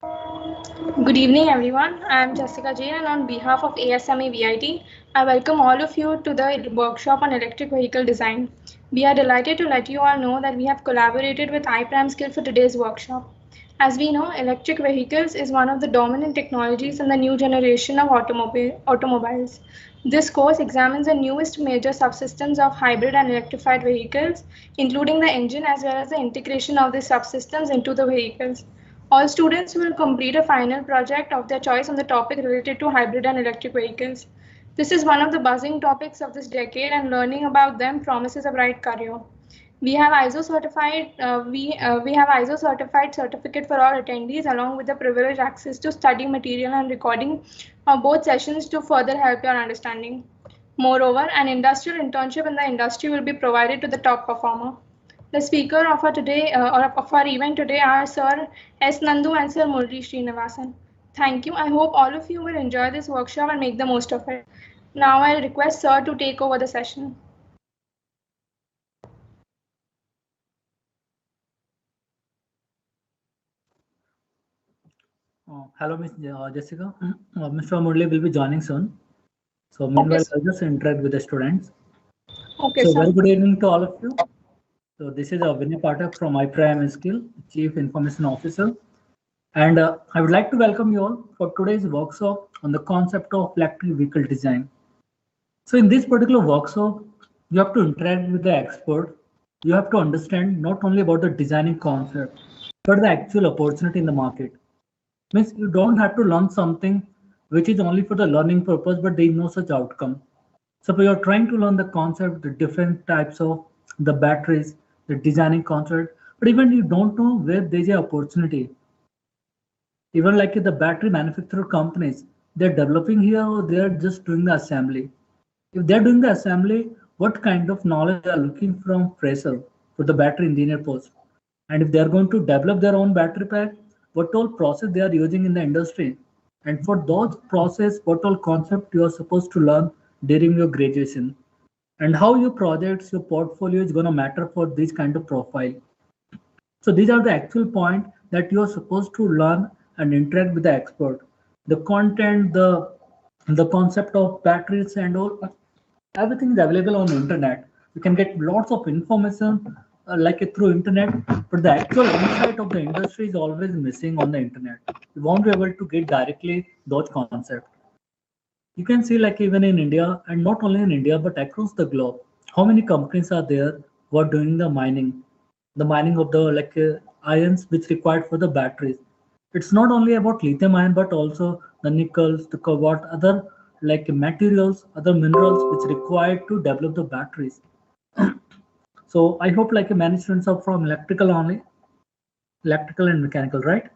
Good evening, everyone. I am Jessica Jain, and on behalf of ASME VIT, I welcome all of you to the workshop on electric vehicle design. We are delighted to let you all know that we have collaborated with iPram Skill for today's workshop. As we know, electric vehicles is one of the dominant technologies in the new generation of automobiles. This course examines the newest major subsystems of hybrid and electrified vehicles, including the engine as well as the integration of these subsystems into the vehicles. All students will complete a final project of their choice on the topic related to hybrid and electric vehicles. This is one of the buzzing topics of this decade, and learning about them promises a bright career. We have ISO certified certificate for all attendees, along with the privileged access to study material and recording of both sessions to further help your understanding. Moreover, an industrial internship in the industry will be provided to the top performer. The speaker of our today or of our event today are Sir S. Nandu and Sir Murli Srinivasan. Thank you. I hope all of you will enjoy this workshop and make the most of it. Now I'll request Sir to take over the session. Hello, Miss Jessica. Mr. Murli will be joining soon. So Okay, meanwhile, sir. I'll just interact with the students. Okay, So sir. very good evening to all of you. So this is Vinay Pathak from iPrime Skill, Chief Information Officer. And I would like to welcome you all for today's workshop on the concept of electric vehicle design. So in this particular workshop, you have to interact with the expert. You have to understand not only about the designing concept, but the actual opportunity in the market. Means you don't have to learn something which is only for the learning purpose, but there is no such outcome. So you're trying to learn the concept, the different types of the batteries, the designing concept, but even you don't know where there's an opportunity. Even like the battery manufacturer companies, they're developing here or they're just doing the assembly. If they're doing the assembly, what kind of knowledge they are looking from fresher for the battery engineer post? And if they are going to develop their own battery pack, what all process they are using in the industry? And for those process, what all concept you are supposed to learn during your graduation? And how your projects, your portfolio is going to matter for this kind of profile. So these are the actual point that you are supposed to learn and interact with the expert. The content, the concept of batteries and all, everything is available on the internet. You can get lots of information through internet, but the actual insight of the industry is always missing on the internet. You won't be able to get directly those concepts. You can see like even in India, and not only in India but across the globe, how many companies are there who are doing the mining of the ions which required for the batteries. It's not only about lithium ion but also the nickels, the cobalt, other like materials, other minerals which required to develop the batteries. So I hope like many students are from electrical only, electrical and mechanical, right?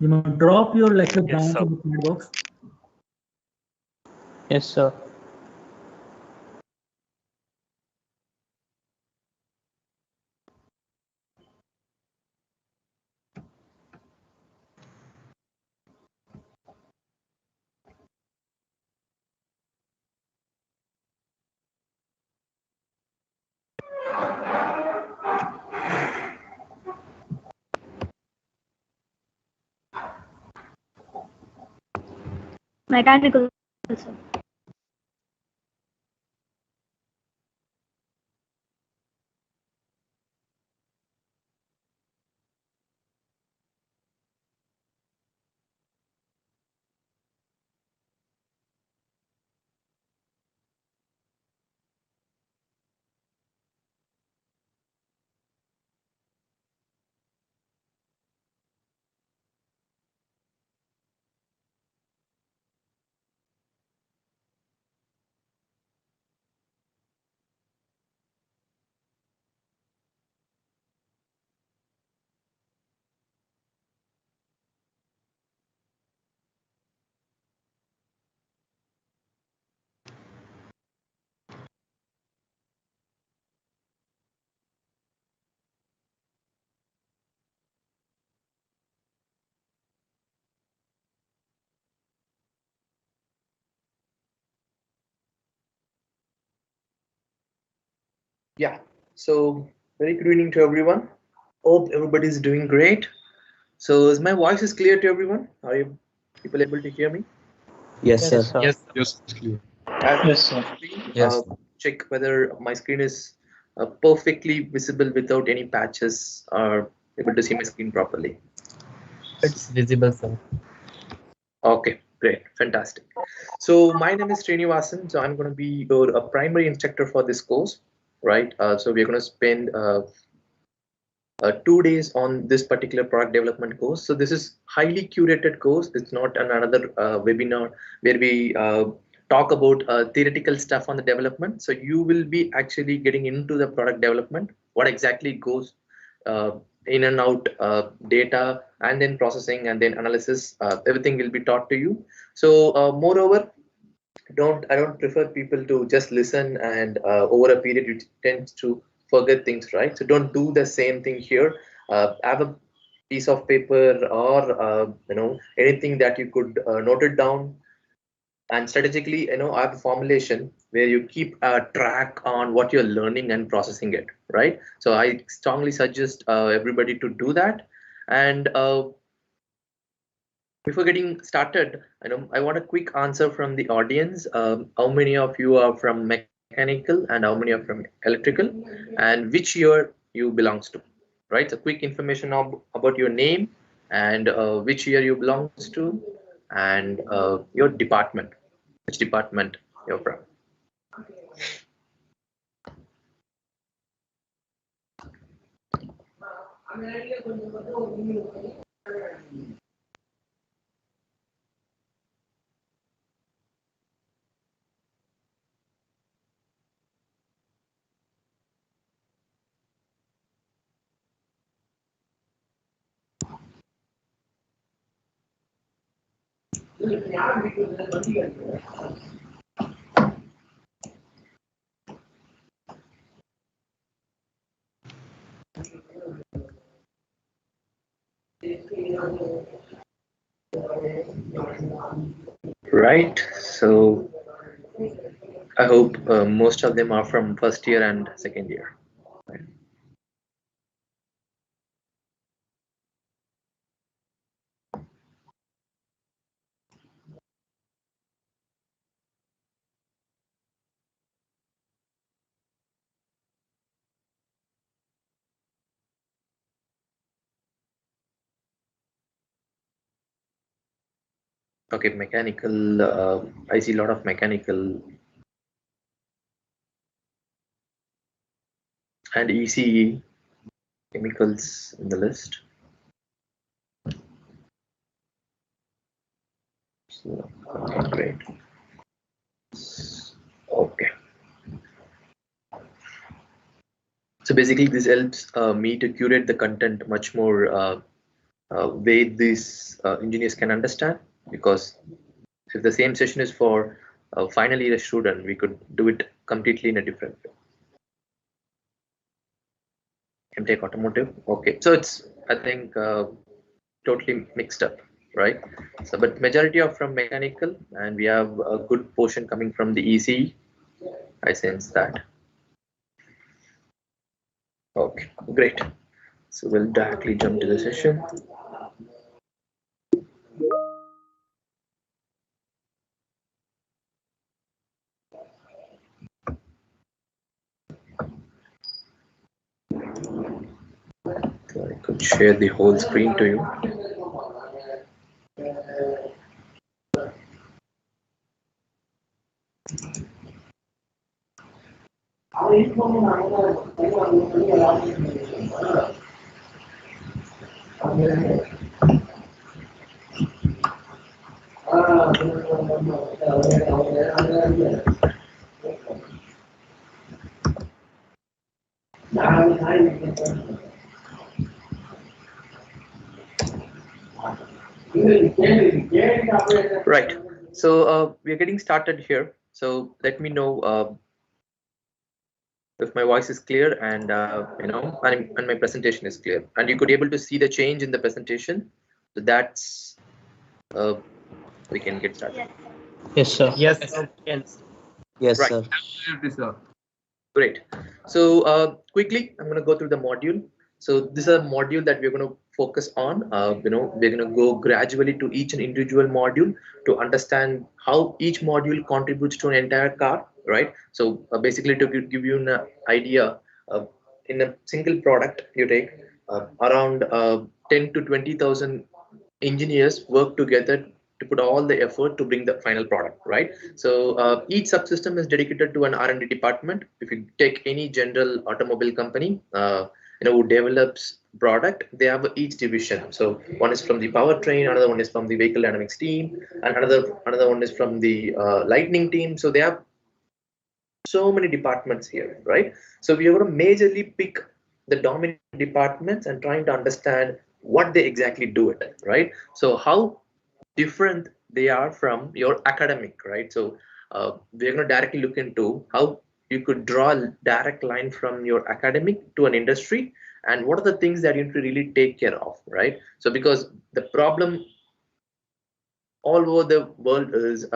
You may drop your lecture Yes, down sir. to the chat box. Yes, sir. Mechanical, sir. Yeah. So Very good evening to everyone. Hope everybody is doing great. So, is my voice is clear to everyone? Are you people able to hear me? Yes, Yes, sir. sir. Yes, yes, it's clear. As Yes, sir. screen, Yes. check whether my screen is perfectly visible without any patches, or able to see my screen properly. It's visible, sir. Okay, great, fantastic. So my name is Srinivasan. So I'm going to be your primary instructor for this course, right? So we're going to spend 2 days on this particular product development course. So this is highly curated course. It's not another webinar where we talk about theoretical stuff on the development. So you will be actually getting into the product development, what exactly goes uh, in and out data, and then processing, and then analysis. Everything will be taught to you. So moreover, I don't prefer people to just listen and over a period you tend to forget things, right? So don't do the same thing here. Have a piece of paper or anything that you could note it down, and strategically I have a formulation where you keep a track on what you're learning and processing it, right? So I strongly suggest everybody to do that. And before getting started, I want a quick answer from the audience. How many of you are from mechanical and how many are from electrical, and which year you belongs to, right? So quick information about your name and which year you belongs to, and your department, which department you're from. Right. So I hope most of them are from first year and second year. Okay, mechanical. I see a lot of mechanical and ECE chemicals in the list. So, okay, great. Okay. So basically, this helps me to curate the content much more way these engineers can understand. Because if the same session is for final year student, we could do it completely in a different way. MTech automotive. Okay, so it's I think totally mixed up, right? So but majority are from mechanical, and we have a good portion coming from the ECE. I sense that. Okay, great. So we'll directly jump to the session. So I could share the whole screen to you. Right. So we are getting started here. So let me know if my voice is clear and and my presentation is clear, and you could able to see the change in the presentation. So that's we can get started. Yes, sir. Yes, sir. Yes. Yes, Right. sir. Absolutely, sir. Great. So quickly, I'm going to go through the module. So this is a module that we're going to focus on. We're going to go gradually to each and individual module to understand how each module contributes to an entire car, right? So basically, to give you an idea, in a single product, you take around 10 to 20,000 engineers work together to put all the effort to bring the final product, right? So each subsystem is dedicated to an R&D department. If you take any general automobile company, who develops product, they have each division. So one is from the powertrain, another one is from the vehicle dynamics team, and another one is from the lightning team. So they have so many departments here, right? So we are going to majorly pick the dominant departments and trying to understand what they exactly do it, right? So how different they are from your academic, right? So we're going to directly look into how you could draw a direct line from your academic to an industry, and what are the things that you need to really take care of, right? So because the problem all over the world is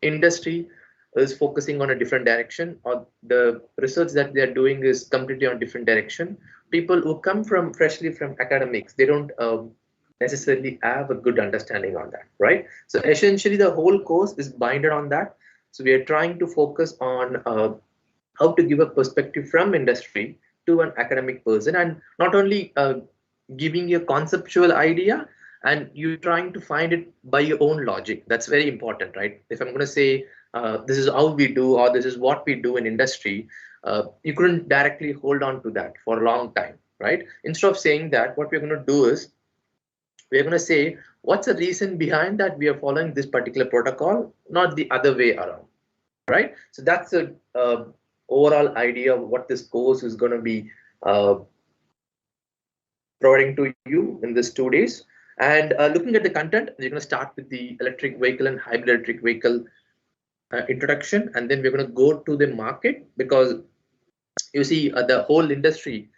industry is focusing on a different direction, or the research that they are doing is completely on different direction. People who come from freshly from academics, they don't necessarily have a good understanding on that, right? So essentially the whole course is binded on that. So we are trying to focus on how to give a perspective from industry to an academic person, and not only giving you a conceptual idea and you trying to find it by your own logic. That's very important, right? If I'm going to say this is how we do, or this is what we do in industry, you couldn't directly hold on to that for a long time, right? Instead of saying that, what we're going to do is we're going to say what's the reason behind that we are following this particular protocol, not the other way around, right? So that's a overall idea of what this course is going to be providing to you in this 2 days. And looking at the content, we're going to start with the electric vehicle and hybrid electric vehicle introduction, and then we're going to go to the market, because you see the whole industry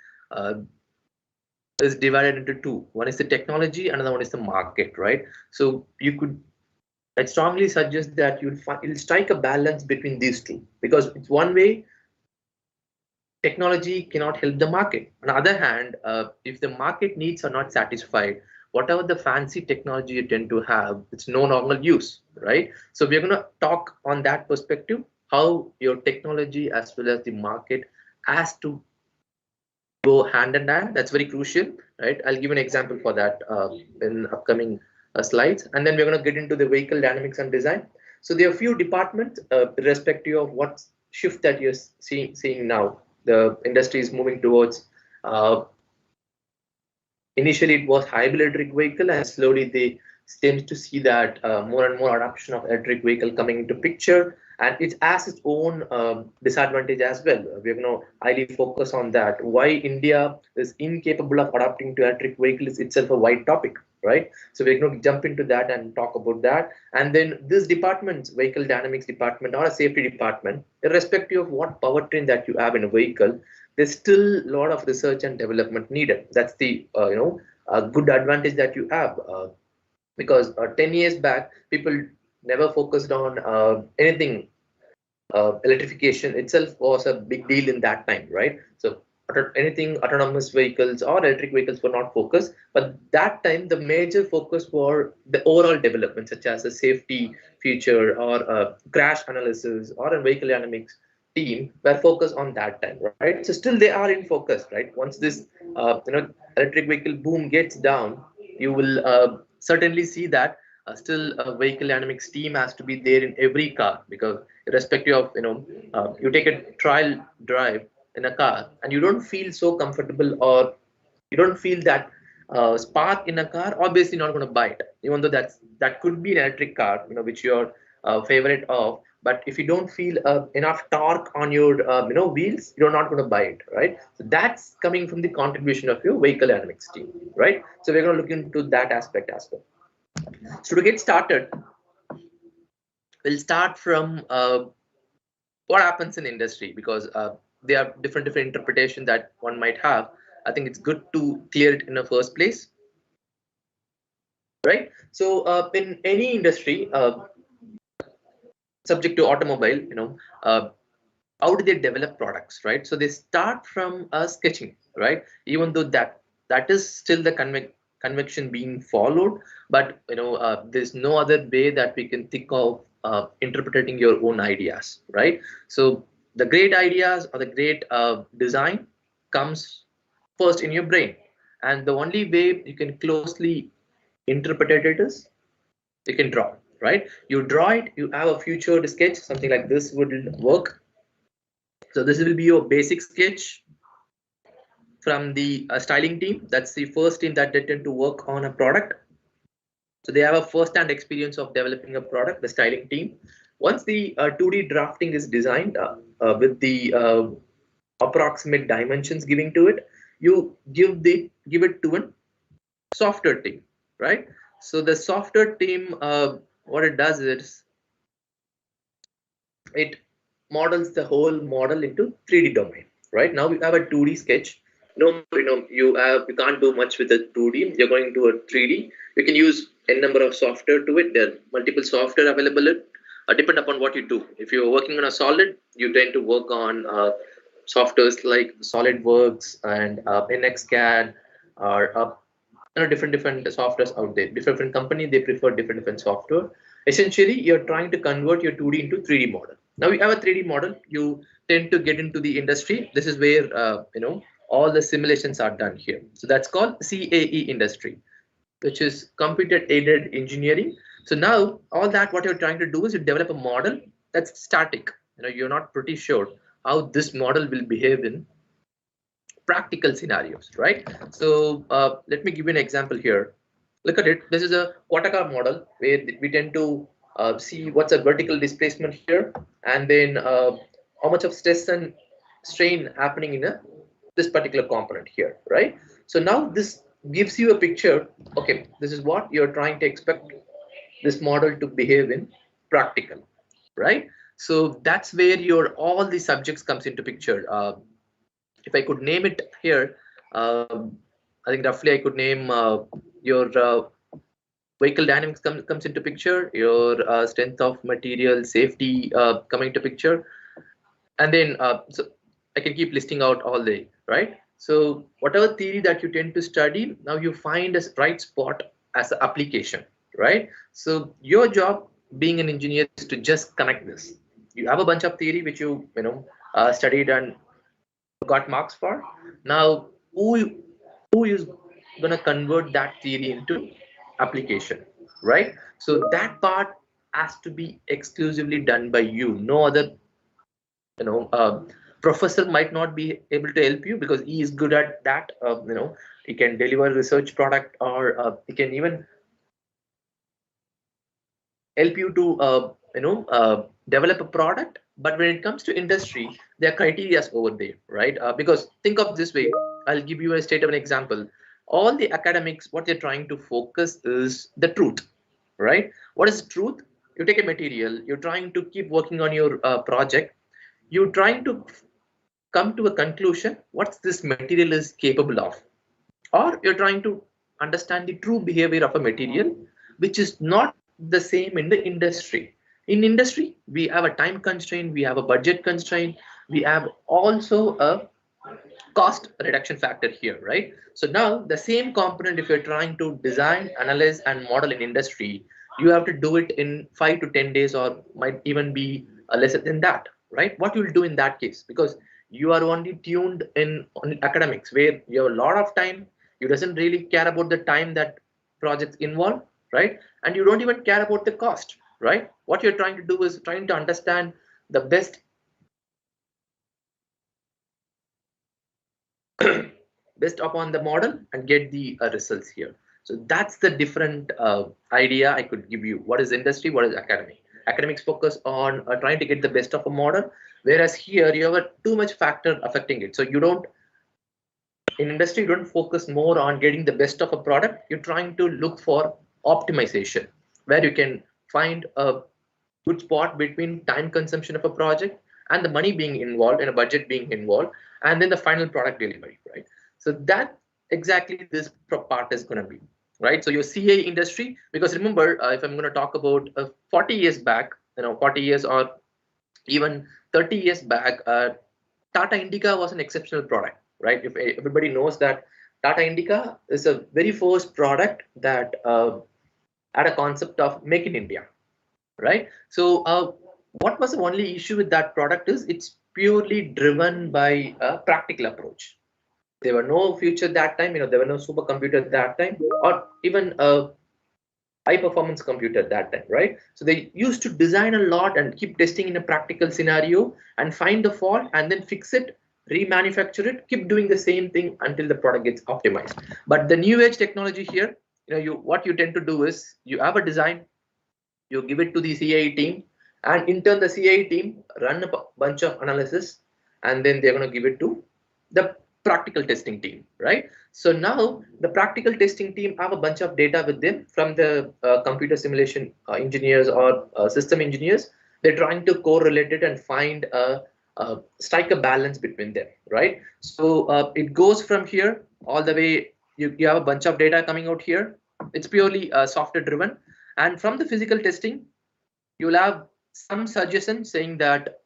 is divided into two. One is the technology, another one is the market, right? So I strongly suggest that you'll strike a balance between these two, because it's one way technology cannot help the market. On the other hand, if the market needs are not satisfied, whatever the fancy technology you tend to have, it's no longer use, right? So we're going to talk on that perspective, how your technology as well as the market has to go hand in hand. That's very crucial, right? I'll give an example for that in upcoming slides, and then we're going to get into the vehicle dynamics and design. So there are a few departments irrespective of what shift that you're seeing now. The industry is moving towards initially it was hybrid electric vehicle, and slowly they seem to see that more and more adoption of electric vehicle coming into picture, and it has its own disadvantage as well. We're going to highly focus on that. Why India is incapable of adopting to electric vehicle is itself a wide topic, right? So we're going to jump into that and talk about that. And then this department, vehicle dynamics department or a safety department, irrespective of what powertrain that you have in a vehicle, there's still a lot of research and development needed. That's the good advantage that you have, because 10 years back people never focused on anything. Electrification itself was a big deal in that time, right? So anything autonomous vehicles or electric vehicles were not focused, but that time the major focus were the overall development, such as a safety feature or crash analysis or a vehicle dynamics team were focused on that time, right? So still they are in focus, right? Once this electric vehicle boom gets down, you will certainly see that still a vehicle dynamics team has to be there in every car, because irrespective of you take a trial drive in a car and you don't feel so comfortable, or you don't feel that spark in a car, obviously not going to buy it, even though that could be an electric car, which you're favorite of. But if you don't feel enough torque on your wheels, you're not going to buy it, right? So that's coming from the contribution of your vehicle dynamics team, right? So we're going to look into that aspect as well. So to get started, we'll start from what happens in industry, because there are different interpretations that one might have. I think it's good to clear it in the first place, right? So in any industry, subject to automobile, how do they develop products, right? So they start from sketching, right? Even though that is still the convection being followed, but there's no other way that we can think of interpreting your own ideas, right? So the great ideas or the great design comes first in your brain, and the only way you can closely interpret it is you can draw, right? You draw it, you have a future sketch, something like this would work. So this will be your basic sketch from the styling team. That's the first team that they tend to work on a product. So they have a first-hand experience of developing a product, the styling team. Once the 2D drafting is designed with the approximate dimensions giving to it, you give it to a software team, right? So the software team, what it does is it models the whole model into 3D domain, right? Now we have a 2D sketch. You can't do much with a 2D. You're going to a 3D. You can use n number of software to it. There are multiple software available. Depend upon what you do. If you're working on a solid, you tend to work on softwares like SolidWorks and NXCAD or different softwares out there. Different company, they prefer different software. Essentially, you're trying to convert your 2D into 3D model. Now you have a 3D model, you tend to get into the industry. This is where all the simulations are done here. So that's called CAE industry, which is computer aided engineering. So now all that what you're trying to do is you develop a model that's static. You're not pretty sure how this model will behave in practical scenarios, right? So let me give you an example here. Look at it. This is a Quattaca model where we tend to see what's a vertical displacement here, and then how much of stress and strain happening in this particular component here, right? So now this gives you a picture. Okay, this is what you're trying to expect this model to behave in practical, right? So that's where all the subjects comes into picture. If I could name it here, I think roughly I could name your vehicle dynamics comes into picture, your strength of material, safety coming into picture, and then so I can keep listing out all day, right? So whatever theory that you tend to study, now you find a right spot as an application, right? So your job being an engineer is to just connect this. You have a bunch of theory which you studied and got marks for. Now who is gonna convert that theory into application, right? So that part has to be exclusively done by you. No other professor might not be able to help you because he is good at that. He can deliver research product, or he can even help you to develop a product. But when it comes to industry, there are criteria over there, right? Because think of this way, I'll give you a state of an example. All the academics, what they're trying to focus is the truth, right? What is truth? You take a material, you're trying to keep working on your project, you're trying to come to a conclusion what this material is capable of, or you're trying to understand the true behavior of a material, which is not the same in the industry. In industry, we have a time constraint, we have a budget constraint, we have also a cost reduction factor here, right? So now the same component, if you're trying to design, analyze, and model in industry, you have to do it in 5 to 10 days, or might even be lesser than that, right? What you'll do in that case, because you are only tuned in on academics where you have a lot of time, you doesn't really care about the time that projects involve, right? And you don't even care about the cost, right? What you're trying to do is trying to understand the best upon the model and get the results here. So that's the different idea I could give you. What is industry? What is academic? Academics focus on trying to get the best of a model, whereas here you have a too much factor affecting it. So you don't, in industry, you don't focus more on getting the best of a product. You're trying to look for optimization, where you can find a good spot between time consumption of a project and the money being involved and a budget being involved, and then the final product delivery, right? So that exactly this part is going to be, right? So your CA industry, because remember, if I'm going to talk about 40 years back, 40 years or even 30 years back, Tata Indica was an exceptional product, right? If everybody knows that Tata Indica is a very first product that had a concept of make in India, right? So what was the only issue with that product is it's purely driven by a practical approach. There were no future that time, there were no supercomputer that time, or even a high performance computer at that time, right? So they used to design a lot and keep testing in a practical scenario and find the fault and then fix it, remanufacture it, keep doing the same thing until the product gets optimized. But the new age technology here, what you tend to do is you have a design, you give it to the CAE team, and in turn the CAE team run a bunch of analysis, and then they're going to give it to the practical testing team, right? So now the practical testing team have a bunch of data with them from the computer simulation engineers or system engineers. They're trying to correlate it and find strike a balance between them, right? So it goes from here all the way. You have a bunch of data coming out here. It's purely software driven, and from the physical testing, you'll have some suggestion saying that,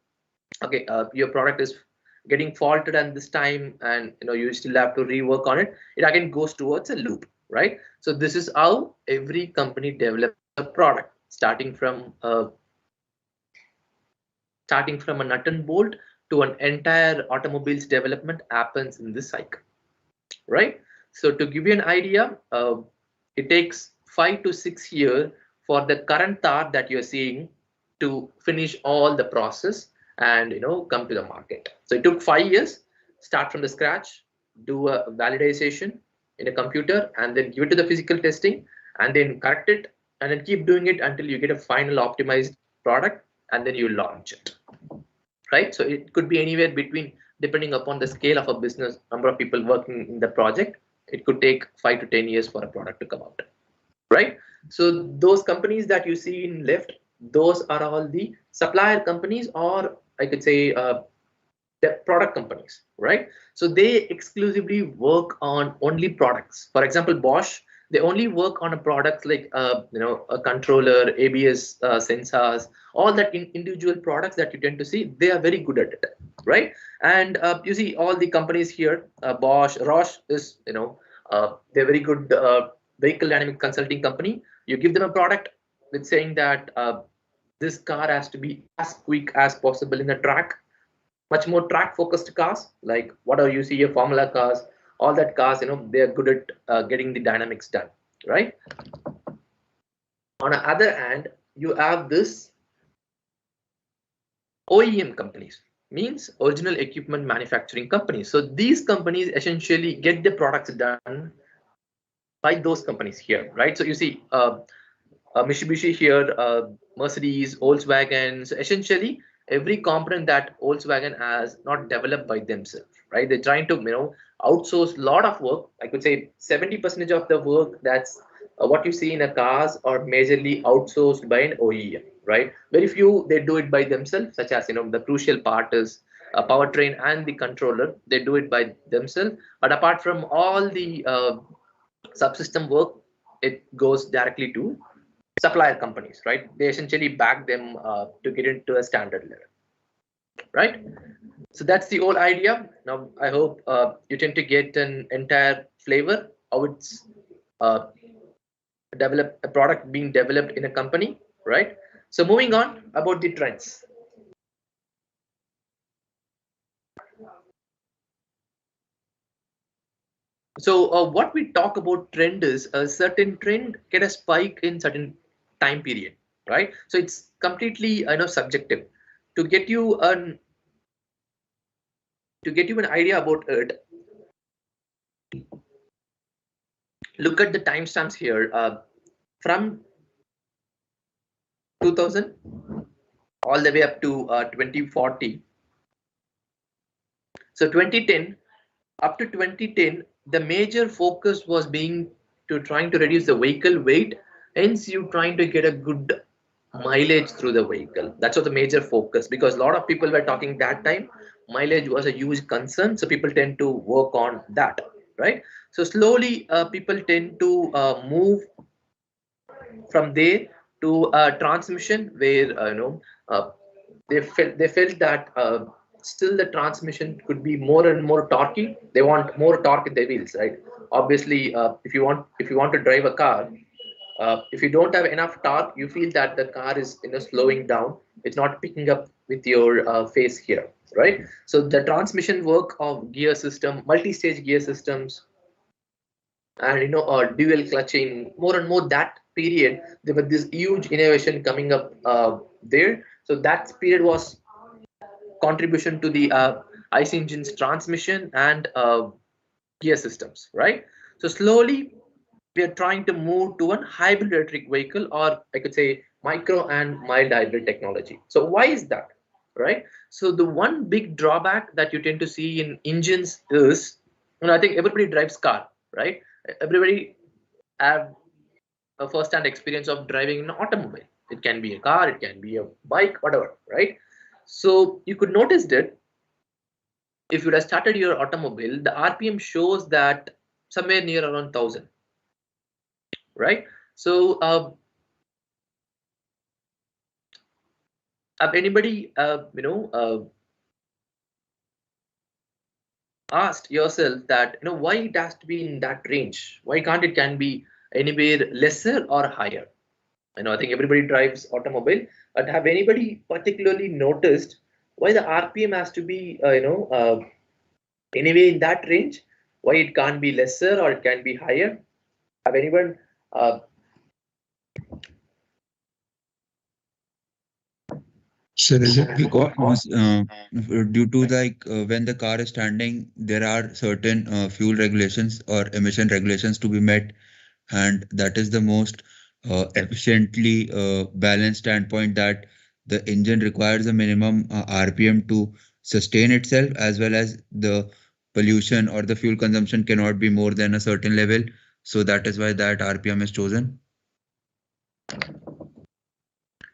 okay, your product is getting faulted at this time, and you still have to rework on it. It again goes towards a loop, right? So this is how every company develops a product, starting from a nut and bolt to an entire automobiles development happens in this cycle, right? So to give you an idea, it takes 5 to 6 years for the current Thar that you're seeing to finish all the process and come to the market. So it took 5 years, start from the scratch, do a validation in a computer, and then give it to the physical testing, and then correct it, and then keep doing it until you get a final optimized product, and then you launch it, right? So it could be anywhere between, depending upon the scale of a business, number of people working in the project, it could take 5 to 10 years for a product to come out, right? So those companies that you see in left, those are all the supplier companies, or I could say the product companies, right? So they exclusively work on only products. For example, Bosch, they only work on a product like a controller, ABS sensors, all that individual products that you tend to see. They are very good at it, right? And you see all the companies here, Bosch, Roche is they're very good vehicle dynamic consulting company. You give them a product with saying that this car has to be as quick as possible in the track, much more track focused cars, like whatever you see your Formula cars, all that cars, they're good at getting the dynamics done, right? On the other hand, you have this OEM companies, means original equipment manufacturing companies. So these companies essentially get the products done by those companies here, right? So you see Mitsubishi here, Mercedes, Volkswagen. So essentially, every component that Volkswagen has not developed by themselves, right? They're trying to outsource a lot of work. I could say 70% of the work that's what you see in a cars are majorly outsourced by an OEM, right? Very few they do it by themselves, such as the crucial part is a powertrain and the controller. They do it by themselves. But apart from all the subsystem work, it goes directly to supplier companies, right? They essentially back them to get into a standard level, right? So that's the whole idea. Now I hope you tend to get an entire flavor how it's develop a product being developed in a company, right? So moving on about the trends. So what we talk about trend is a certain trend get a spike in certain time period, right? So it's completely subjective. To get you an idea about it, look at the timestamps here from 2000 all the way up to 2040. So 2010 up to 2010, the major focus was trying to reduce the vehicle weight. Hence, you trying to get a good mileage through the vehicle. That's what the major focus, because a lot of people were talking that time. Mileage was a huge concern, so people tend to work on that, right? So slowly, people tend to move from there to transmission, where they felt that still the transmission could be more and more torquey. They want more torque in the wheels, right? Obviously, if you want to drive a car, if you don't have enough torque, you feel that the car is slowing down. It's not picking up with your face here, right? So the transmission work of gear system, multi-stage gear systems, and dual clutching, more and more that period there was this huge innovation coming up there. So that period was contribution to the IC engines transmission and gear systems, right? So slowly we are trying to move to a hybrid electric vehicle, or I could say micro and mild hybrid technology. So why is that, right? So the one big drawback that you tend to see in engines is, I think everybody drives car, right? Everybody have a first-hand experience of driving an automobile. It can be a car, it can be a bike, whatever, right? So you could notice that if you would have started your automobile, the RPM shows that somewhere near around 1000, right? So have anybody asked yourself that why it has to be in that range? Why can't it can be anywhere lesser or higher? I think everybody drives automobile, but have anybody particularly noticed why the RPM has to be anyway in that range? Why it can't be lesser or it can be higher? Have anyone So is it because due to when the car is standing, there are certain fuel regulations or emission regulations to be met, and that is the most efficiently balanced standpoint, that the engine requires a minimum RPM to sustain itself, as well as the pollution or the fuel consumption cannot be more than a certain level. So that is why that RPM is chosen.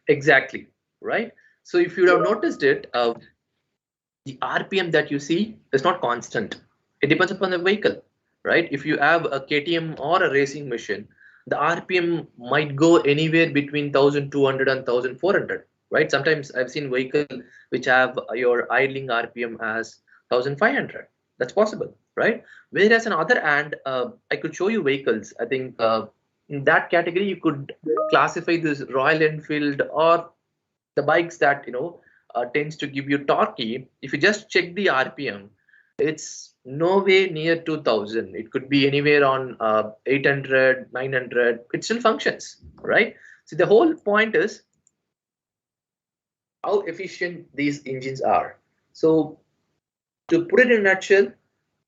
Exactly, right? So if you have noticed it, the RPM that you see is not constant. It depends upon the vehicle, right? If you have a KTM or a racing machine, the RPM might go anywhere between 1200 and 1400, right? Sometimes I've seen vehicles which have your idling RPM as 1500. That's possible, right? Whereas on the other hand, I could show you vehicles. I think in that category, you could classify this Royal Enfield or the bikes that tends to give you torquey. If you just check the RPM, it's nowhere near 2000. It could be anywhere on 800, 900. It still functions, right? So the whole point is how efficient these engines are. So to put it in a nutshell,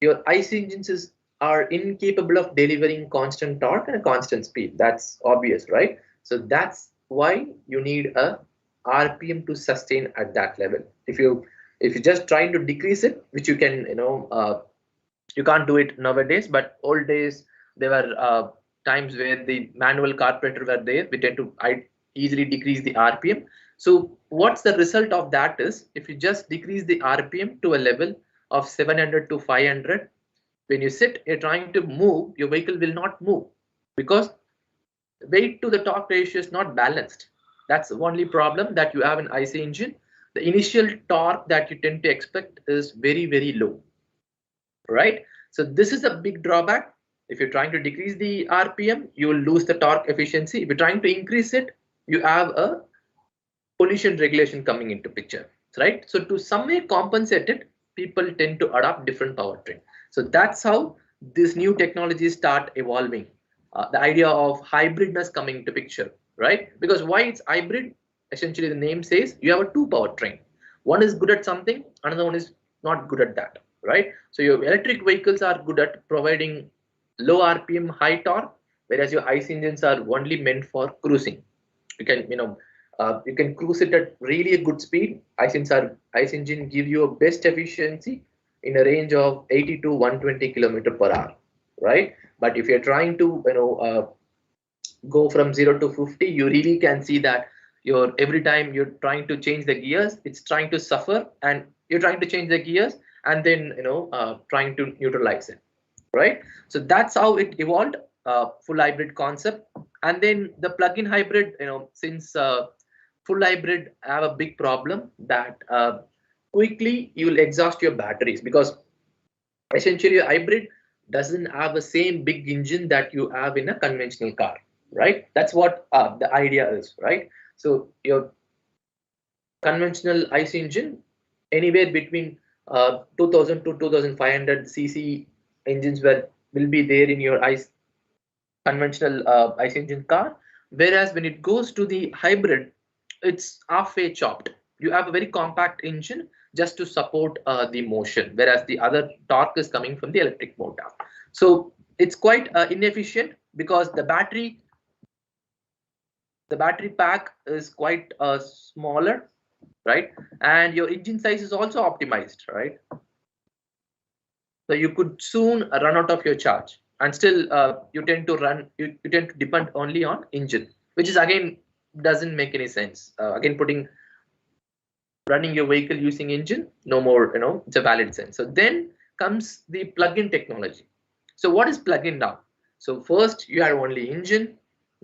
your IC engines are incapable of delivering constant torque and a constant speed. That's obvious, right? So that's why you need a RPM to sustain at that level. If you're just trying to decrease it, which you can, you can't do it nowadays, but old days there were times where the manual carburetor were there. We tend to easily decrease the RPM. So what's the result of that is, if you just decrease the RPM to a level of 700 to 500, when you sit, you're trying to move, your vehicle will not move because weight to the torque ratio is not balanced. That's the only problem that you have in IC engine. The initial torque that you tend to expect is very, very low, right? So this is a big drawback. If you're trying to decrease the RPM, you will lose the torque efficiency. If you're trying to increase it, you have a pollution regulation coming into picture, right? So to some way compensate it, people tend to adopt different powertrain. So that's how these new technologies start evolving. The idea of hybridness coming into picture, right? Because why it's hybrid? Essentially, the name says you have a two powertrain. One is good at something, another one is not good at that, right? So your electric vehicles are good at providing low RPM, high torque, whereas your IC engines are only meant for cruising. You can, you can cruise it at really a good speed. IC engine give you a best efficiency in a range of 80 to 120 km/h, right? But if you're trying to, go from 0 to 50, you really can see that every time you're trying to change the gears, it's trying to suffer, and you're trying to change the gears and then trying to neutralize it, right? So that's how it evolved, full hybrid concept. And then the plug-in hybrid, since full hybrid have a big problem that quickly you will exhaust your batteries, because essentially a hybrid doesn't have the same big engine that you have in a conventional car, right? That's what the idea is, right? So your conventional ICE engine, anywhere between 2000 to 2500 cc engines will be there in your ICE conventional ICE engine car. Whereas when it goes to the hybrid, it's halfway chopped. You have a very compact engine just to support the motion, whereas the other torque is coming from the electric motor. So it's quite inefficient because the battery pack is quite smaller, right? And your engine size is also optimized, right? So you could soon run out of your charge, and still you tend to depend only on engine, which is again doesn't make any sense. Again, running your vehicle using engine, no more, it's a valid sense. So then comes the plug-in technology. So what is plug-in now? So first you had only engine.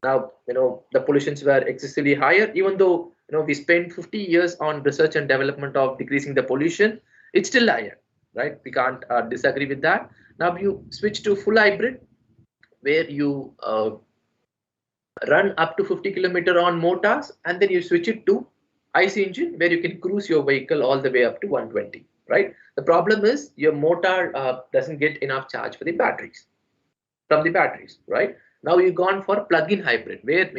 Now, the pollutions were excessively higher, even though, we spent 50 years on research and development of decreasing the pollution, it's still higher, right? We can't disagree with that. Now you switch to full hybrid, where you run up to 50 kilometer on motors, and then you switch it to ICE engine, where you can cruise your vehicle all the way up to 120, right? The problem is your motor doesn't get enough charge for the batteries, right? Now you've gone for plug-in hybrid, where,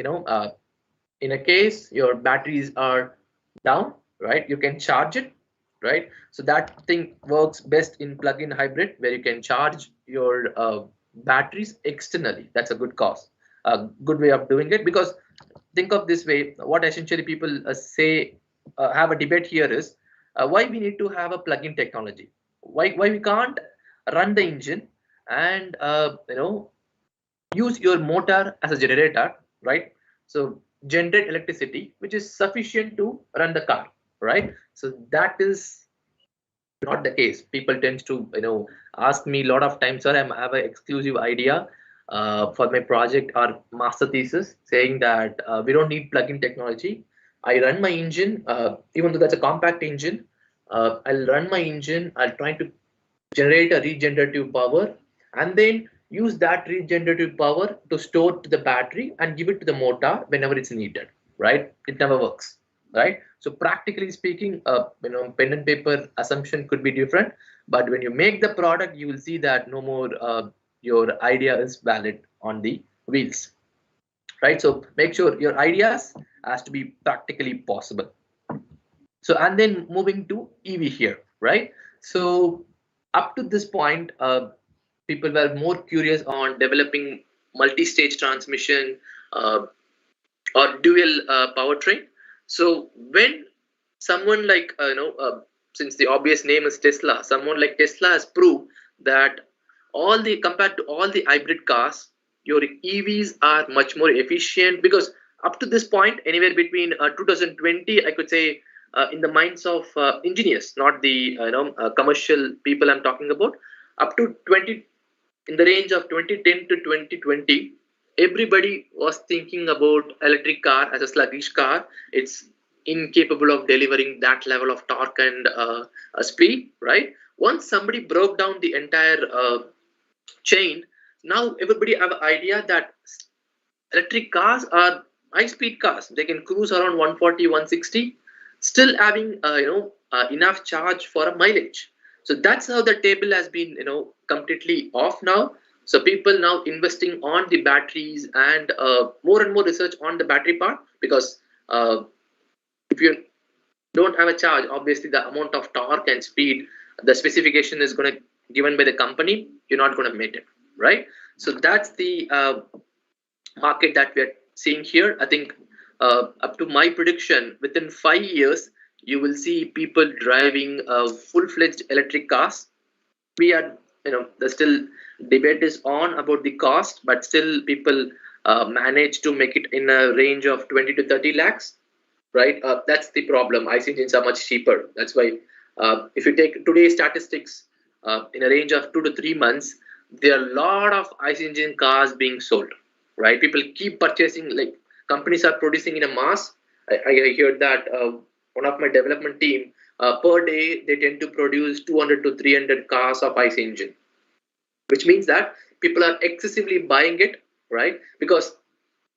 in a case your batteries are down, right? You can charge it, right? So that thing works best in plug-in hybrid, where you can charge your batteries externally. That's a good cause, a good way of doing it, because think of this way, what essentially people say, have a debate here is why we need to have a plug-in technology, why we can't run the engine and use your motor as a generator, right? So generate electricity which is sufficient to run the car, right? So that is not the case. People tend to ask me a lot of times, sir, I have an exclusive idea for my project or master thesis, saying that we don't need plug-in technology. I run my engine, even though that's a compact engine, I'll run my engine, I'll try to generate a regenerative power, and then use that regenerative power to store to the battery and give it to the motor whenever it's needed, right? It never works, right? So practically speaking, pen and paper assumption could be different, but when you make the product, you will see that no more your idea is valid on the wheels, right? So make sure your ideas has to be practically possible. So, and then moving to EV here, right? So up to this point, people were more curious on developing multi-stage transmission or dual powertrain. So when someone like since the obvious name is Tesla, someone like Tesla has proved that compared to all the hybrid cars, your EVs are much more efficient, because up to this point, anywhere between 2020, I could say, in the minds of engineers, not the commercial people I'm talking about, up to in the range of 2010 to 2020, everybody was thinking about electric car as a sluggish car. It's incapable of delivering that level of torque and speed, right? Once somebody broke down the entire chain, now everybody have an idea that electric cars are high-speed cars. They can cruise around 140, 160, still having enough charge for a mileage. So that's how the table has been completely off now. So people now investing on the batteries and more and more research on the battery part, because if you don't have a charge, obviously the amount of torque and speed, the specification is going to given by the company, you're not going to meet it, right? So that's the market that we're seeing here. I think up to my prediction, within 5 years, you will see people driving full-fledged electric cars. We are, the still debate is on about the cost, but still people manage to make it in a range of 20 to 30 lakhs, right? That's the problem. ICE engines are much cheaper. That's why if you take today's statistics, in a range of 2 to 3 months, there are a lot of ICE engine cars being sold, right? People keep purchasing, like companies are producing in a mass, I heard that one of my development team per day they tend to produce 200 to 300 cars of ICE engine, which means that people are excessively buying it, right? Because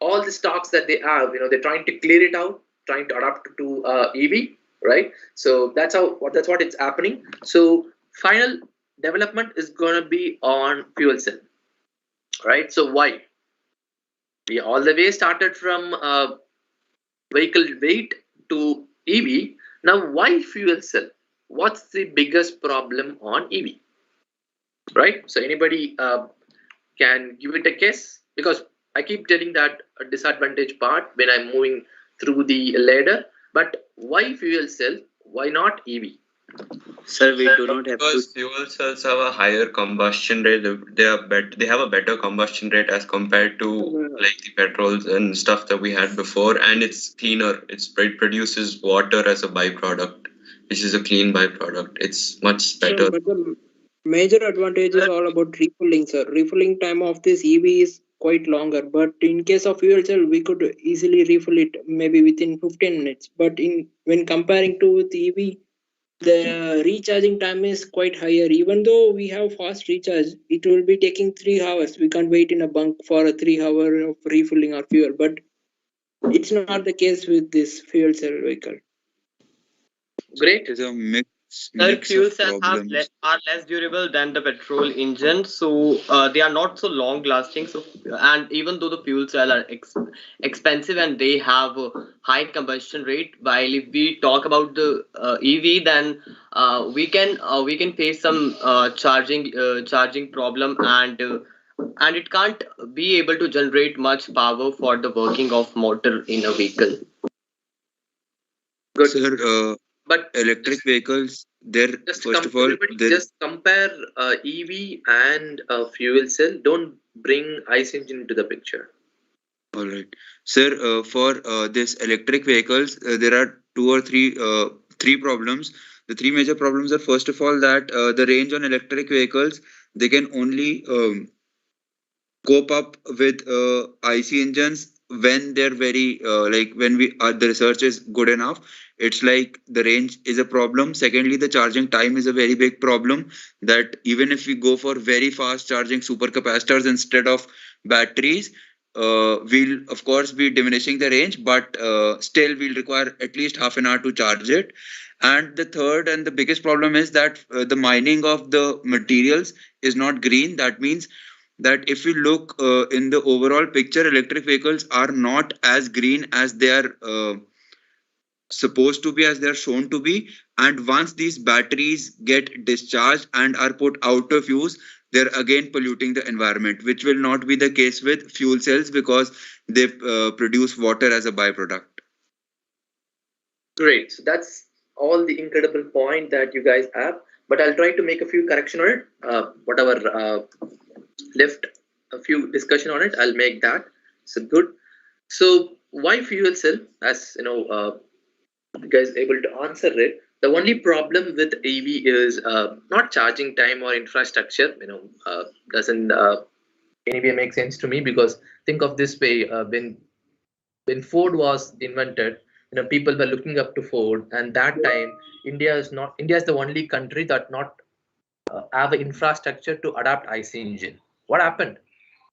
all the stocks that they have, they're trying to clear it out, trying to adapt to EV, right? So that's what it's happening. So final development is going to be on fuel cell, right? So why? We all the way started from vehicle weight to EV. Now, why fuel cell? What's the biggest problem on EV, right? So anybody can give it a guess, because I keep telling that a disadvantage part when I'm moving through the ladder. But why fuel cell? Why not EV? Sir, we do not have to. Because fuel cells have a higher combustion rate. They have a better combustion rate as compared to like the petrols and stuff that we had before, and it's cleaner. It produces water as a byproduct, which is a clean byproduct. It's much better. Sir, but the major advantage is all about refueling, sir. Refueling time of this EV is quite longer, but in case of fuel cell, we could easily refill it maybe within 15 minutes. But when comparing to the EV, the recharging time is quite higher. Even though we have fast recharge, it will be taking 3 hours. We can't wait in a bunk for a 3 hour of refilling our fuel. But it's not the case with this fuel cell vehicle. Great. It's a mix Fuel of cells problems. are less durable than the petrol engine, so they are not so long lasting. So, and even though the fuel cell are expensive and they have a high combustion rate, while if we talk about the EV, then we can face some charging problem, and it can't be able to generate much power for the working of motor in a vehicle. Good. Sir, But electric vehicles, they're just first of all, just compare EV and fuel cell. Don't bring ICE engine into the picture. all right. Sir, for this electric vehicles, there are three problems. The three major problems are, first of all, that the range on electric vehicles, they can only cope up with IC engines when they're very like when the research is good enough. It's like the range is a problem. Secondly, the charging time is a very big problem, that even if we go for very fast charging supercapacitors instead of batteries, we'll of course be diminishing the range, but still we'll require at least half an hour to charge it. And the third and the biggest problem is that the mining of the materials is not green. That means that if we look in the overall picture, electric vehicles are not as green as they are supposed to be, as they are shown to be. And once these batteries get discharged and are put out of use, they're again polluting the environment, which will not be the case with fuel cells because they produce water as a byproduct. Great. So that's all the incredible point that you guys have. But I'll try to make a few correction on it. Whatever left a few discussion on it, I'll make that. So good. So why fuel cell? As you guys able to answer it. The only problem with EV is not charging time or infrastructure. Doesn't anyway make sense to me, because think of this way: when Ford was invented, people were looking up to Ford, and that time India is the only country that not have an infrastructure to adapt IC engine. What happened?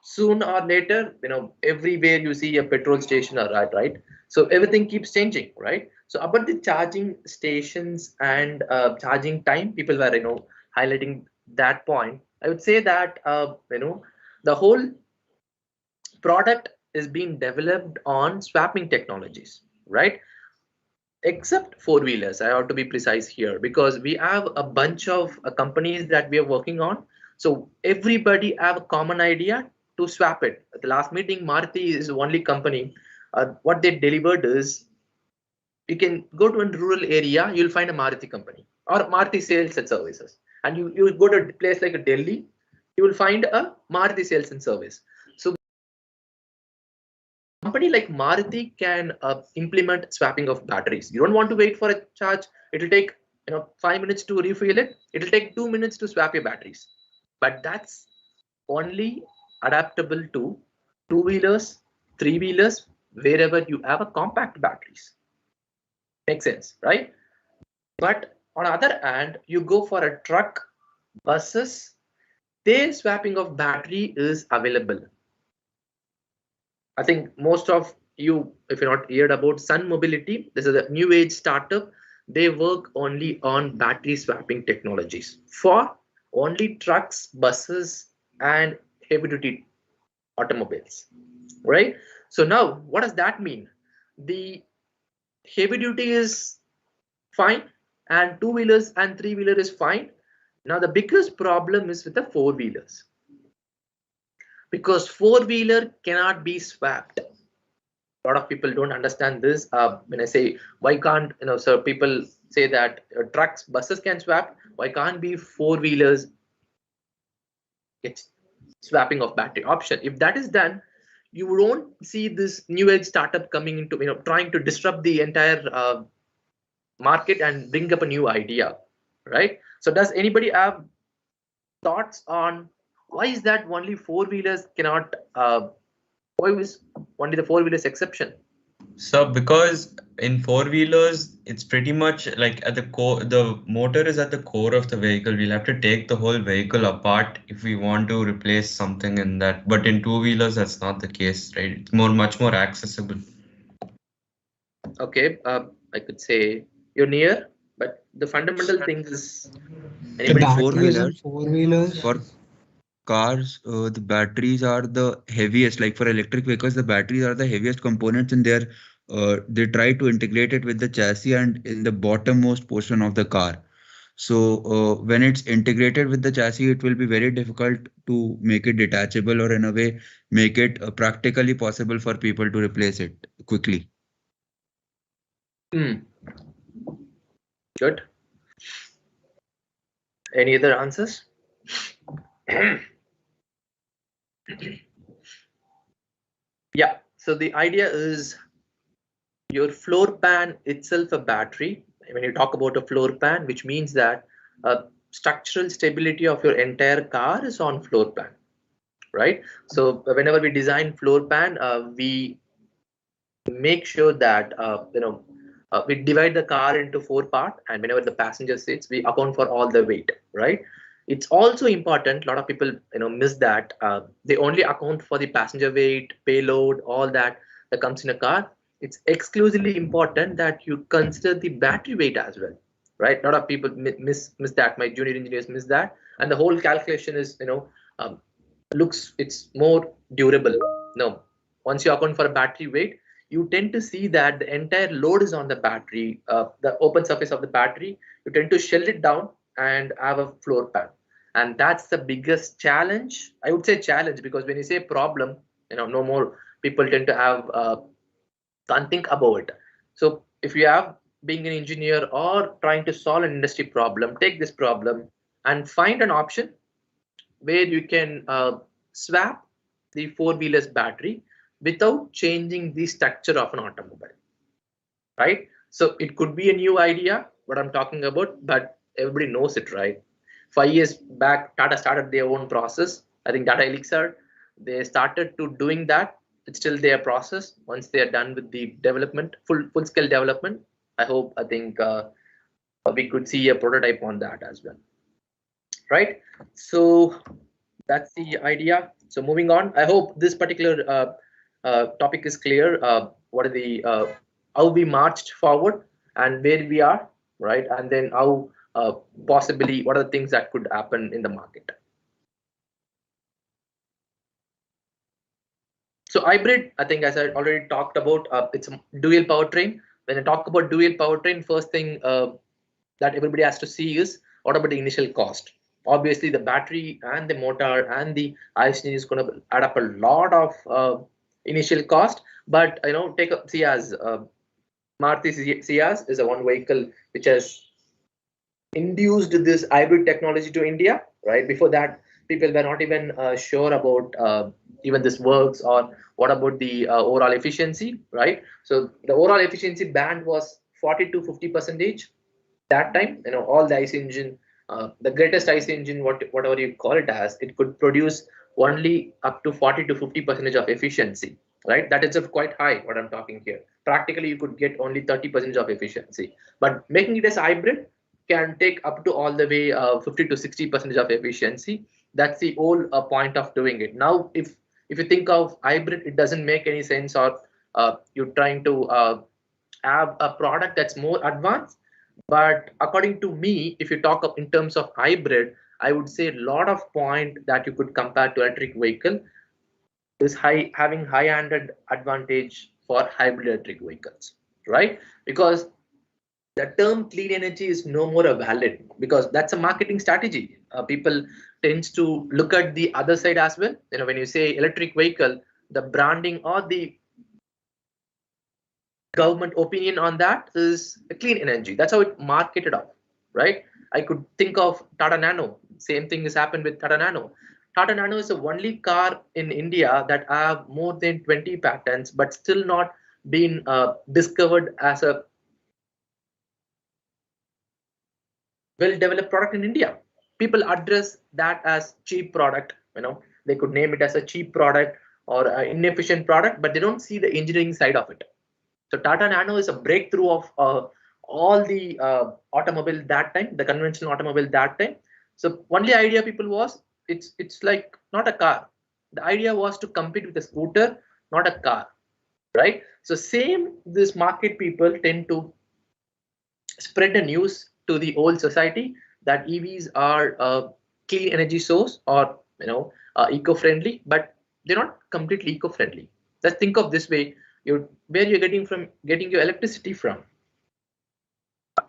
Soon or later, everywhere you see a petrol station or right? So everything keeps changing, right? So about the charging stations and charging time, people were highlighting that point. I would say that the whole product is being developed on swapping technologies, right? Except four-wheelers, I have to be precise here, because we have a bunch of companies that we are working on. So everybody have a common idea to swap it. At the last meeting, Maruti is the only company. What they delivered is, you can go to a rural area, you'll find a Maruti company or Maruti sales and services. And you go to a place like Delhi, you will find a Maruti sales and service. So a company like Maruti can implement swapping of batteries. You don't want to wait for a charge. It'll take 5 minutes to refill it. It'll take 2 minutes to swap your batteries. But that's only adaptable to two-wheelers, three-wheelers, wherever you have a compact batteries, Makes sense, right? But on the other hand, you go for a truck, buses, their swapping of battery is available. I think most of you, if you're not heard about Sun Mobility, this is a new age startup. They work only on battery swapping technologies for only trucks, buses, and heavy duty automobiles, right? So now what does that mean? The heavy duty is fine, and two-wheelers and three-wheeler is fine. Now the biggest problem is with the four-wheelers, because four-wheeler cannot be swapped. A lot of people don't understand this. When I say why can't, so people say that trucks, buses can swap. Why can't be four-wheelers get swapping of battery option? If that is done, you won't see this new age startup coming into, trying to disrupt the entire market and bring up a new idea, right? So does anybody have thoughts on why is that only four-wheelers cannot, why is only the four-wheelers exception? So because in four-wheelers, it's pretty much like at the core, the motor is at the core of the vehicle. We'll have to take the whole vehicle apart if we want to replace something in that. But in two-wheelers, that's not the case, right? It's much more accessible. Okay, I could say you're near, but the fundamental thing is anybody? Four-wheelers. For cars, the batteries are the heaviest. Like for electric vehicles, the batteries are the heaviest components in there. They try to integrate it with the chassis and in the bottommost portion of the car. So when it's integrated with the chassis, it will be very difficult to make it detachable, or in a way make it practically possible for people to replace it quickly. Good. Any other answers? Yeah, so the idea is your floor pan itself a battery. When you talk about a floor pan, which means that structural stability of your entire car is on floor pan, right? So whenever we design floor pan, we make sure that we divide the car into four parts, and whenever the passenger sits, we account for all the weight, right? It's also important, a lot of people miss that, they only account for the passenger weight, payload, all that comes in a car. It's exclusively important that you consider the battery weight as well, right? A lot of people miss that. My junior engineers miss that, and the whole calculation is it's more durable. No, once you account for a battery weight, you tend to see that the entire load is on the battery, the open surface of the battery. You tend to shell it down and have a floor pan, and that's the biggest challenge. I would say challenge, because when you say problem, no more people tend to have can't think about it. So if you have being an engineer or trying to solve an industry problem, take this problem and find an option where you can swap the four-wheelers battery without changing the structure of an automobile, right? So it could be a new idea, what I'm talking about, but everybody knows it, right? 5 years back, Tata started their own process. I think Tata Elixir, they started to doing that. It's still their process. Once they are done with the development, full scale development, I think we could see a prototype on that as well, right? So that's the idea. So moving on, I hope this particular topic is clear. What are the how we marched forward and where we are, right? And then how possibly what are the things that could happen in the market. So hybrid, I think, as I already talked about, it's a dual powertrain. When I talk about dual powertrain, first thing that everybody has to see is what about the initial cost. Obviously, the battery and the motor and the ICE engine is going to add up a lot of initial cost. But take a Ciaz, Maruti Ciaz is a one vehicle which has induced this hybrid technology to India, right? Before that, people were not even sure about even this works, or what about the overall efficiency, right? So the overall efficiency band was 40 to 50% that time. All the ICE engine, the greatest ICE engine, whatever you call it as, it could produce only up to 40 to 50% of efficiency. right? That is quite high, what I'm talking here. Practically, you could get only 30% of efficiency, but making it as hybrid can take up to all the way 50 to 60% of efficiency. That's the whole point of doing it. Now, if you think of hybrid, it doesn't make any sense, or you're trying to have a product that's more advanced. But according to me, if you talk of in terms of hybrid, I would say a lot of point that you could compare to electric vehicle is having high-handed advantage for hybrid electric vehicles, right? Because the term clean energy is no more a valid, because that's a marketing strategy. People tends to look at the other side as well. You know, when you say electric vehicle, the branding or the government opinion on that is a clean energy. That's how it marketed off, right? I could think of Tata Nano. Same thing has happened with Tata Nano. Tata Nano is the only car in India that have more than 20 patents, but still not been discovered as a well-developed product in India. People address that as cheap product. You know, they could name it as a cheap product or an inefficient product, but they don't see the engineering side of it. So Tata Nano is a breakthrough of all the automobile that time, the conventional automobile that time. So only idea people was it's like not a car. The idea was to compete with a scooter, not a car, right? So same this market people tend to spread the news to the whole society that EVs are a clean energy source, or eco-friendly, but they're not completely eco-friendly. Let's think of this way: where you're getting your electricity from.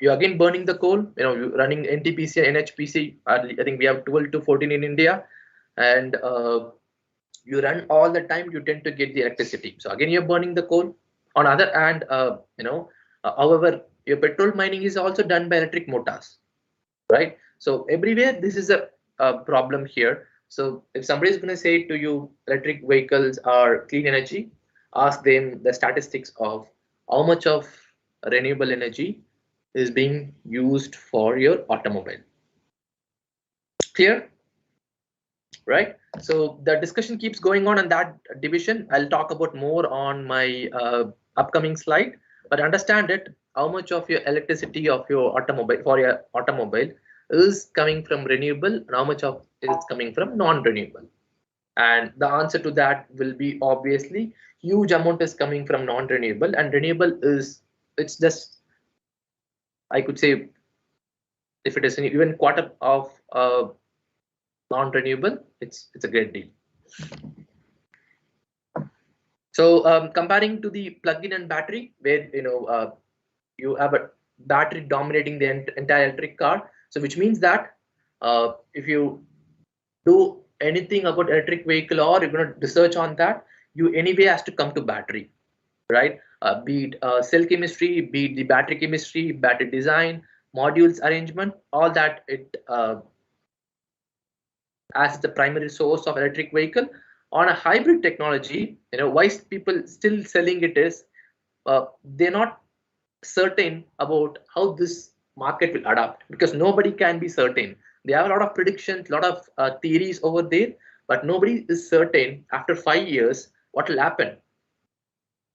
You're again burning the coal. You're running NTPC and NHPC. I think we have 12 to 14 in India, and you run all the time. You tend to get the electricity. So again, you're burning the coal. On other hand, however, your petrol mining is also done by electric motors, right? So everywhere this is a problem here. So if somebody is going to say to you electric vehicles are clean energy, ask them the statistics of how much of renewable energy is being used for your automobile. Clear? Right? So the discussion keeps going on in that division. I'll talk about more on my upcoming slide, but understand it, how much of your electricity of your automobile is coming from renewable and how much of it is coming from non-renewable. And the answer to that will be obviously huge amount is coming from non-renewable, and renewable it's just, I could say, if it is even quarter of non-renewable, it's a great deal. So comparing to the plug-in and battery, where you have a battery dominating the entire electric car, so which means that if you do anything about electric vehicle or you're going to research on that, you anyway has to come to battery, right? Be it cell chemistry, be it the battery chemistry, battery design, modules arrangement, all that it as the primary source of electric vehicle. On a hybrid technology, why people still selling it is they're not certain about how this market will adapt, because nobody can be certain. They have a lot of predictions, a lot of theories over there, but nobody is certain after 5 years what will happen.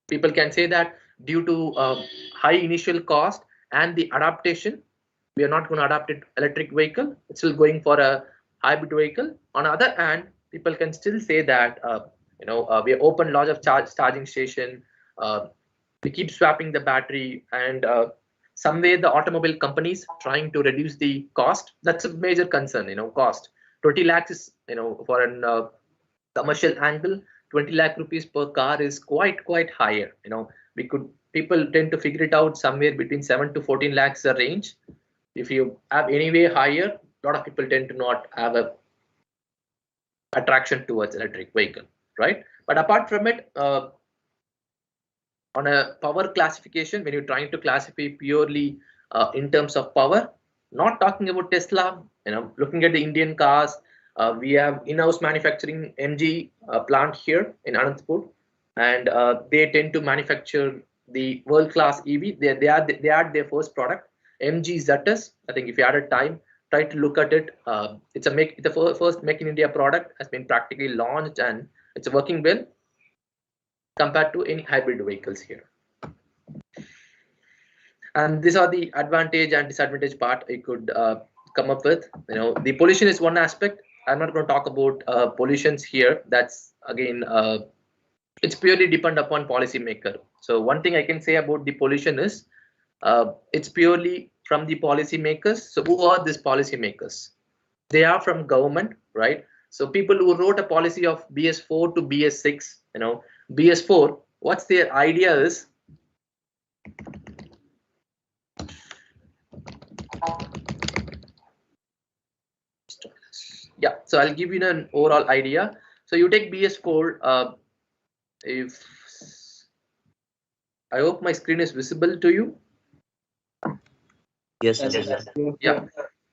People can say that due to high initial cost and the adaptation, we are not going to adapt it electric vehicle. It's still going for a hybrid vehicle. On the other hand, people can still say that we open lots of charging station. We keep swapping the battery, and some way the automobile companies trying to reduce the cost. That's a major concern. Cost 20 lakhs is for an commercial angle. 20 lakh rupees per car is quite higher. People tend to figure it out somewhere between 7 to 14 lakhs a range. If you have anyway higher, a lot of people tend to not have a attraction towards electric vehicle, right? But apart from it, on a power classification, when you're trying to classify purely in terms of power, not talking about Tesla, looking at the Indian cars, we have in-house manufacturing MG plant here in Anantapur, and they tend to manufacture the world-class EV. They had their first product, MG Zetus. I think if you had a time, try to look at it. It's the first Make in India product, has been practically launched and it's working well. compared to any hybrid vehicles here. And these are the advantage and disadvantage part I could come up with. The pollution is one aspect. I'm not going to talk about pollutions here. That's again, it's purely depend upon policymaker. So one thing I can say about the pollution is it's purely from the policymakers. So who are these policymakers? They are from government, right? So people who wrote a policy of BS4 to BS6, BS4, what's their idea is, yeah, so I'll give you an overall idea. So you take BS4, if I hope my screen is visible to you. Yes. Yeah.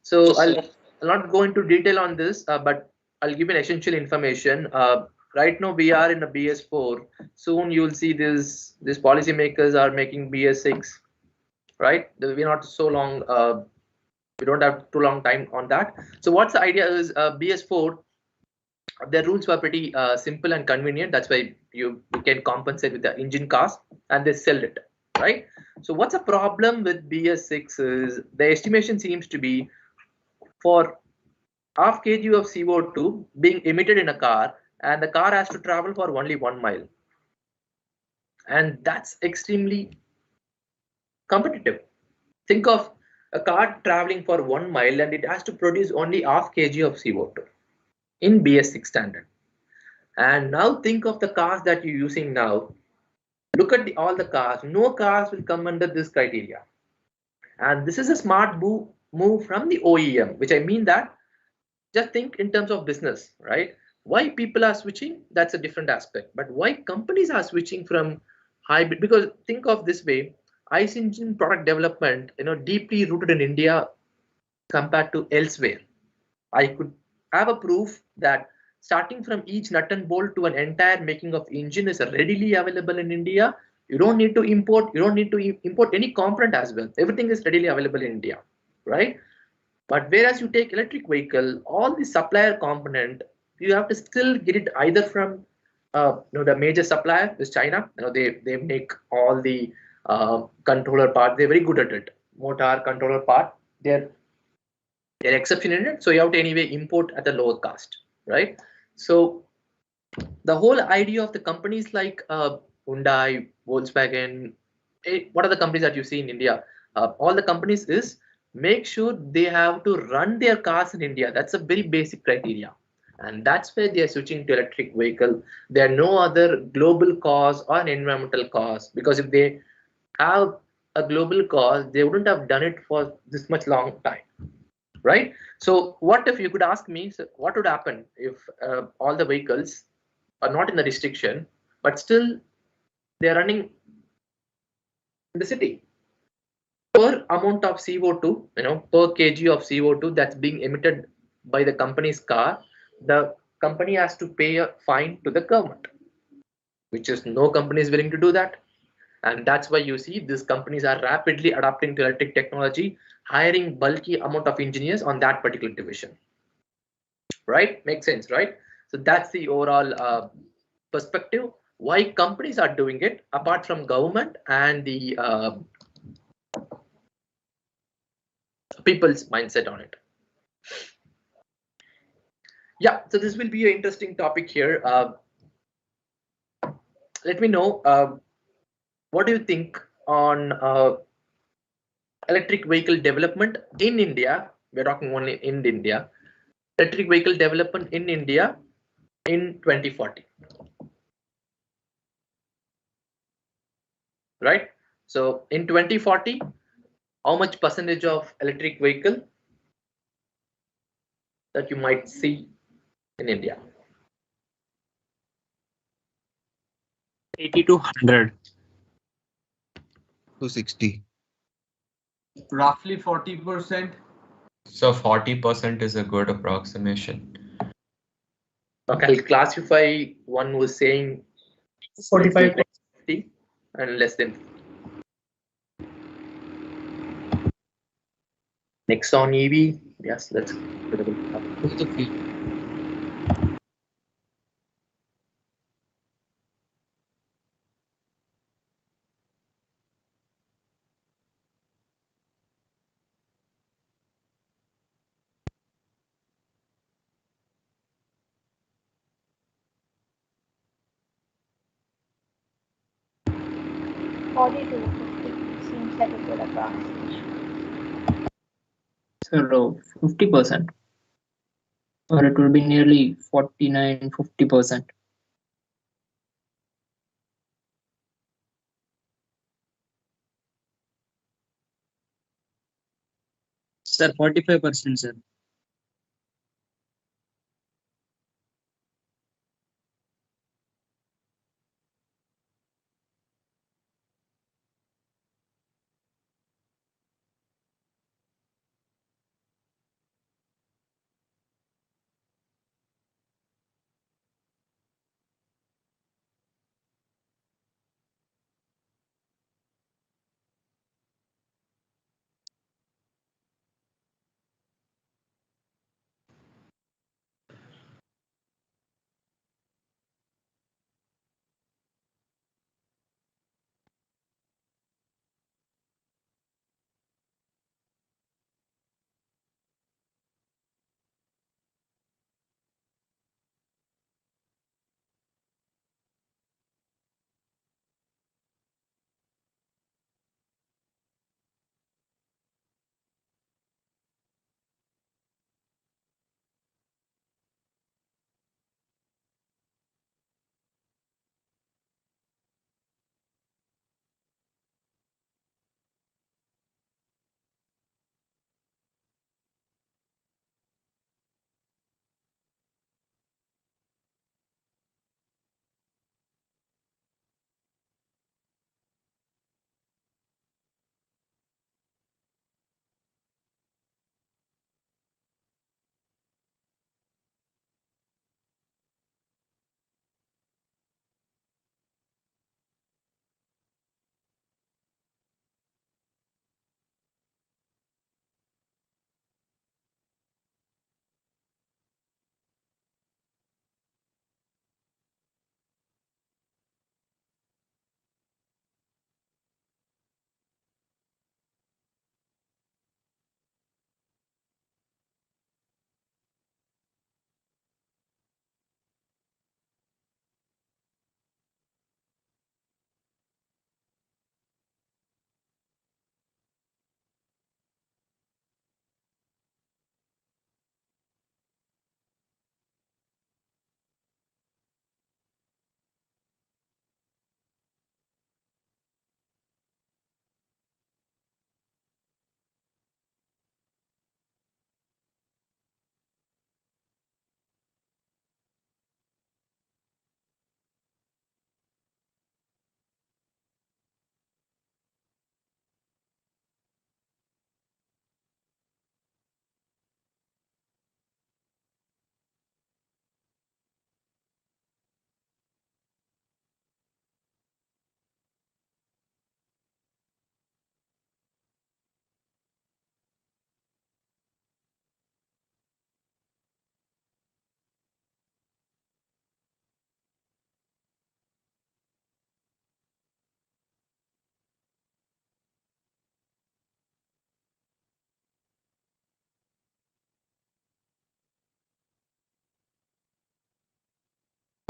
So I'll not go into detail on this, but I'll give you essential information. Right now we are in a BS4. Soon you will see these policymakers are making BS6, right? We're not so long. We don't have too long time on that. So what's the idea is BS4. The rules were pretty simple and convenient. That's why you can compensate with the engine cost, and they sell it, right? So what's the problem with BS6 is the estimation seems to be for half kg of CO2 being emitted in a car, and the car has to travel for only 1 mile. And that's extremely competitive. Think of a car traveling for 1 mile and it has to produce only half kg of CO2 in BS6 standard. And now think of the cars that you're using now. Look at all the cars. No cars will come under this criteria. And this is a smart move from the OEM, which I mean that just think in terms of business, right? Why people are switching, that's a different aspect. But why companies are switching from hybrid? Because think of this way, ICE engine product development, deeply rooted in India compared to elsewhere. I could have a proof that starting from each nut and bolt to an entire making of engine is readily available in India. You don't need to import. You don't need to import any component as well. Everything is readily available in India, right? But whereas you take electric vehicle, all the supplier component, you have to still get it either from the major supplier is China. They make all the controller part. They're very good at it. Motor controller part. They're exception in it. So you have to anyway import at a lower cost, right? So the whole idea of the companies like Hyundai, Volkswagen, what are the companies that you see in India? All the companies is make sure they have to run their cars in India. That's a very basic criteria. And that's where they are switching to electric vehicle. There are no other global cause or an environmental cause, because if they have a global cause, they wouldn't have done it for this much long time, right? So what if you could ask me, so what would happen if all the vehicles are not in the restriction, but still they're running in the city? Per amount of CO2, per kg of CO2 that's being emitted by the company's car, the company has to pay a fine to the government, which is no company is willing to do that. And that's why you see these companies are rapidly adapting to electric technology, hiring bulky amount of engineers on that particular division, right? Makes sense, right? So that's the overall perspective why companies are doing it, apart from government and the people's mindset on it. Yeah, so this will be an interesting topic here. Let me know what do you think on electric vehicle development in India? We're talking only in India. Electric vehicle development in India in 2040. Right? So in 2040, how much percentage of electric vehicle that you might see in India? 80 to 100. To 60. Roughly 40%. So 40% is a good approximation. Okay, I'll classify one who is saying 45 to 50 and less than. Nexon EV, yes, that's good. 40 to 50 seems like a good approximation. So 50%, or it will be nearly 49-50%. Sir, 45%, sir.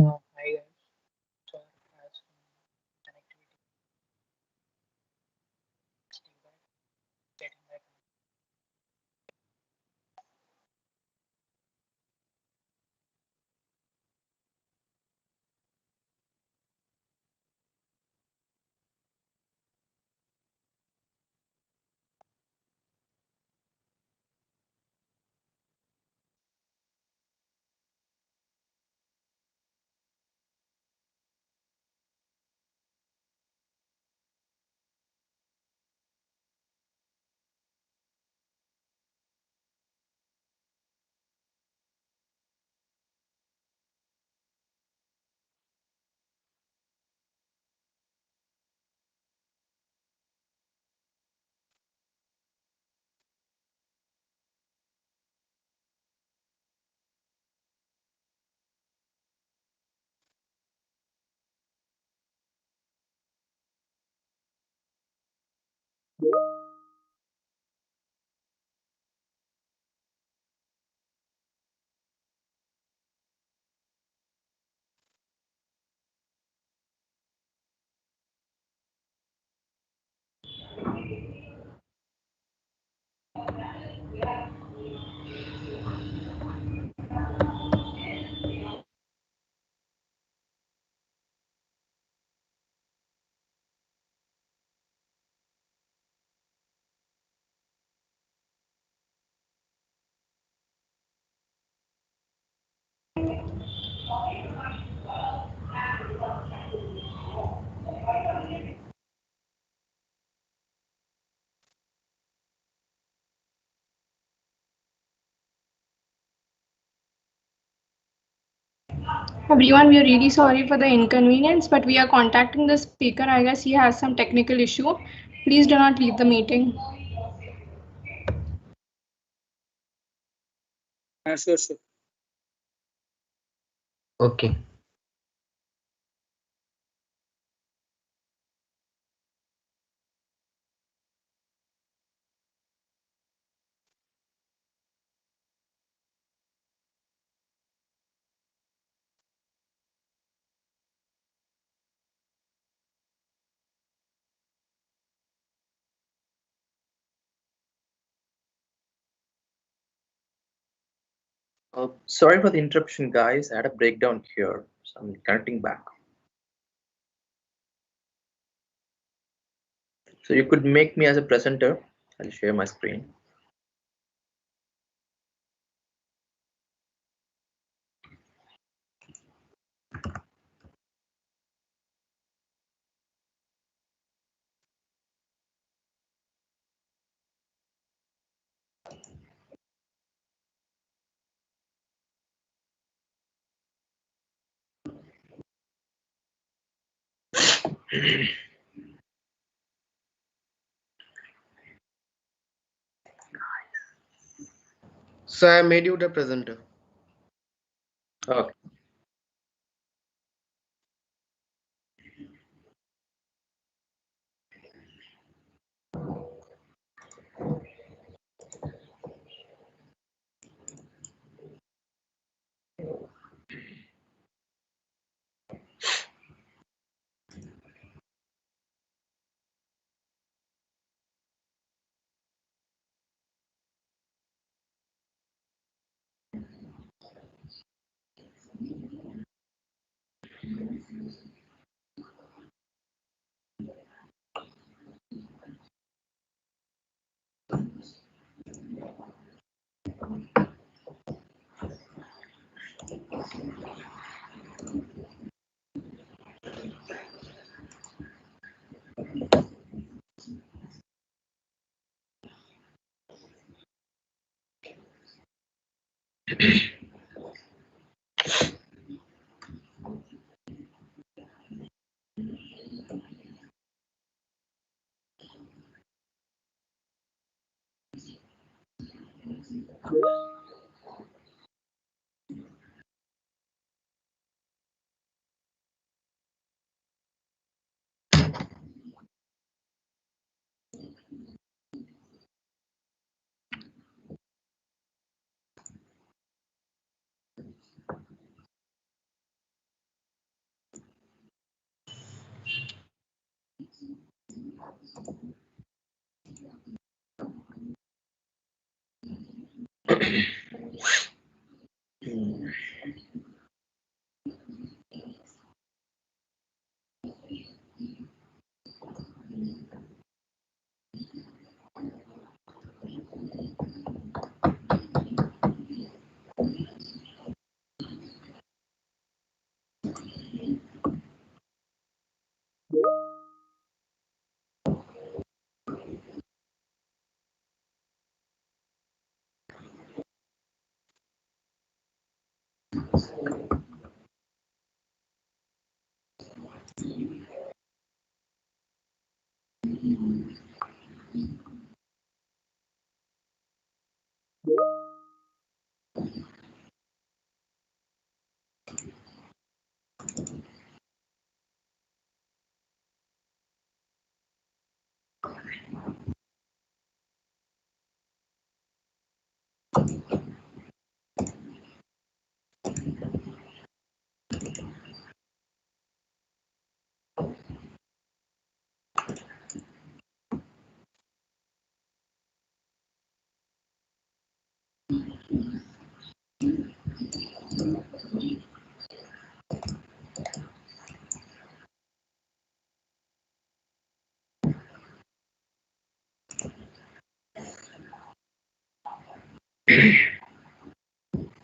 Hi guys. So as connectivity getting back. Everyone, we are really sorry for the inconvenience, but we are contacting the speaker. I guess he has some technical issue. Please do not leave the meeting. Sure, sure. Okay. Sorry for the interruption, guys. I had a breakdown here, so I'm connecting back. So you could make me as a presenter. I'll share my screen. So I made you the presenter. Okay.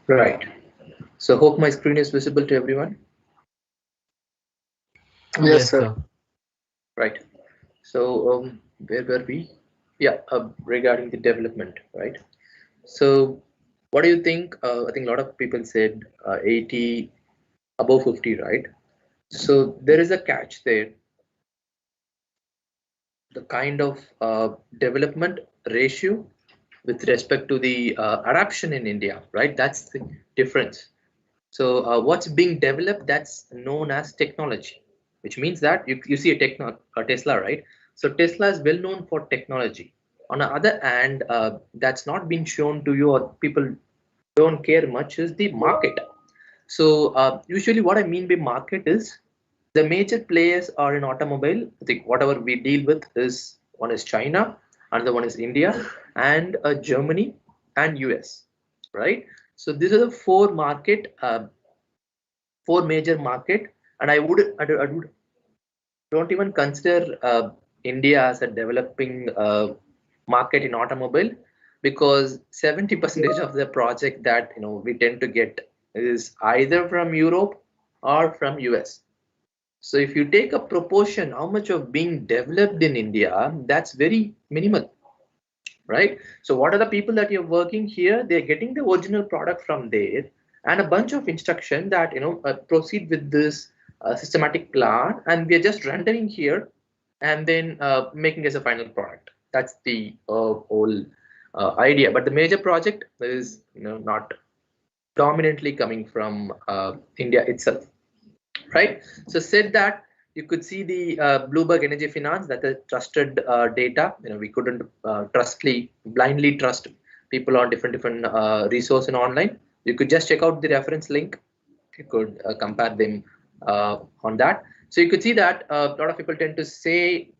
Right. So hope my screen is visible to everyone. Yes, sir. Right. So where were we? Yeah, regarding the development, right? So what do you think? I think a lot of people said 80 above 50, right? So there is a catch there. The kind of development ratio with respect to the adoption in India, right? That's the difference. So what's being developed, that's known as technology, which means that you see a Tesla, right? So Tesla is well known for technology. On the other hand, that's not been shown to you, or people don't care much, is the market. So usually what I mean by market is the major players are in automobile. I think whatever we deal with is, one is China, another one is India, and Germany and US, right? So these are the four major market, and I would don't even consider India as a developing market in automobile, because 70% of the project that we tend to get is either from Europe or from US. So if you take a proportion, how much of being developed in India, that's very minimal, right? So what are the people that you're working here? They're getting the original product from there, and a bunch of instruction that proceed with this systematic plan, and we're just rendering here and then making as a final product. That's the whole idea. But the major project is not dominantly coming from India itself, right? So said that, you could see the Bloomberg Energy Finance, that is trusted data. We couldn't blindly trust people on different resource and online. You could just check out the reference link. You could compare them on that. So you could see that a lot of people tend to say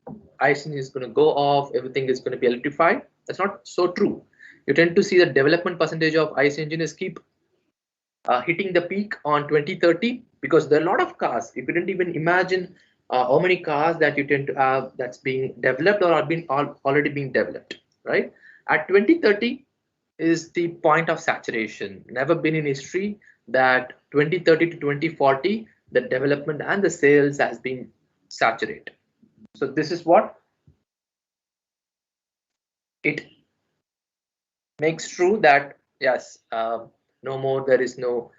ICE engine is going to go off, everything is going to be electrified. That's not so true. You tend to see the development percentage of ICE engines keep hitting the peak on 2030, because there are a lot of cars. You couldn't even imagine how many cars that you tend to have that's being developed or are already being developed, right? At 2030 is the point of saturation. Never been in history that 2030 to 2040, the development and the sales has been saturated. So this is what it makes true, that yes, no more, there is no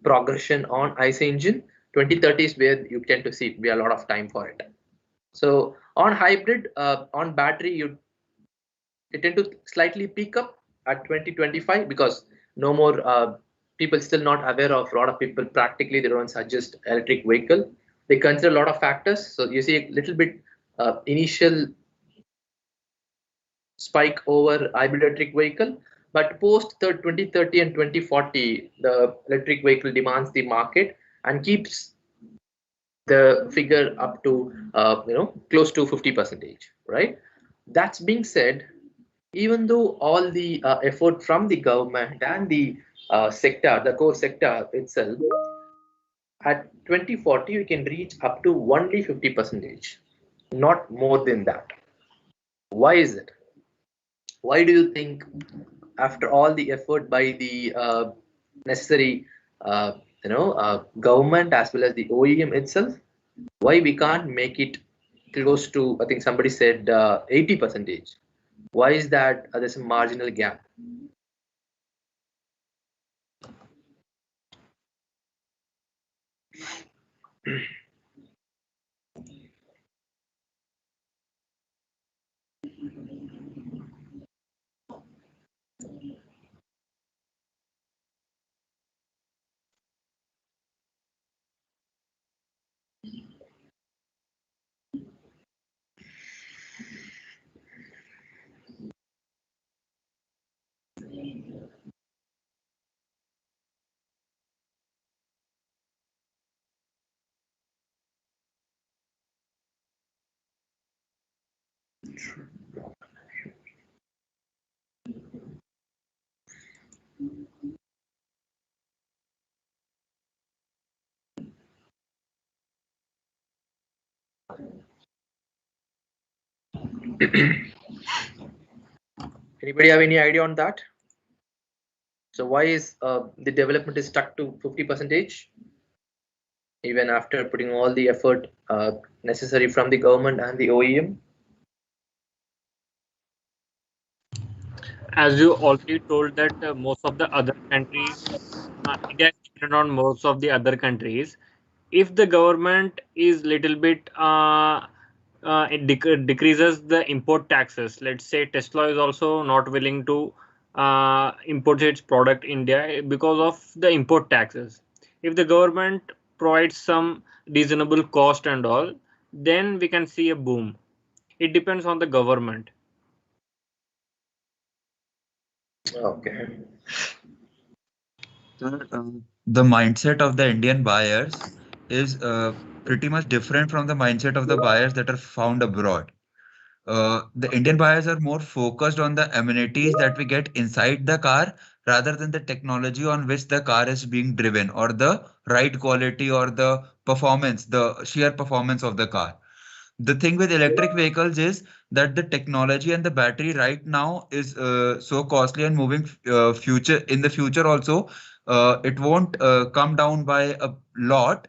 progression on ICE engine. 2030 is where you tend to see it be a lot of time for it. So on hybrid, on battery, you tend to slightly peak up at 2025, because no more people still not aware of, a lot of people practically they don't suggest electric vehicle. They consider a lot of factors. So you see a little bit initial spike over hybrid electric vehicle, but post 2030 and 2040, the electric vehicle demands the market and keeps the figure up to close to 50%, right? That's being said, even though all the effort from the government and the sector, the core sector itself, at 2040 we can reach up to only 50%, not more than that. Why is it? Why do you think, after all the effort by the necessary government as well as the OEM itself, why we can't make it close to, I think somebody said 80%? Why is that there's a marginal gap? Anybody have any idea on that? So why is the development is stuck to 50%, even after putting all the effort necessary from the government and the OEM? as you already told that most of the other countries, India is dependent on most of the other countries. If the government is little bit decreases the import taxes, let's say Tesla is also not willing to import its product India because of the import taxes. If the government provides some reasonable cost and all, then we can see a boom. It depends on the government. Okay. Sir, the mindset of the Indian buyers is pretty much different from the mindset of the buyers that are found abroad. The Indian buyers are more focused on the amenities that we get inside the car rather than the technology on which the car is being driven or the ride quality or the performance, the sheer performance of the car. The thing with electric vehicles is that the technology and the battery right now is so costly and moving future in the future also it won't come down by a lot.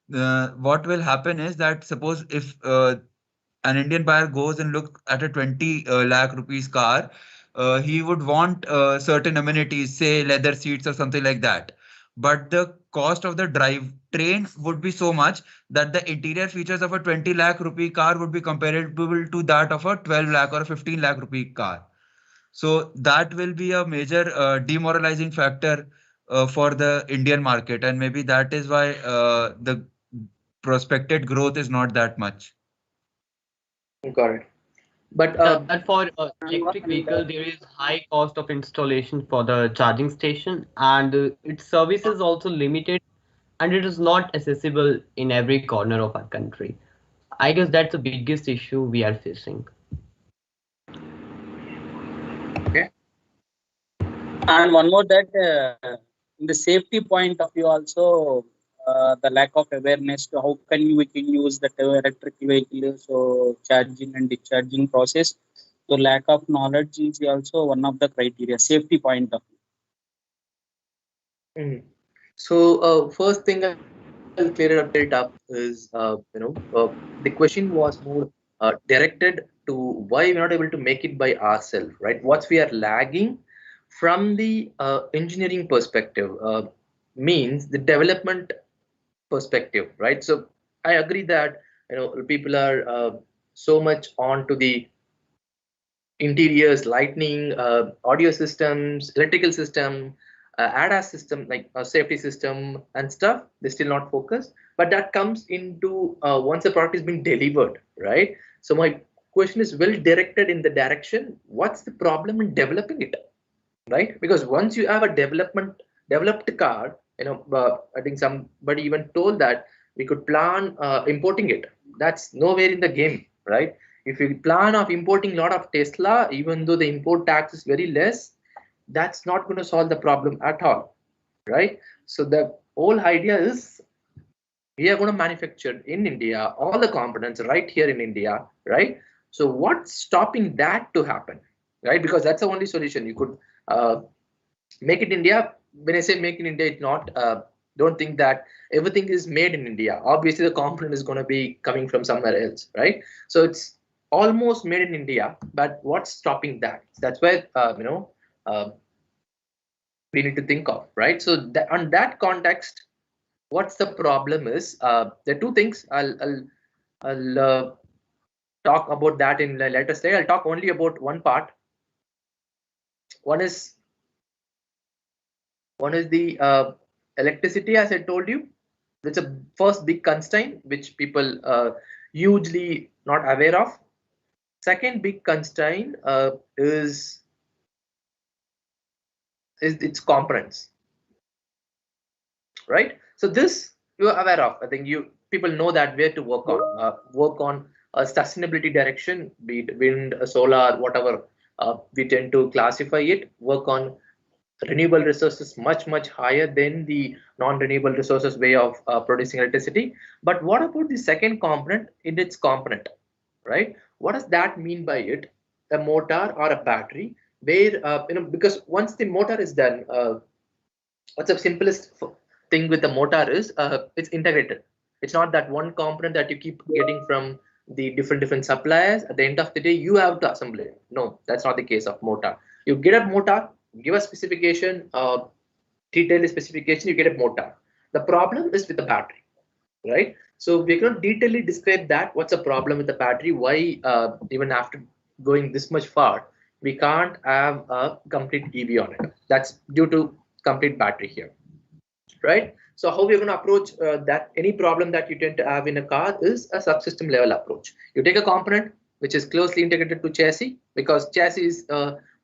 What will happen is that suppose if an Indian buyer goes and look at a 20 lakh rupees car, he would want certain amenities, say leather seats or something like that. But the cost of the drive train would be so much that the interior features of a 20 lakh rupee car would be comparable to that of a 12 lakh or a 15 lakh rupee car. So that will be a major demoralizing factor for the Indian market, and maybe that is why the prospected growth is not that much. Got it. But And for electric vehicle, there is high cost of installation for the charging station, and its service is also limited, and it is not accessible in every corner of our country. I guess that's the biggest issue we are facing. okay. And one more that in the safety point of view also, the lack of awareness to how we can use the electric vehicle, so charging and discharging process. So lack of knowledge is also one of the criteria, safety point of view. Mhm. So first thing I'll clear it up is the question was more directed to why we're not able to make it by ourselves, right? What we are lagging from the engineering perspective means the development perspective, right? So I agree that people are so much on to the interiors, lighting, audio systems, electrical system, ADAS system, like a safety system and stuff. They're still not focused, but that comes into once the product is being delivered, right? So my question is well directed in the direction. What's the problem in developing it, right? Because once you have a developed car, I think somebody even told that we could plan importing it. That's nowhere in the game, right? If you plan of importing a lot of Tesla, even though the import tax is very less, that's not going to solve the problem at all, right? So the whole idea is we are going to manufacture in India all the components right here in India, right? So what's stopping that to happen, right? Because that's the only solution. You could make it India. When I say make in India, it's not. Don't think that everything is made in India. Obviously, the component is going to be coming from somewhere else, right? So it's almost made in India, but what's stopping that? That's where we need to think of, right? So on that context, what's the problem is there are two things. I'll talk about that in the later slide. I'll talk only about one part. One is the electricity, as I told you. It's a first big constraint which people hugely not aware of. Second big constraint is its components, right? So this you are aware of. I think people know that where to work on a sustainability direction, be it wind, solar, whatever we tend to classify it. Work on renewable resources much higher than the non-renewable resources way of producing electricity. But what about the second component in its component, right? What does that mean by it? A motor or a battery, where because once the motor is done, what's the simplest thing with the motor is it's integrated. It's not that one component that you keep getting from the different suppliers. At the end of the day, you have to assemble it. No, that's not the case of motor. You get a motor, give a specification, detailed specification, you get a motor. The problem is with the battery, right? So we cannot detailedly describe that. What's the problem with the battery? Why even after going this much far, we can't have a complete EV on it? That's due to complete battery here, right? So how we're going to approach that any problem that you tend to have in a car is a subsystem level approach. You take a component which is closely integrated to chassis, because chassis is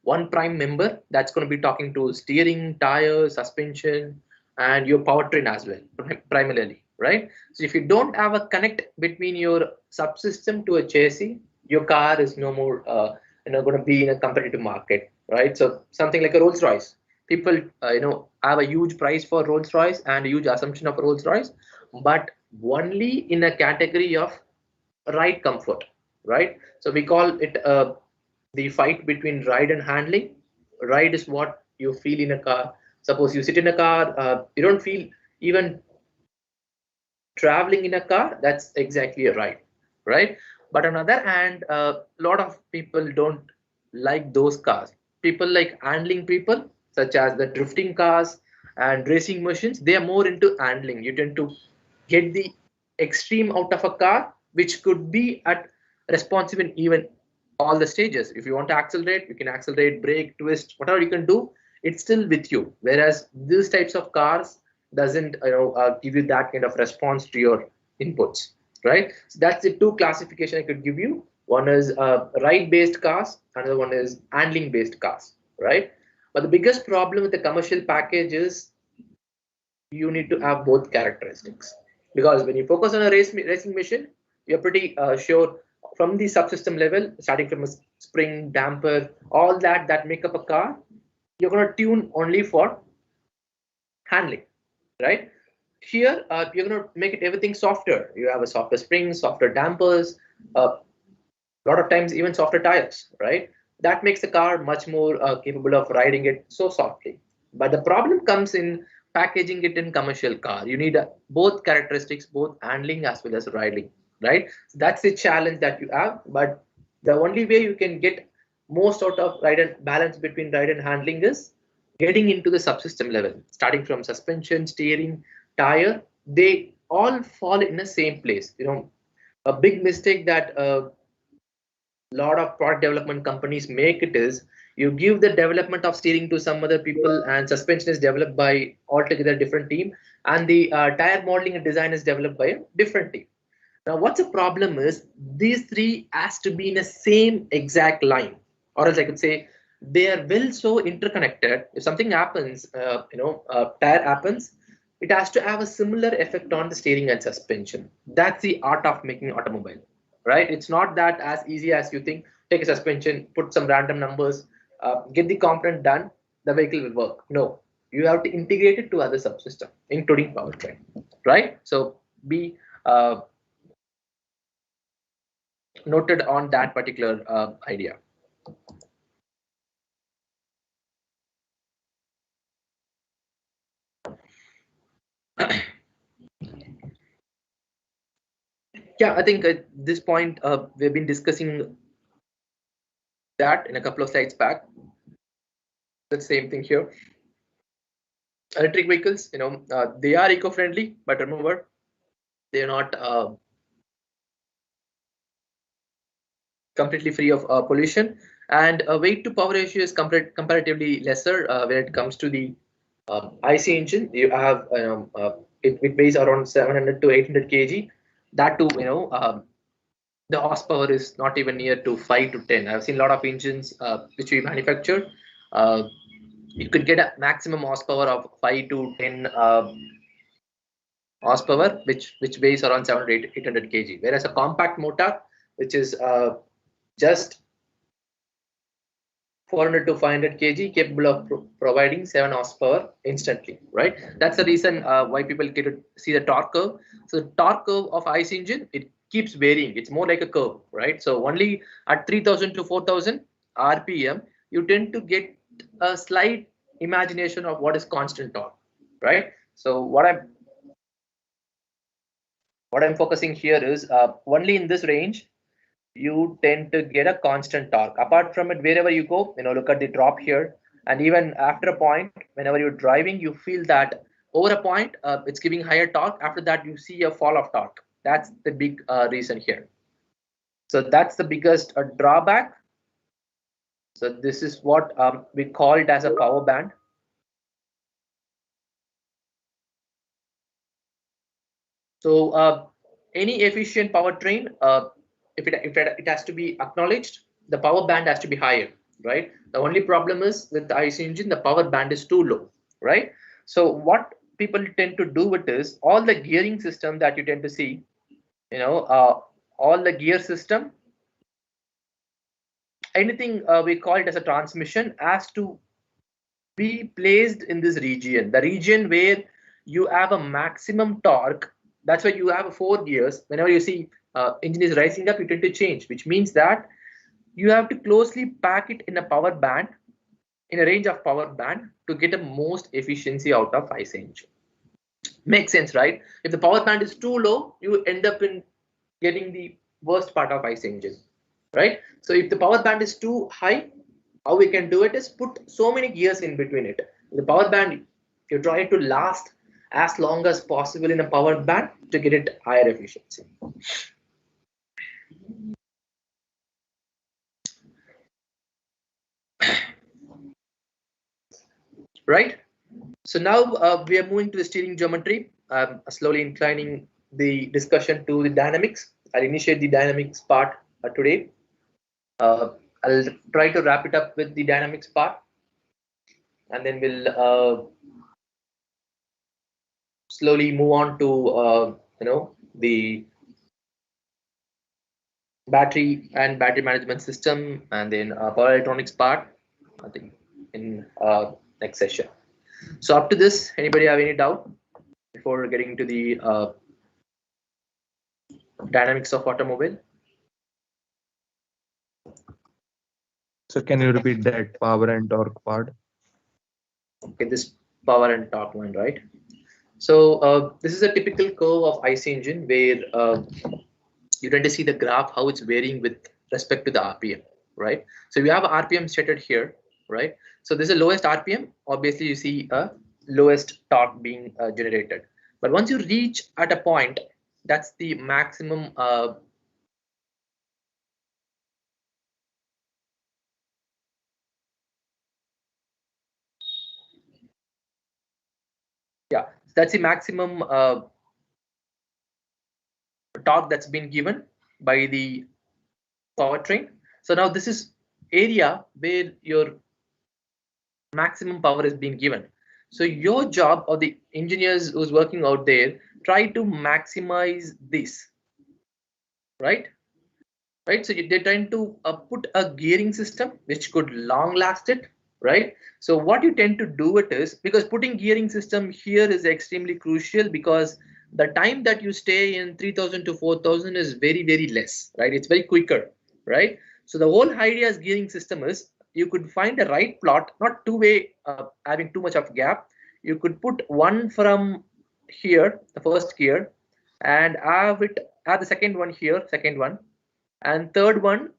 one prime member that's going to be talking to steering, tires, suspension, and your powertrain as well, primarily, right? So if you don't have a connect between your subsystem to a chassis, your car is no more going to be in a competitive market, right? So something like a Rolls-Royce, people have a huge price for Rolls-Royce and a huge assumption of Rolls-Royce, but only in a category of ride comfort, right? So we call it the fight between ride and handling. Ride is what you feel in a car. Suppose you sit in a car, you don't feel even traveling in a car. That's exactly a ride, right? But on the other hand, a lot of people don't like those cars. People like handling people, such as the drifting cars and racing machines. They are more into handling. You tend to get the extreme out of a car, which could be at responsive in even all the stages. If you want to accelerate, you can accelerate, brake, twist, whatever you can do, it's still with you. Whereas these types of cars doesn't give you that kind of response to your inputs, right? So that's the two classification I could give you. One is ride based cars, another one is handling based cars, right? But the biggest problem with the commercial package is you need to have both characteristics, because when you focus on a racing machine, you're pretty sure from the subsystem level, starting from a spring, damper, all that make up a car, you're going to tune only for handling, right? Here, you're going to make it everything softer. You have a softer spring, softer dampers, a lot of times even softer tires, right? That makes the car much more capable of riding it so softly. But the problem comes in packaging it in commercial car. You need both characteristics, both handling as well as riding, right? So that's the challenge that you have. But the only way you can get most out of ride and balance between ride and handling is getting into the subsystem level, starting from suspension, steering, tire. They all fall in the same place. A big mistake that a lot of product development companies make it is you give the development of steering to some other people, and suspension is developed by altogether different team, and the tire modeling and design is developed by a different team. Now, what's the problem is these three has to be in the same exact line, or else I could say they are well so interconnected. If something happens, tire happens, it has to have a similar effect on the steering and suspension. That's the art of making automobile, right? It's not that as easy as you think. Take a suspension, put some random numbers, get the component done, the vehicle will work. No, you have to integrate it to other subsystem, including powertrain, right? So be noted on that particular idea. Yeah, I think at this point we've been discussing that in a couple of slides back. The same thing here. Electric vehicles, they are eco-friendly, but remember, they are not completely free of pollution, and weight to power ratio is comparatively lesser when it comes to the IC engine. You have it weighs around 700 to 800 kg. That too, the horsepower is not even near to 5 to 10. I've seen a lot of engines which we manufacture. You could get a maximum horsepower of 5 to 10 horsepower, which weighs around 700 to 800 kg. Whereas a compact motor, which is just 400 to 500 kg, capable of providing 7 horsepower instantly, right? That's the reason why people get to see the torque curve. So the torque curve of ICE engine, it keeps varying. It's more like a curve, right? So only at 3000 to 4000 RPM, you tend to get a slight imagination of what is constant torque, right? So what I'm focusing here is only in this range, you tend to get a constant torque. Apart from it, wherever you go, look at the drop here, and even after a point, whenever you're driving, you feel that over a point, it's giving higher torque. After that, you see a fall of torque. That's the big reason here. So that's the biggest drawback. So this is what we call it as a power band. So any efficient powertrain, if it has to be acknowledged, the power band has to be higher, right? The only problem is with the IC engine, the power band is too low, right? So what people tend to do it is all the gearing system that you tend to see, all the gear system, anything we call it as a transmission has to be placed in this region, the region where you have a maximum torque. That's why you have 4 gears. Whenever you see engine is rising up, you tend to change, which means that you have to closely pack it in a power band, in a range of power band, to get the most efficiency out of IC engine. Makes sense, right? If the power band is too low, you end up in getting the worst part of IC engine, right? So if the power band is too high, how we can do it is put so many gears in between it. The power band, you try to last as long as possible in a power band to get it higher efficiency. Right. So now we are moving to the steering geometry. I'm slowly inclining the discussion to the dynamics. I'll initiate the dynamics part today. I'll try to wrap it up with the dynamics part, and then we'll slowly move on to the battery and battery management system, and then power electronics part, I think, in next session. So up to this, anybody have any doubt before getting to the dynamics of automobile? So can you repeat that power and torque part? Okay, this power and torque one, right? So this is a typical curve of IC engine where you tend to see the graph how it's varying with respect to the RPM, right? So we have RPM stated here, right? So this is the lowest RPM. Obviously, you see a lowest torque being generated. But once you reach at a point, that's the maximum that's the maximum torque that's been given by the powertrain. So now this is area where your maximum power is being given. So your job, or the engineers who's working out there, try to maximize this, right? So they're trying to put a gearing system which could long last it, right? So what you tend to do it is, because putting gearing system here is extremely crucial, because the time that you stay in 3000 to 4000 is very, very less, right? It's very quicker, right? So the whole idea as gearing system is you could find a right plot, not two-way having too much of gap. You could put one from here, the first gear, and have the second one here, second one, and third one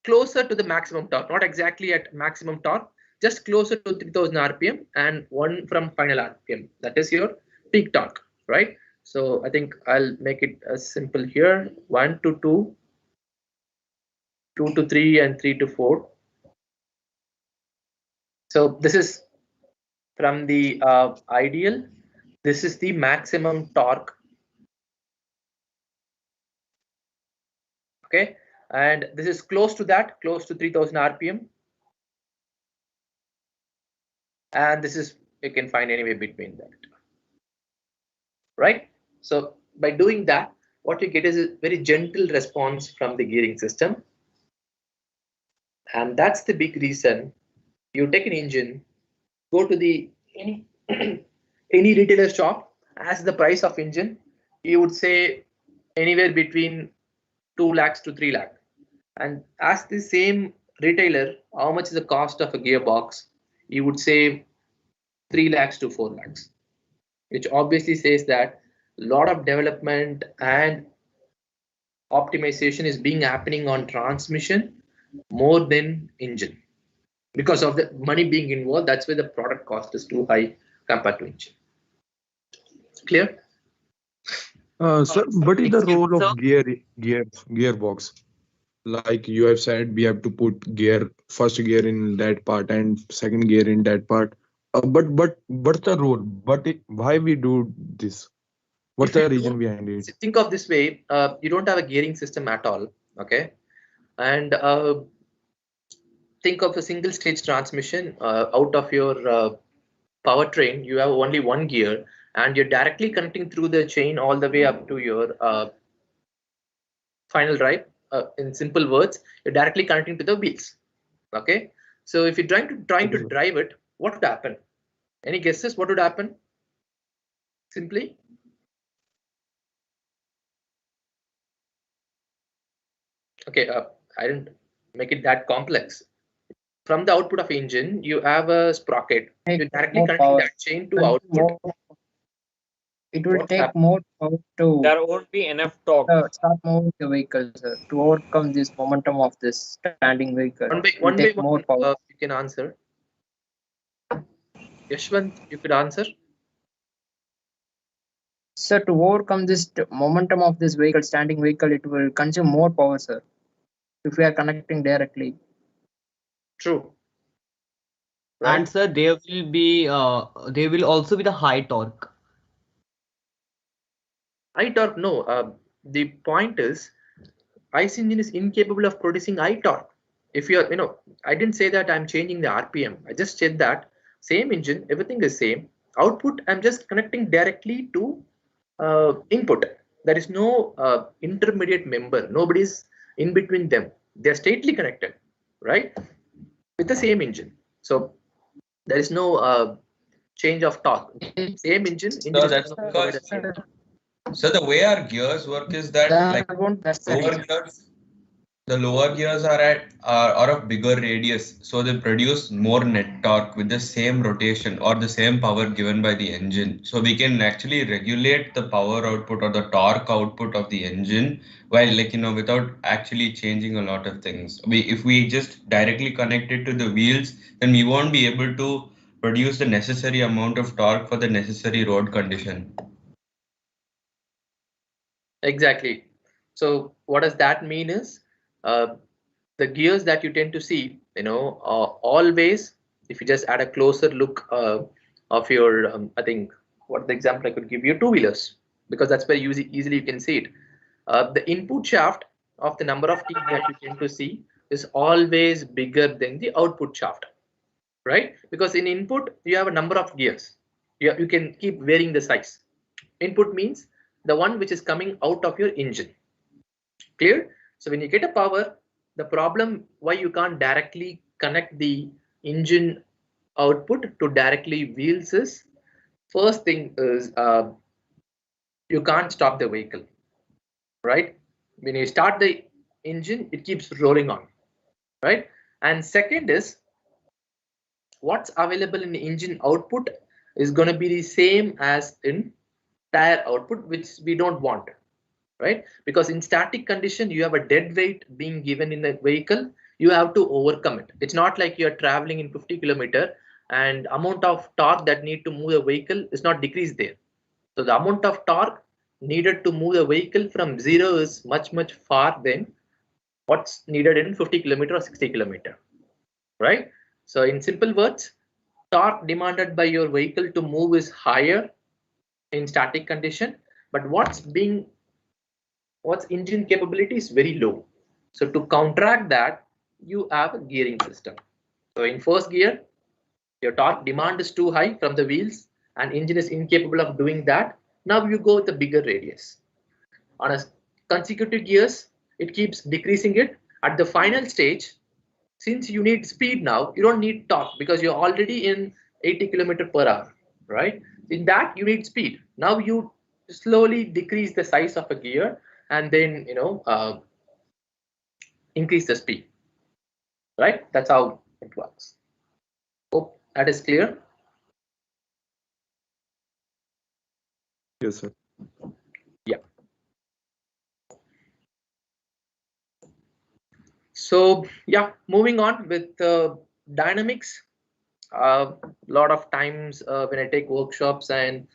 closer to the maximum torque, not exactly at maximum torque, just closer to 3000 RPM, and one from final RPM. That is your peak torque, right? So I think I'll make it as simple here: 1 to 2, 2 to 3, and 3 to 4. So this is from the ideal. This is the maximum torque. Okay, and this is close to that, close to 3000 RPM. And this is, you can find anywhere between that, right? So by doing that, what you get is a very gentle response from the gearing system. And that's the big reason you take an engine, go to the any retailer shop, ask the price of engine, you would say anywhere between 2 lakhs to 3 lakh, and ask the same retailer how much is the cost of a gearbox, you would say 3 lakhs to 4 lakhs, which obviously says that a lot of development and optimization is being happening on transmission more than engine. Because of the money being involved, that's why the product cost is too high compared to engine. Clear? Sir, what is the role of gearbox? Like you have said, we have to put first gear in that part and second gear in that part. But what's the role? Why we do this? What's the reason behind it? Think of this way: you don't have a gearing system at all, okay? And think of a single stage transmission. Out of your powertrain, you have only one gear, and you're directly connecting through the chain all the way up to your final drive. In simple words, you're directly connecting to the wheels. Okay, so if you're trying to drive it, what would happen? Any guesses? What would happen? Simply, okay, I didn't make it that complex. From the output of engine, you have a sprocket. You're directly connecting that chain to output. It will take more power to. There won't be enough torque. Start moving the vehicle, sir, to overcome this momentum of this standing vehicle. One by one, you can answer. Yashwant, you could answer. Sir, to overcome this momentum of this vehicle, standing vehicle, it will consume more power, sir, if we are connecting directly. True. Right. And sir, there will also be the high torque. High torque, no. The point is, ICE engine is incapable of producing high torque. If you're, I didn't say that I'm changing the RPM. I just said that same engine, everything is same. Output, I'm just connecting directly to input. There is no intermediate member. Nobody's in between them. They're straightly connected, right? With the same engine. So there is no change of torque. Same engine. So the way our gears work is that the lower gears are of bigger radius, so they produce more net torque with the same rotation or the same power given by the engine. So we can actually regulate the power output or the torque output of the engine while without actually changing a lot of things. If we just directly connect it to the wheels, then we won't be able to produce the necessary amount of torque for the necessary road condition. Exactly. So what does that mean is the gears that you tend to see, always, if you just add a closer look of your, I think what the example I could give you, two-wheelers, because that's where easily you can see it. The input shaft of the number of teeth that you tend to see is always bigger than the output shaft, right? Because in input, you have a number of gears. You can keep varying the size. Input means the one which is coming out of your engine. Clear? So when you get a power, the problem why you can't directly connect the engine output to directly wheels is, first thing is you can't stop the vehicle, right? When you start the engine, it keeps rolling on, right? And second is, what's available in the engine output is going to be the same as in tire output, which we don't want, right? Because in static condition, you have a dead weight being given in the vehicle. You have to overcome it. It's not like you're traveling in 50 kilometers and amount of torque that need to move the vehicle is not decreased there. So the amount of torque needed to move the vehicle from zero is much far than what's needed in 50 kilometers or 60 kilometers, right? So in simple words, torque demanded by your vehicle to move is higher in static condition, but what's engine capability is very low. So to counteract that, you have a gearing system. So in first gear, your torque demand is too high from the wheels and engine is incapable of doing that. Now you go with a bigger radius. On a consecutive gears, it keeps decreasing it. At the final stage, since you need speed now, you don't need torque because you're already in 80 kilometers per hour, right? In that, you need speed. Now you slowly decrease the size of a gear and then, increase the speed, right? That's how it works. Hope that is clear. Yes, sir. Yeah. So yeah, moving on with dynamics. A lot of times when I take workshops and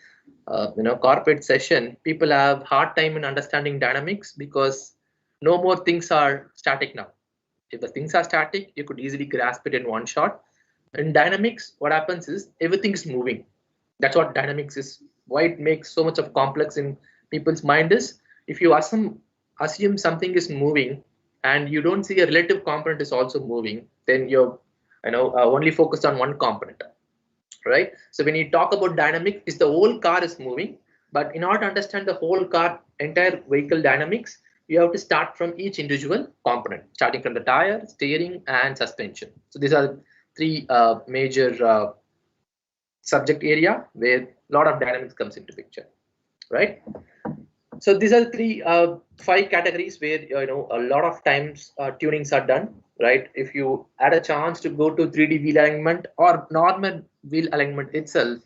corporate session, people have hard time in understanding dynamics because no more things are static now. If the things are static, you could easily grasp it in one shot. In dynamics, what happens is everything is moving. That's what dynamics is. Why it makes so much of complex in people's mind is if you assume something is moving and you don't see a relative component is also moving, then you're only focused on one component, right? So when you talk about dynamic, is the whole car is moving, but in order to understand the whole car, entire vehicle dynamics, you have to start from each individual component, starting from the tire, steering, and suspension. So these are three major subject area where a lot of dynamics comes into picture, right? So these are the five categories where a lot of times tunings are done, right? If you had a chance to go to 3D wheel alignment or normal wheel alignment itself,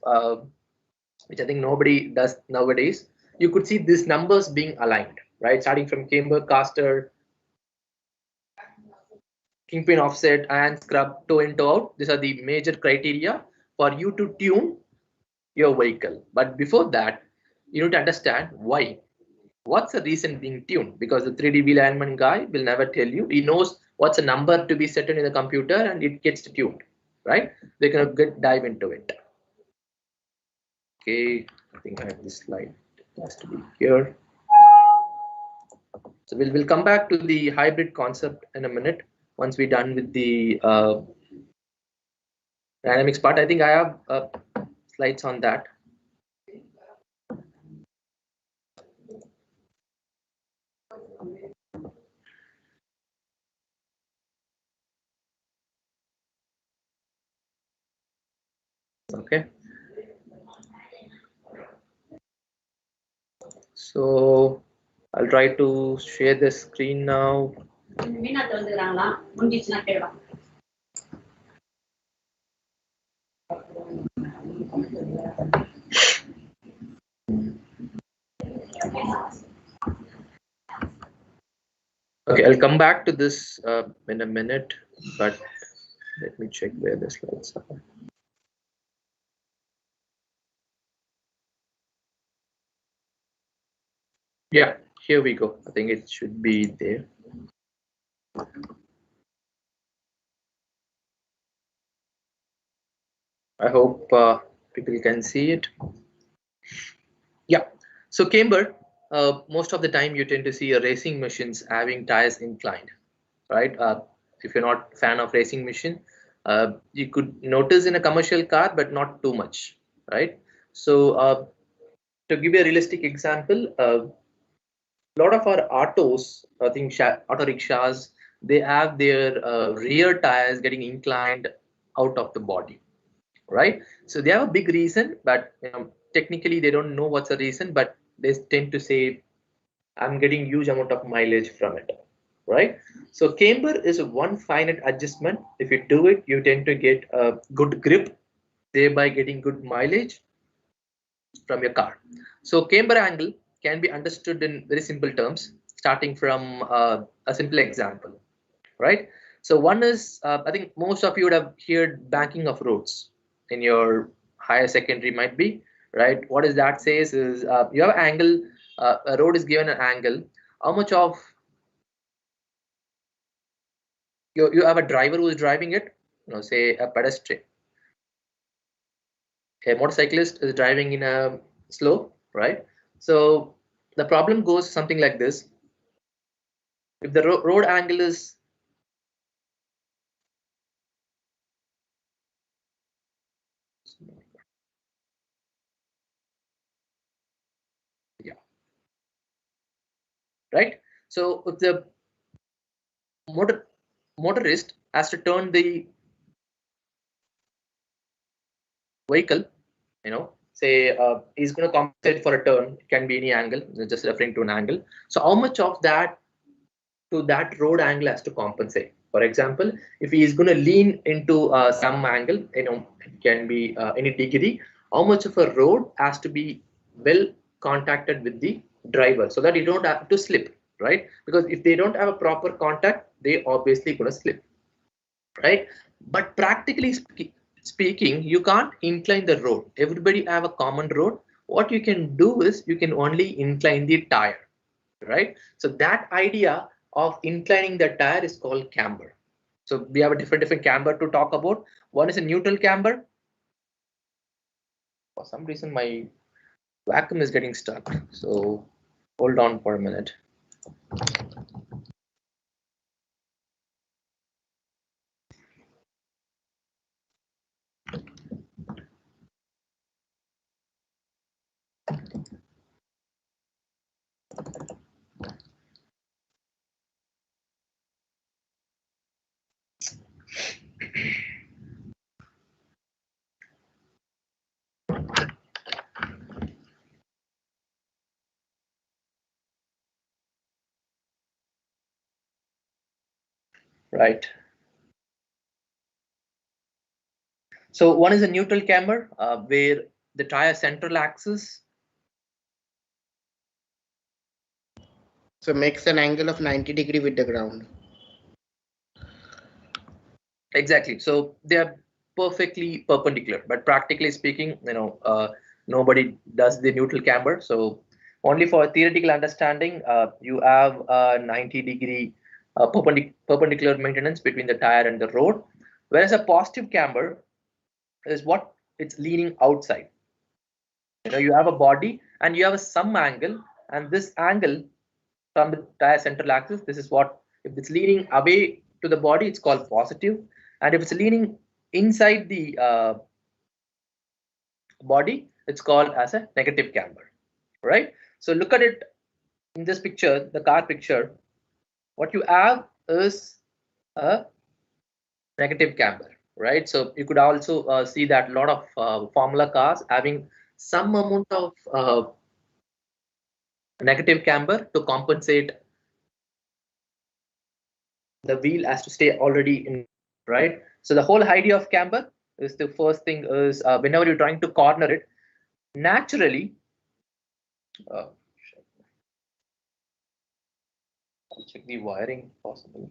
which I think nobody does nowadays, you could see these numbers being aligned, right? Starting from camber, caster, kingpin offset, and scrub, toe in, toe out. These are the major criteria for you to tune your vehicle. But before that, you need to understand why. What's the reason being tuned? Because the 3D wheel alignment guy will never tell you. He knows what's a number to be set in the computer and it gets tuned, right? They can dive into it. Okay, I think I have this slide. It has to be here. So we'll come back to the hybrid concept in a minute once we're done with the dynamics part. I think I have slides on that. Okay. So I'll try to share the screen now. Okay, I'll come back to this in a minute, but let me check where the slides are. Yeah, here we go. I think it should be there. I hope people can see it. Yeah, so camber, most of the time you tend to see racing machines having tires inclined, right? If you're not a fan of racing machine, you could notice in a commercial car, but not too much, right? So to give you a realistic example, a lot of our autos, I think auto rickshaws, they have their rear tires getting inclined out of the body, right? So they have a big reason, but technically they don't know what's the reason, but they tend to say, I'm getting huge amount of mileage from it, right? So camber is one finite adjustment. If you do it, you tend to get a good grip, thereby getting good mileage from your car. So camber angle can be understood in very simple terms, starting from a simple example, right? So one is, I think most of you would have heard banking of roads in your higher secondary might be, right? What does that says is you have an angle, a road is given an angle, how much of you have a driver who is driving it, say a pedestrian. A motorcyclist is driving in a slope, right? So the problem goes something like this. If the road angle is right, so if the motorist has to turn the vehicle, say he's going to compensate for a turn, it can be any angle, just referring to an angle. So how much of that to that road angle has to compensate? For example, if he is going to lean into some angle, it can be any degree, how much of a road has to be well contacted with the driver so that you don't have to slip, right? Because if they don't have a proper contact, they obviously gonna slip, right? But practically speaking, you can't incline the road. Everybody have a common road. What you can do is you can only incline the tire, right? So that idea of inclining the tire is called camber. So we have a different camber to talk about. One is a neutral camber. For some reason, my vacuum is getting stuck. So hold on for a minute. Right. So one is a neutral camber where the tire central axis. So makes an angle of 90 degree with the ground. Exactly. So they are perfectly perpendicular, but practically speaking, nobody does the neutral camber. So only for theoretical understanding, you have a 90 degree perpendicular maintenance between the tire and the road, whereas a positive camber is what it's leaning outside. You have a body and you have some angle, and this angle from the tire central axis, this is what, if it's leaning away to the body, it's called positive, and if it's leaning inside the body, it's called as a negative camber, right? So look at it in this picture, the car picture. What you have is a negative camber, right? So you could also see that a lot of Formula cars having some amount of negative camber to compensate the wheel has to stay already in, right? So the whole idea of camber is, the first thing is whenever you're trying to corner it, naturally, I'll check the wiring possibly.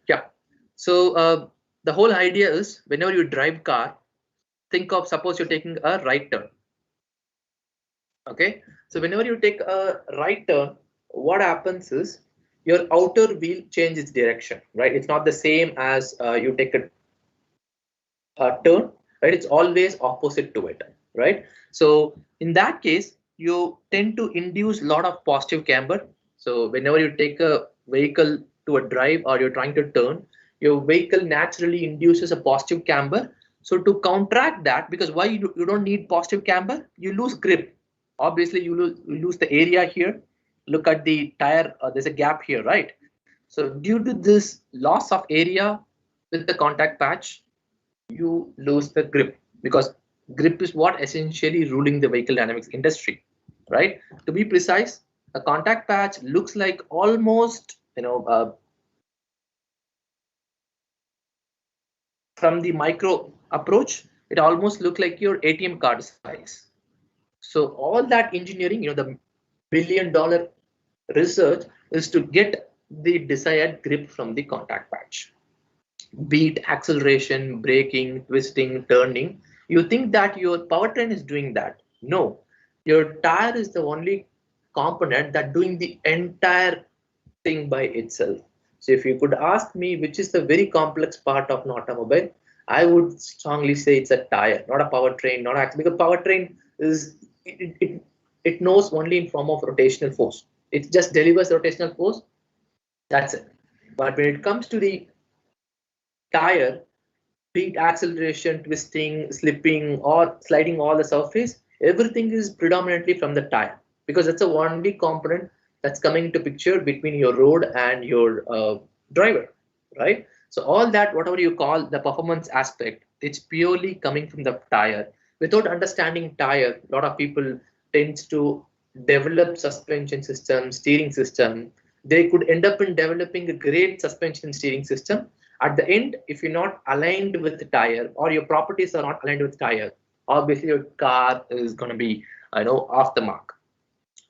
Yeah. So the whole idea is, whenever you drive car, think of, suppose you're taking a right turn. Okay. So whenever you take a right turn, what happens is your outer wheel changes direction, right? It's not the same as you take a turn, right? It's always opposite to it, right? So in that case, you tend to induce a lot of positive camber. So whenever you take a vehicle to a drive or you're trying to turn, your vehicle naturally induces a positive camber. So to counteract that, because why you don't need positive camber, you lose grip. Obviously, you lose the area here. Look at the tire, there's a gap here, right? So due to this loss of area with the contact patch, you lose the grip, because grip is what essentially ruling the vehicle dynamics industry, right? To be precise, a contact patch looks like almost, from the micro approach, it almost looks like your ATM card size. So all that engineering, the billion-dollar research is to get the desired grip from the contact patch. Be it acceleration, braking, twisting, turning. You think that your powertrain is doing that. No, your tire is the only component that doing the entire thing by itself. So if you could ask me which is the very complex part of an automobile, I would strongly say it's a tire, not a powertrain, not actually, because powertrain is it knows only in form of rotational force. It just delivers rotational force. That's it. But when it comes to the tire, be it acceleration, twisting, slipping, or sliding all the surface, everything is predominantly from the tire, because that's the only component that's coming into picture between your road and your driver, right? So all that, whatever you call the performance aspect, it's purely coming from the tire. Without understanding tire, a lot of people tends to develop suspension system, steering system. They could end up in developing a great suspension steering system. At the end, if you're not aligned with the tire or your properties are not aligned with tire, obviously your car is going to be, off the mark,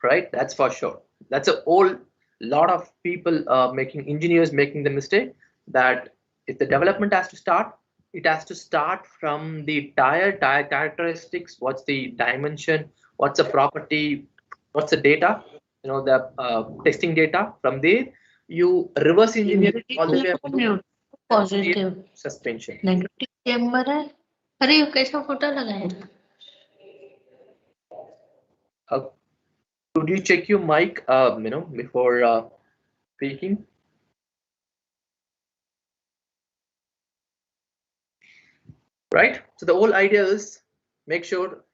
right? That's for sure. That's a whole lot of people engineers making the mistake that if the development has to start, it has to start from the tire characteristics. What's the dimension? What's the property? What's the data? The testing data. From there, you reverse engineer it all the way up to positive suspension. Negative chamber है. अरे ये कैसा photo लगाया? Could you check your mic, before speaking? Right. So the whole idea is make sure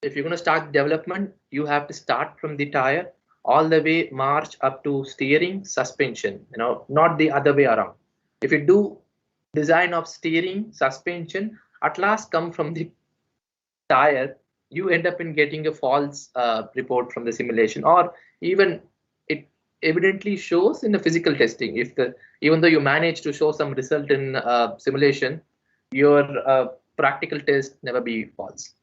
if you're going to start development, you have to start from the tire all the way march up to steering, suspension. Not the other way around. If you do design of steering, suspension, at last come from the tire, you end up in getting a false report from the simulation, or even it evidently shows in the physical testing. Even though you manage to show some result in simulation, your practical test never be false,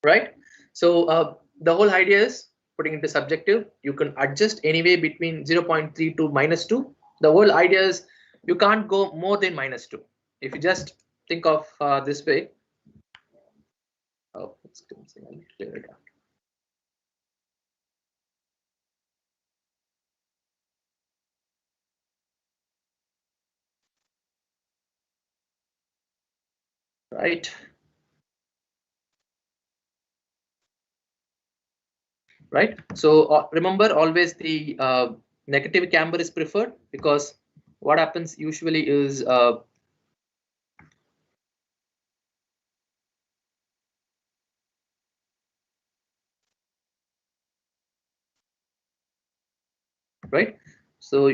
right? So the whole idea is putting into subjective. You can adjust anyway between 0.3 to -2. The whole idea is you can't go more than -2. If you just think of this way. Oh, it's clear it out. Right. Right. So remember, always the negative camber is preferred, because what happens usually is right. So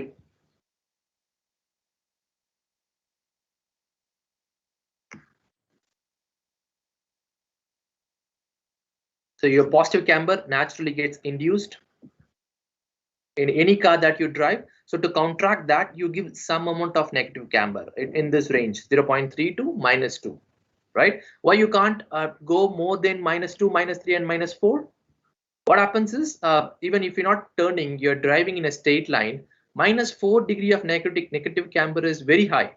your positive camber naturally gets induced in any car that you drive. So to counteract that, you give some amount of negative camber in this range, 0.3 to -2, right? Why you can't go more than -2, -3, and -4? What happens is even if you're not turning, you're driving in a straight line, -4 degree of negative camber is very high.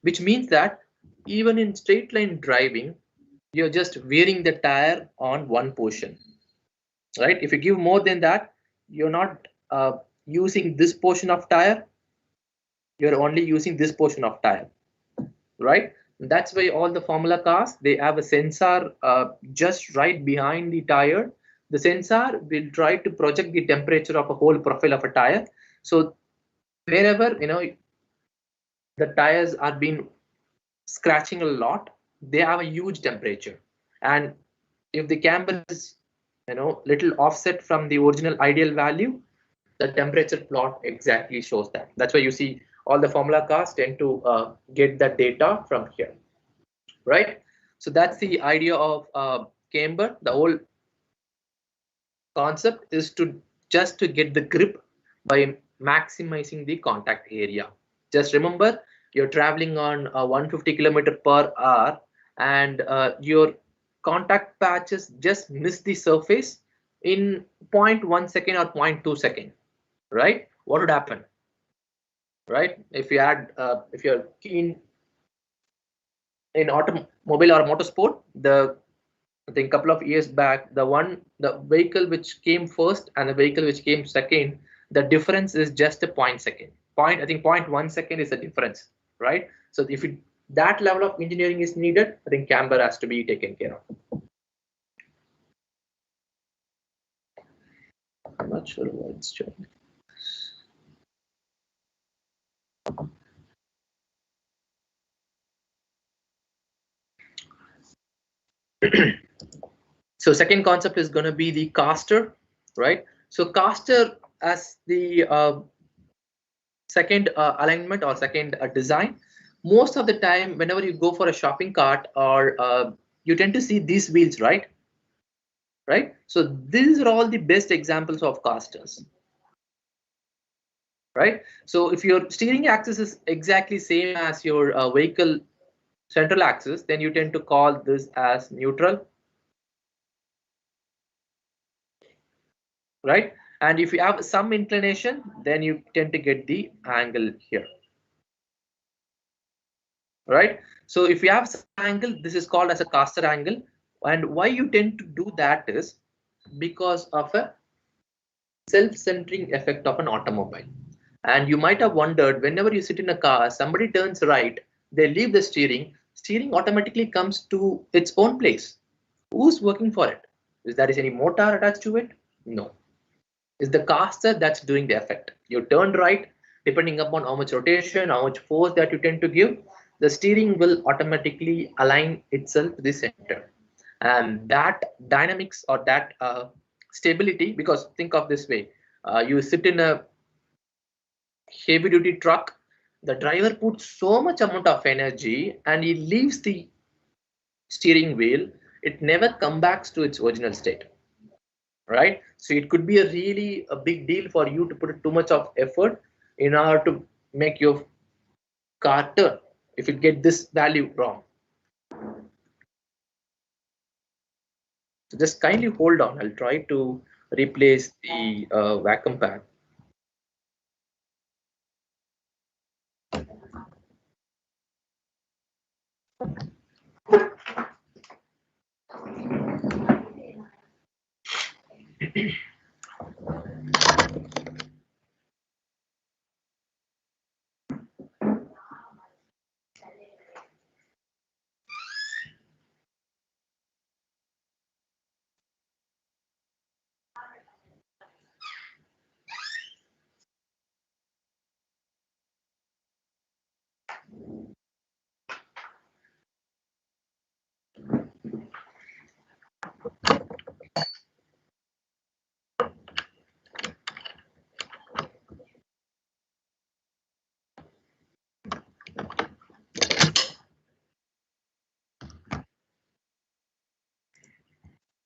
Which means that even in straight line driving, you're just wearing the tire on one portion, right? If you give more than that, you're not using this portion of tire, you're only using this portion of tire, right? And that's why all the Formula cars, they have a sensor just right behind the tire. The sensor will try to project the temperature of a whole profile of a tire. So wherever the tires are being scratching a lot, they have a huge temperature, and if the camber is little offset from the original ideal value, the temperature plot exactly shows that. That's why you see all the Formula cars tend to get that data from here, right? So that's the idea of camber. The whole concept is to get the grip by maximizing the contact area. Just remember, you're traveling on 150 km/h, and your contact patches just miss the surface in 0.1 second or 0.2 second, right? What would happen, right? If you're keen in automobile or motorsport, I think a couple of years back, the vehicle which came first and the vehicle which came second, the difference is just a 0.1 second. I think 0.1 second is the difference, right? So if that level of engineering is needed, I think camber has to be taken care of. I'm not sure why it's showing. So second concept is going to be the caster, right? So caster as the second alignment or second design. most of the time, whenever you go for a shopping cart, or you tend to see these wheels, right? Right. So these are all the best examples of casters. Right. So if your steering axis is exactly same as your vehicle central axis, then you tend to call this as neutral. Right. And if you have some inclination, then you tend to get the angle here. Right. So if you have some angle, this is called as a caster angle. And why you tend to do that is because of a self-centering effect of an automobile. And you might have wondered, whenever you sit in a car, somebody turns right, they leave the steering automatically comes to its own place. Who's working for it? Is there any motor attached to it? No. It's the caster that's doing the effect. You turn right, depending upon how much rotation, how much force that you tend to give, the steering will automatically align itself to the center. And that dynamics, or that stability, because think of this way, you sit in a heavy duty truck, the driver puts so much amount of energy and he leaves the steering wheel, it never comes back to its original state. Right? So it could be a big deal for you to put too much of effort in order to make your car turn if you get this value wrong. So just kindly hold on. I'll try to replace the vacuum pad.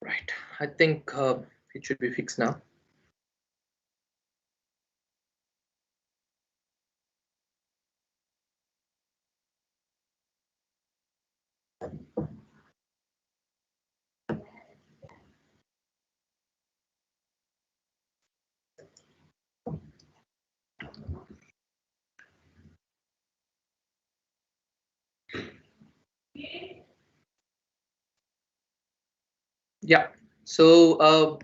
Right, I think it should be fixed now. Yeah, so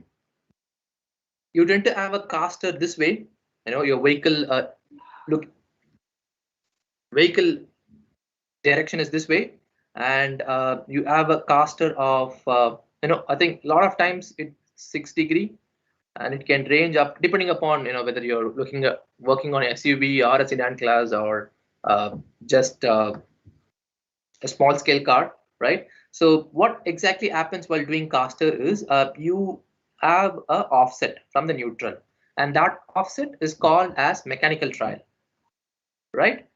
you tend to have a caster this way, your vehicle vehicle direction is this way, and you have a caster of I think a lot of times it's 6 degree, and it can range up depending upon whether you're looking at working on SUV or a sedan class, or just a small scale car, right? So what exactly happens while doing caster is you have a offset from the neutral, and that offset is called as mechanical trail, right?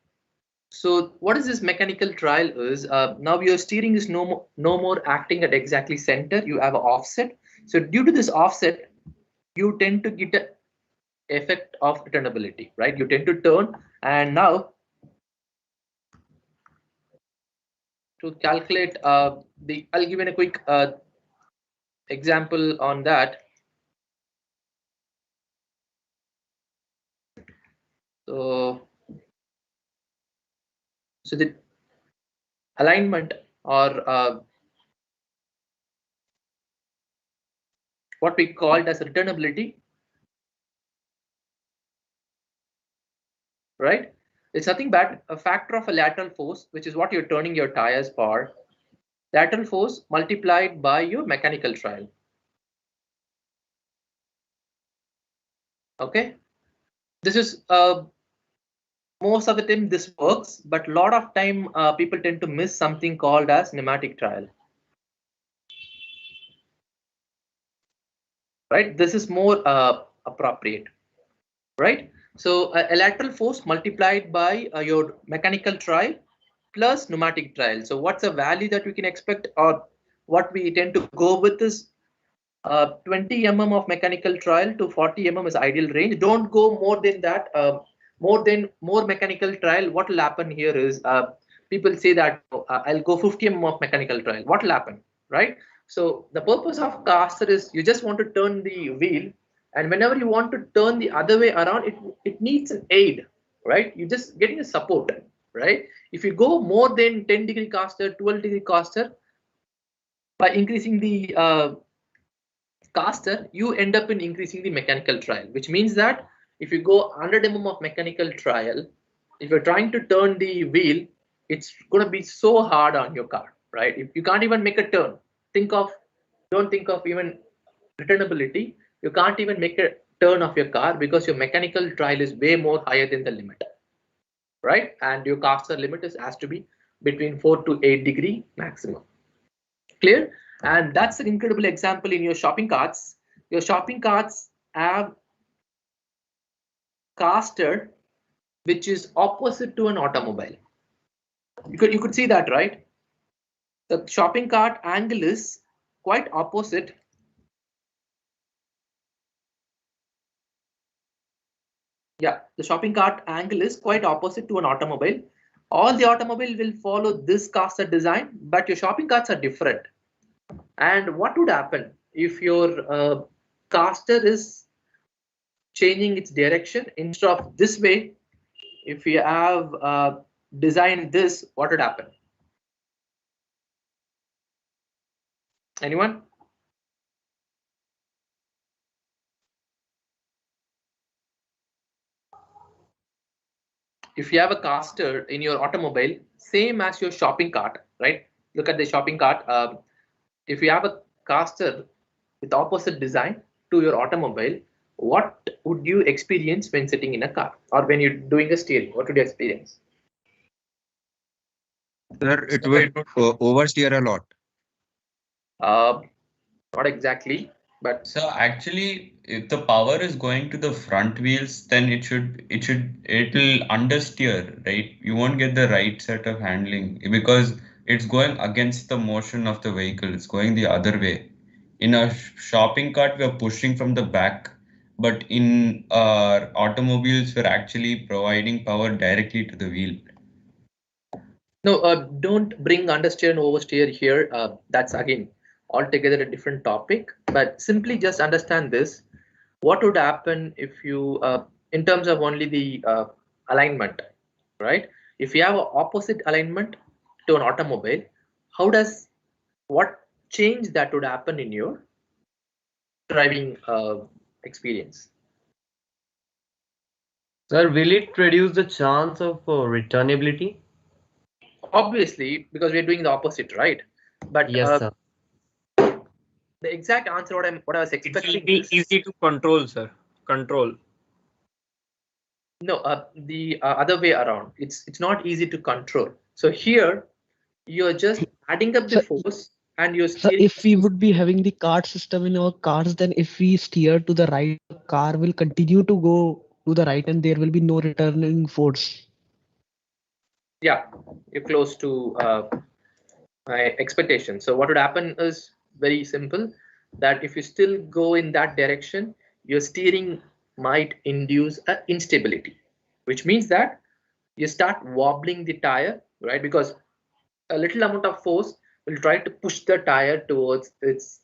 So what is this mechanical trail is, now your steering is no more acting at exactly center, you have an offset. So due to this offset, you tend to get an effect of turnability, right? You tend to turn, and now to calculate I'll give you a quick example on that. So the alignment, or what we called as returnability, right? It's nothing but a factor of a lateral force, which is what you're turning your tires for. Lateral force multiplied by your mechanical trail. Okay, this is most of the time this works, but a lot of time people tend to miss something called as pneumatic trail. Right, this is more appropriate, right? So a lateral force multiplied by your mechanical trail plus pneumatic trial. So what's the value that we can expect, or what we tend to go with is 20 mm of mechanical trial to 40 mm is ideal range. Don't go more than that. More mechanical trial. What will happen here is people say that I'll go 50 mm of mechanical trial. What will happen, right? So the purpose of caster is you just want to turn the wheel, and whenever you want to turn the other way around, it needs an aid, right? You're just getting a support, right? If you go more than 10 degree caster, 12 degree caster, by increasing the caster, you end up in increasing the mechanical trial, which means that if you go 100 mm of mechanical trial, if you're trying to turn the wheel, it's going to be so hard on your car, right? If you can't even make a turn, don't think of even returnability. You can't even make a turn of your car because your mechanical trial is way more higher than the limit, right? And your caster limit has to be between 4 to 8 degree maximum. Clear? And that's an incredible example in your shopping carts. Your shopping carts have caster which is opposite to an automobile. You could see that, right? The shopping cart angle is quite opposite. Yeah, the shopping cart angle is quite opposite to an automobile. All the automobile will follow this caster design, but your shopping carts are different. And what would happen if your caster is changing its direction instead of this way? If you have designed this, what would happen? Anyone? If you have a caster in your automobile, same as your shopping cart, right? Look at the shopping cart. If you have a caster with opposite design to your automobile, what would you experience when sitting in a car or when you're doing a steering? What would you experience? Sir, it will oversteer a lot. Not exactly, but so actually, if the power is going to the front wheels, then it'll understeer, right? You won't get the right set of handling because it's going against the motion of the vehicle. It's going the other way. In a shopping cart, we are pushing from the back, but in our automobiles, we're actually providing power directly to the wheel. No, don't bring understeer and oversteer here. That's again altogether a different topic, but simply just understand this. What would happen if you, in terms of only the alignment, right? If you have an opposite alignment to an automobile, what change that would happen in your driving experience? Sir, will it reduce the chance of returnability? Obviously, because we're doing the opposite, right? But yes, sir. The exact answer what I was expecting. It will be easy to control, sir. Control. No, the other way around. It's not easy to control. So here you're just adding up the force and you're steering. So if we would be having the cart system in our cars, then if we steer to the right, the car will continue to go to the right and there will be no returning force. Yeah, you're close to my expectation. So what would happen is very simple, that if you still go in that direction, your steering might induce an instability, which means that you start wobbling the tire, right? Because a little amount of force will try to push the tire towards its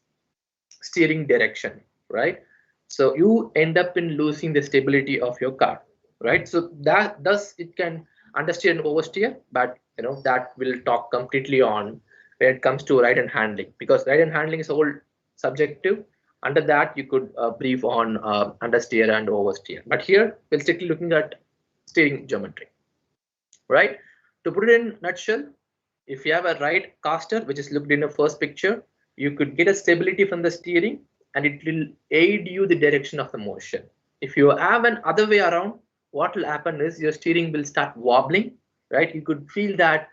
steering direction, right? So you end up in losing the stability of your car, right? So that thus it can understeer and oversteer, but that will talk completely on when it comes to right hand handling, because right hand handling is all subjective. Under that, you could brief on understeer and oversteer. But here, we're strictly looking at steering geometry, right? To put it in a nutshell, if you have a right caster, which is looked in the first picture, you could get a stability from the steering and it will aid you the direction of the motion. If you have an other way around, what will happen is your steering will start wobbling, right? You could feel that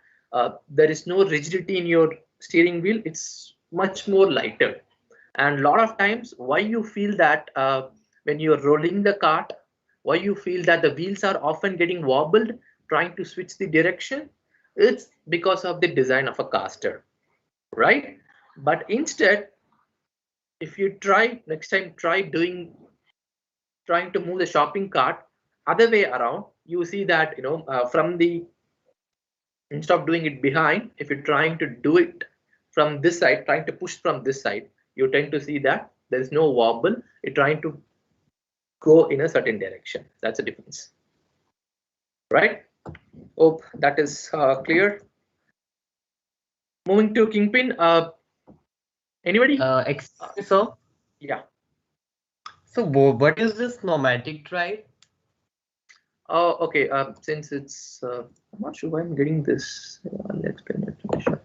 there is no rigidity in your steering wheel. It's much more lighter. And a lot of times why you feel that when you're rolling the cart, why you feel that the wheels are often getting wobbled, trying to switch the direction. It's because of the design of a caster, right? But instead, if you try next time, trying to move the shopping cart other way around, you see that from the instead of doing it behind, if you're trying to do it from this side, trying to push from this side, you tend to see that there's no wobble. You're trying to go in a certain direction. That's the difference, right? Hope that is clear. Moving to Kingpin. Anybody? Sir? Yeah. So what is this pneumatic trial? Oh, okay. Since it's, I'm not sure why I'm getting this. I'll explain it in a short.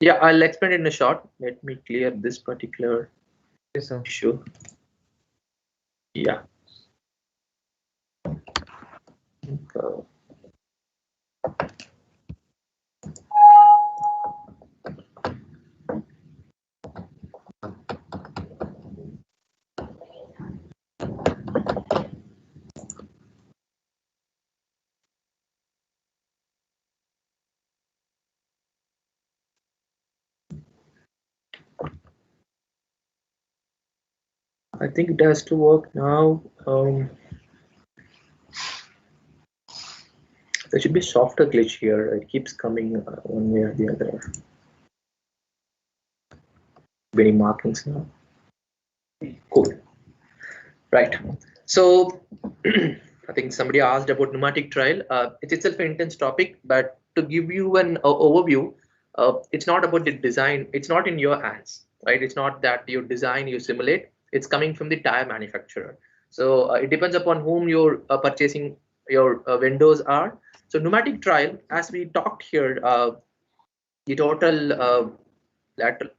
Yeah, I'll explain it in a short. Let me clear this particular issue. Yeah. Okay. I think it has to work now. There should be a softer glitch here. It keeps coming one way or the other. Many markings now. Cool. Right. So I think somebody asked about pneumatic trial. It's itself an intense topic, but to give you an overview, it's not about the design. It's not in your hands, right? It's not that you design, you simulate. It's coming from the tire manufacturer. So it depends upon whom you're purchasing your windows are. So pneumatic trial, as we talked here, the total lateral.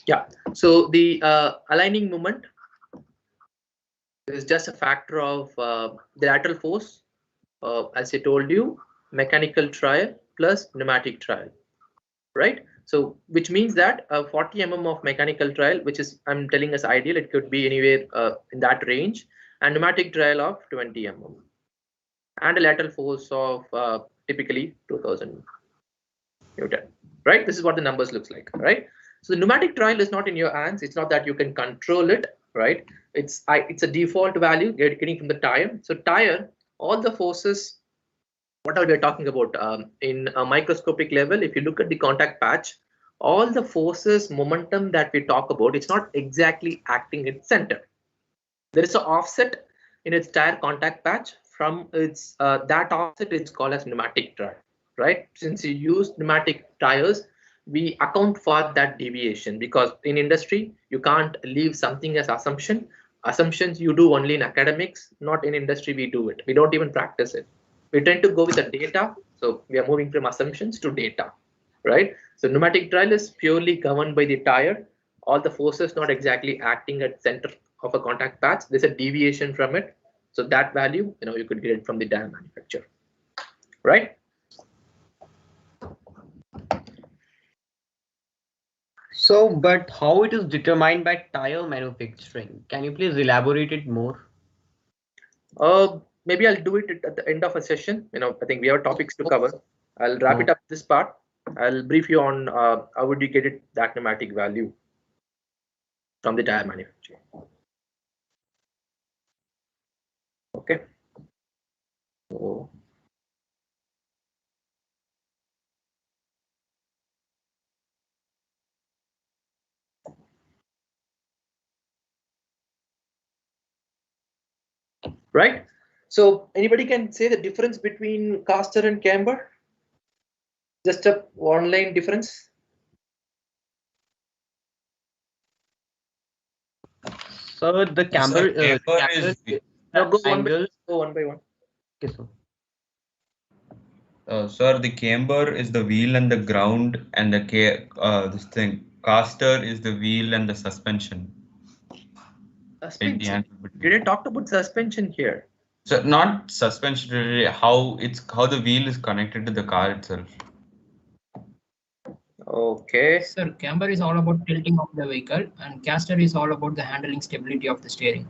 Yeah, so the aligning moment is just a factor of the lateral force, as I told you, mechanical trial plus pneumatic trial, right? So which means that 40 mm of mechanical trial, which is I'm telling us ideal, it could be anywhere in that range, and pneumatic trial of 20 mm, and a lateral force of typically 2000 Newton, right? This is what the numbers looks like, right? So the pneumatic trial is not in your hands. It's not that you can control it, right? It's a default value getting from the tire. So tire, all the forces, whatever we're talking about in a microscopic level, if you look at the contact patch, all the forces, momentum that we talk about, it's not exactly acting in center. There is an offset in its tire contact patch. From its that offset, it's called as pneumatic trial, right? Since you use pneumatic tires, we account for that deviation, because in industry you can't leave something as assumption. Assumptions you do only in academics, not in industry. We do it. We don't even practice it. We tend to go with the data. So we are moving from assumptions to data, right? So pneumatic trial is purely governed by the tire. All the forces not exactly acting at center of a contact patch. There's a deviation from it. So that value, you could get it from the tire manufacturer, right? So, but how it is determined by tire manufacturing? Can you please elaborate it more? Maybe I'll do it at the end of a session. I think we have topics to cover. I'll wrap it up this part. I'll brief you on how would you get it that pneumatic value from the tire manufacturer. Okay. So, right. So anybody can say the difference between caster and camber? Just a one line difference. So the camber, camber is Now go one by angle. go one by one. Okay, so sir, the camber is the wheel and the ground, and the this thing caster is the wheel and the suspension. Suspension. Did I talk about suspension here? So not suspension, really, how the wheel is connected to the car itself. Okay. Sir, camber is all about tilting of the vehicle, and caster is all about the handling stability of the steering.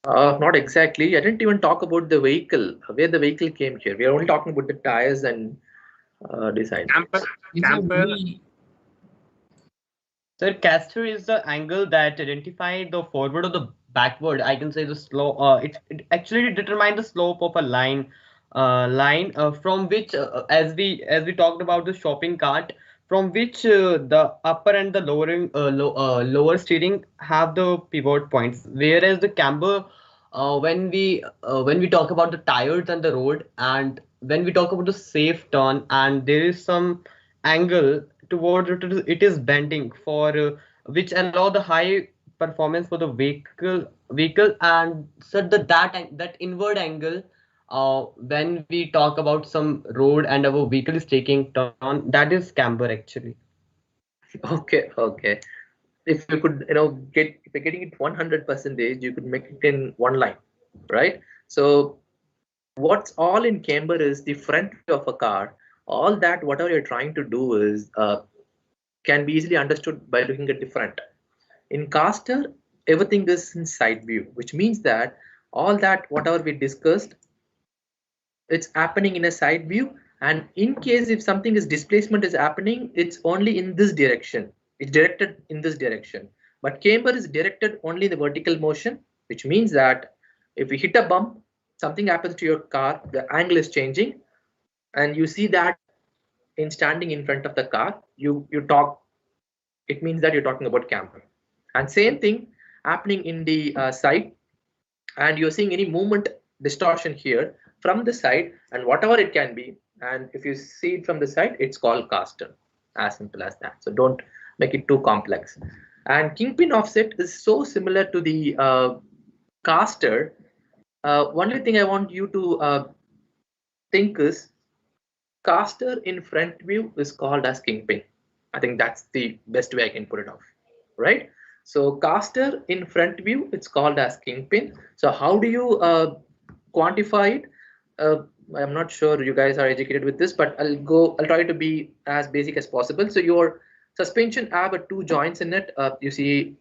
Not exactly. I didn't even talk about the vehicle, where the vehicle came here. We are only talking about the tires and design. Sir, caster is the angle that identifies the forward or the backward. I can say the slope. It actually determines the slope of a line, from which, as we talked about the shopping cart, from which the upper and the lower steering have the pivot points. Whereas the camber, when we talk about the tires and the road, and when we talk about the safe turn, and there is some angle towards it is bending for which allow the high performance for the vehicle and so that inward angle, when we talk about some road and our vehicle is taking turn, that is camber actually. Okay. If you could, if you're getting it 100%, you could make it in one line, right? So what's all in camber is the front view of a car. All that, whatever you're trying to do is can be easily understood by looking at the front. In caster, everything is in side view, which means that all that, whatever we discussed, it's happening in a side view. And in case if something is displacement is happening, it's only in this direction. It's directed in this direction. But camber is directed only in the vertical motion, which means that if you hit a bump, something happens to your car, the angle is changing, and you see that in standing in front of the car, you talk, it means that you're talking about camber. And same thing happening in the side, and you're seeing any movement distortion here from the side, and whatever it can be, and if you see it from the side, it's called caster. As simple as that. So don't make it too complex. And kingpin offset is so similar to the caster. Only thing I want you to think is caster in front view is called as kingpin. I think that's the best way I can put it off, right? So caster in front view, it's called as kingpin. So how do you quantify it? I'm not sure you guys are educated with this, but I'll try to be as basic as possible. So your suspension have two joints in it. You see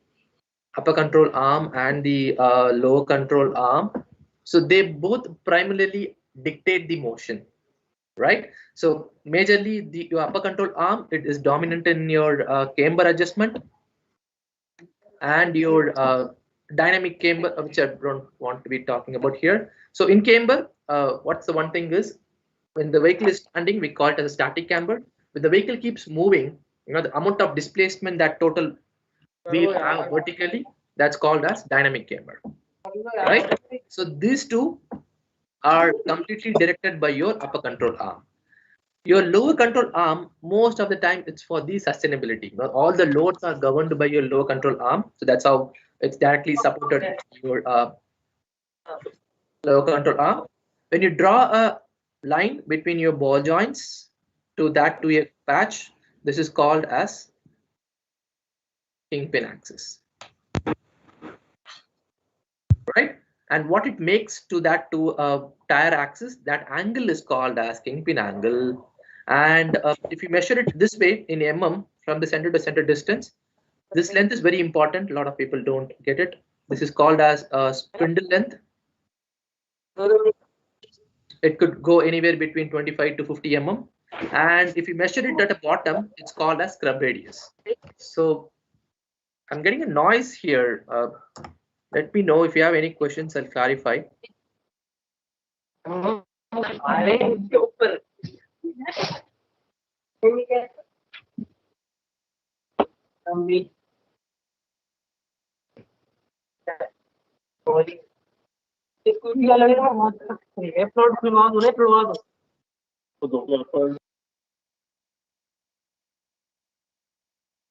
upper control arm and the lower control arm. So they both primarily dictate the motion, right? So majorly your upper control arm, it is dominant in your camber adjustment, and your dynamic camber, which I don't want to be talking about here. So in camber, what's the one thing is, when the vehicle is standing, we call it as a static camber. When the vehicle keeps moving, the amount of displacement that total we have vertically, that's called as dynamic camber, right? So these two are completely directed by your upper control arm. Your lower control arm, most of the time, it's for the sustainability. All the loads are governed by your lower control arm, so that's how it's directly supported your lower control arm. When you draw a line between your ball joints to a patch, this is called as kingpin axis, right? And what it makes to that tire axis, that angle is called as kingpin angle. And if you measure it this way in mm from the center to center distance, this length is very important. A lot of people don't get it. This is called as spindle length. It could go anywhere between 25 to 50 mm. And if you measure it at the bottom, it's called as scrub radius. So I'm getting a noise here. Let me know if you have any questions. I'll clarify.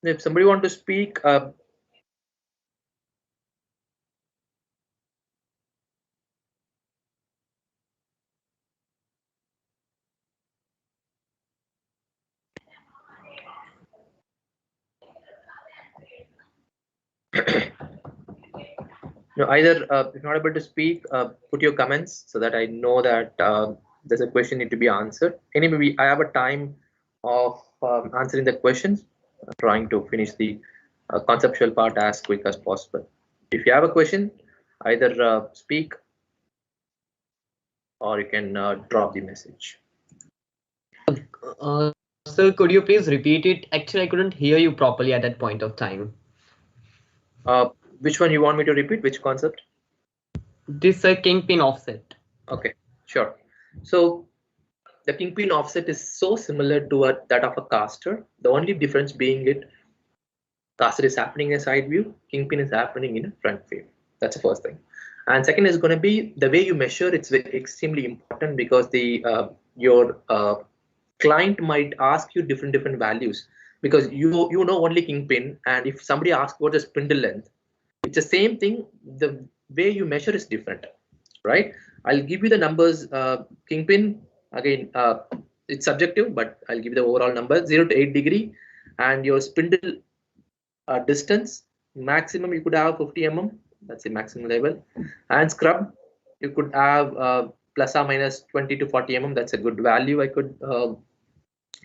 If somebody want to speak, No, either if you're not able to speak, put your comments so that I know that there's a question need to be answered. Anyway, I have a time of answering the questions, trying to finish the conceptual part as quick as possible. If you have a question, either speak or you can drop the message. Sir, could you please repeat it? Actually, I couldn't hear you properly at that point of time. Which one you want me to repeat? Which concept? This kingpin offset. Okay, sure. So the kingpin offset is so similar to that of a caster. The only difference being it, caster is happening in a side view, kingpin is happening in a front view. That's the first thing. And second is going to be the way you measure. It's extremely important because the your client might ask you different values, because you know only kingpin, and if somebody asks what the spindle length, it's the same thing. The way you measure is different, right? I'll give you the numbers. Kingpin, again, it's subjective, but I'll give you the overall number: 0 to 8 degree, and your spindle distance maximum you could have 50 mm. That's the maximum level. And scrub, you could have plus or minus 20 to 40 mm. That's a good value I could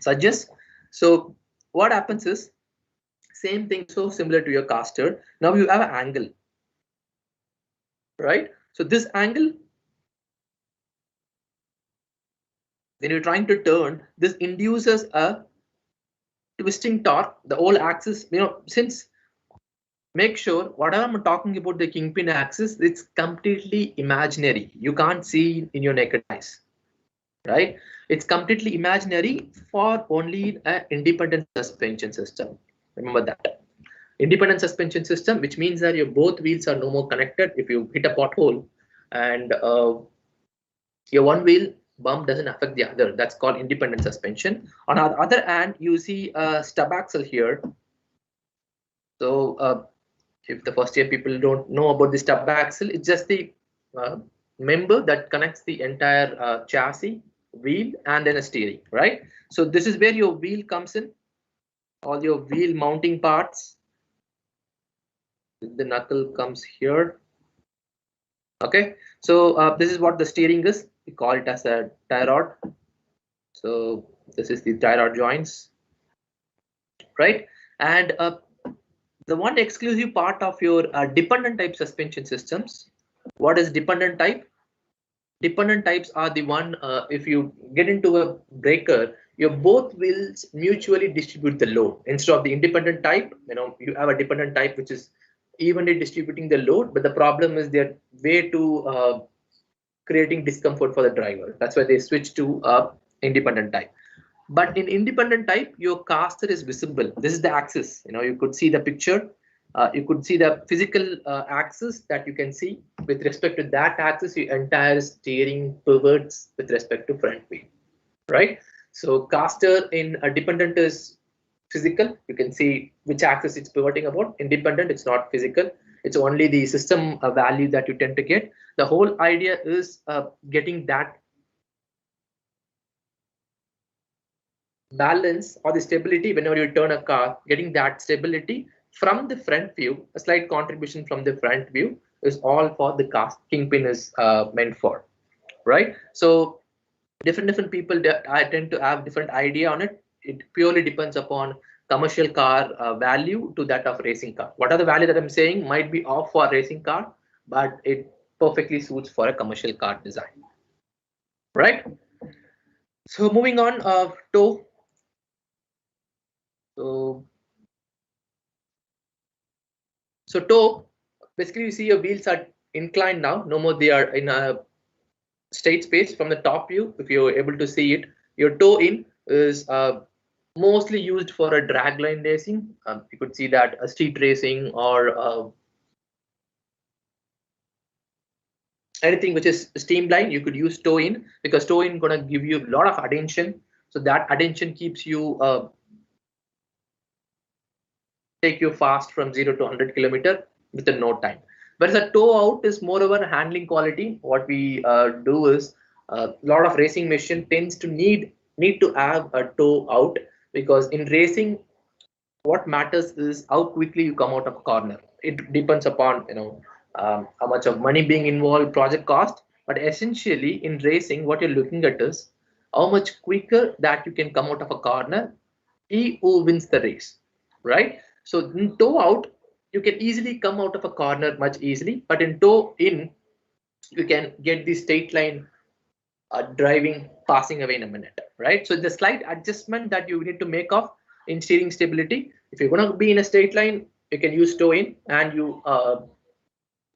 suggest. So what happens is same thing, so similar to your caster. Now you have an angle, right? So this angle, when you're trying to turn, this induces a twisting torque. The whole axis, since make sure whatever I'm talking about the kingpin axis, it's completely imaginary. You can't see in your naked eyes, right? It's completely imaginary for only an independent suspension system. Remember that. Independent suspension system, which means that your both wheels are no more connected. If you hit a pothole and your one wheel bump doesn't affect the other, that's called independent suspension. On the other hand, you see a stub axle here. So if the first year people don't know about the stub axle, it's just the member that connects the entire chassis, wheel, and then a steering, right? So this is where your wheel comes in, all your wheel mounting parts. The knuckle comes here. Okay, so this is what the steering is. We call it as a tie rod. So this is the tie rod joints, right? And the one exclusive part of your dependent type suspension systems. What is dependent type? Dependent types are the one, if you get into a breaker, your both wheels mutually distribute the load. Instead of the independent type, you have a dependent type which is evenly distributing the load, but the problem is they're way too creating discomfort for the driver. That's why they switch to independent type. But in independent type, your caster is visible. This is the axis. You could see the picture. You could see the physical axis that you can see. With respect to that axis, your entire steering pivots with respect to front wheel, right? So caster in a dependent is physical. You can see which axis it's pivoting about. Independent, it's not physical. It's only the system value that you tend to get. The whole idea is getting that balance or the stability whenever you turn a car, getting that stability from the front view. A slight contribution from the front view is all for the kingpin is meant for, right? So different people, I tend to have different idea on it. It purely depends upon commercial car value to that of racing car. What are the value that I'm saying might be off for a racing car, but it perfectly suits for a commercial car design, right? So moving on, toe. So toe, basically you see your wheels are inclined now. No more they are in a straight space from the top view. If you're able to see it, your toe in is mostly used for a drag line racing. You could see that a street racing or anything which is streamlined, you could use toe in, because toe in gonna give you a lot of adhesion. So that adhesion keeps you take you fast from 0 to 100 km within no time. Whereas a toe out is more of a handling quality. What we do is a lot of racing machine tends to need to have a toe out, because in racing, what matters is how quickly you come out of a corner. It depends upon how much of money being involved, project cost. But essentially in racing, what you're looking at is how much quicker that you can come out of a corner, he who wins the race, right? So in toe out, you can easily come out of a corner much easily, but in toe in, you can get the straight line driving, passing away in a minute, right? So the slight adjustment that you need to make of in steering stability. If you're going to be in a straight line, you can use toe in, and you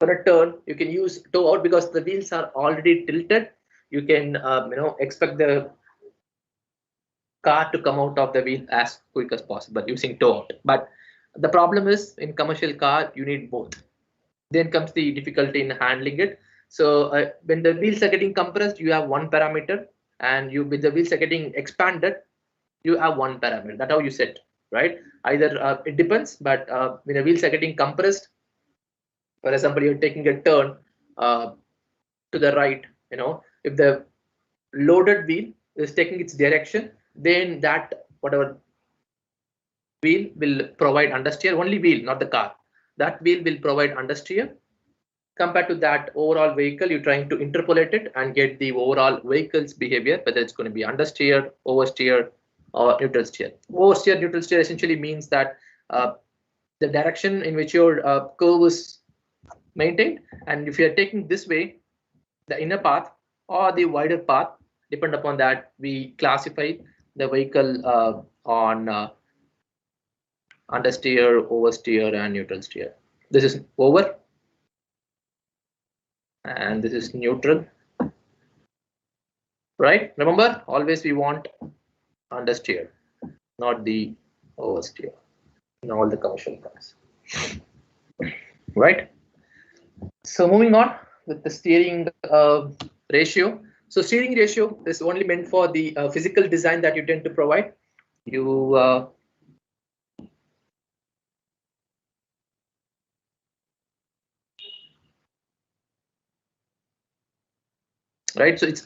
for a turn, you can use toe out because the wheels are already tilted. You can expect the car to come out of the wheel as quick as possible using toe out. But the problem is in commercial car, you need both. Then comes the difficulty in handling it. So when the wheels are getting compressed, you have one parameter, and when the wheels are getting expanded, you have one parameter. That's how you set, right? Either it depends, but when the wheels are getting compressed, for example, you're taking a turn to the right, if the loaded wheel is taking its direction, then that whatever wheel will provide understeer, only wheel, not the car. That wheel will provide understeer. Compared to that overall vehicle, you're trying to interpolate it and get the overall vehicle's behavior, whether it's going to be understeer, oversteer, or neutral steer. Oversteer, neutral steer essentially means that the direction in which your curve is maintained, and if you're taking this way, the inner path or the wider path, depend upon that, we classify the vehicle on understeer, oversteer, and neutral steer. This is over, and this is neutral, right? Remember, always we want understeer, not the oversteer in all the commercial cars, right? So moving on with the steering ratio. So steering ratio is only meant for the physical design that you tend to provide. You right, so it's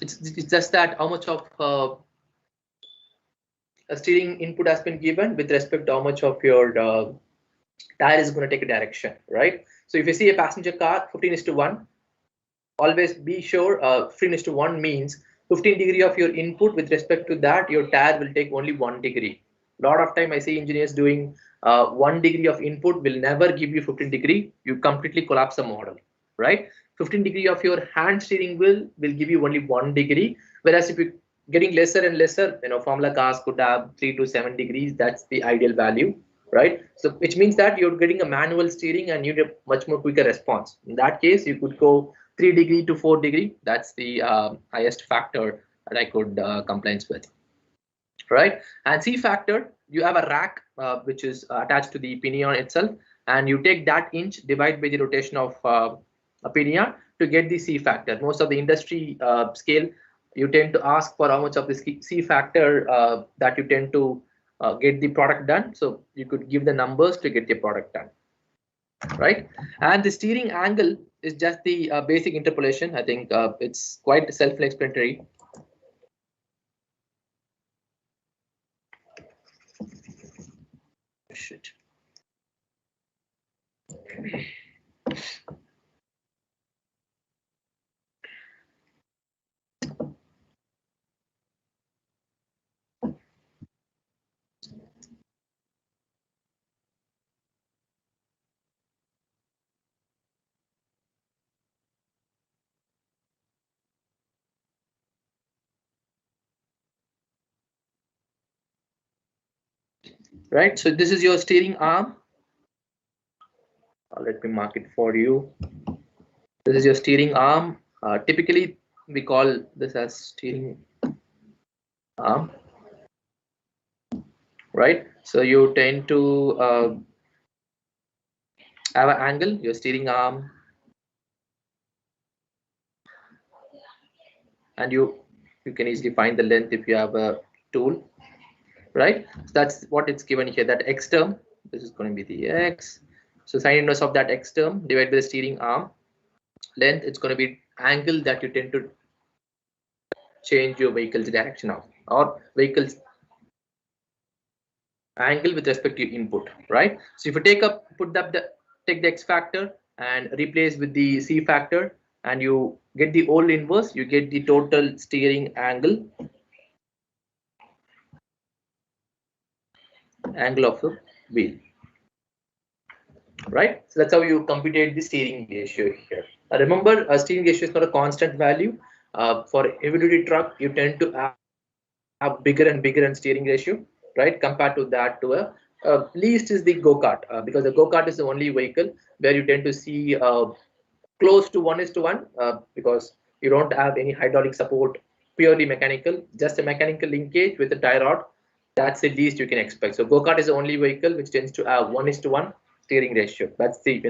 just that how much of a steering input has been given with respect to how much of your tire is going to take a direction, right? So if you see a passenger car 15:1, always be sure 15:1 means 15 degree of your input. With respect to that, your tire will take only 1 degree. A lot of time I see engineers doing 1 degree of input will never give you 15 degree. You completely collapse the model, right? 15 degree of your hand steering wheel will give you only 1 degree. Whereas if you're getting lesser and lesser, Formula cars could have 3 to 7 degrees. That's the ideal value, right? So which means that you're getting a manual steering and you need a much more quicker response. In that case, you could go 3 degree to 4 degree. That's the highest factor that I could compliance with, right? And C factor, you have a rack which is attached to the pinion itself, and you take that inch, divide by the rotation of a pinion to get the C factor. Most of the industry scale, you tend to ask for how much of the C factor that you tend to get the product done. So you could give the numbers to get the product done, right? And the steering angle is just the basic interpolation. I think it's quite self-explanatory. Shit. Right, so this is your steering arm. Let me mark it for you. This is your steering arm. Typically, we call this as steering arm, right? So you tend to have an angle, your steering arm, and you can easily find the length if you have a tool, right? So that's what it's given here, that X term. This is going to be the X. So sine inverse of that X term divided by the steering arm length, it's going to be angle that you tend to change your vehicle's direction of, or vehicle's angle with respect to your input, right? So if you take the X factor, and replace with the C factor, and you get the old inverse, you get the total steering angle of the wheel, right? So that's how you computate the steering ratio here. Remember, a steering ratio is not a constant value. For heavy duty truck, you tend to have bigger and bigger and steering ratio, right? Compared to that, to a least is the go-kart, because the go-kart is the only vehicle where you tend to see close to 1:1, because you don't have any hydraulic support, purely mechanical, just a mechanical linkage with a tie rod. That's the least you can expect. So go-kart is the only vehicle which tends to have 1:1 steering ratio. That's the,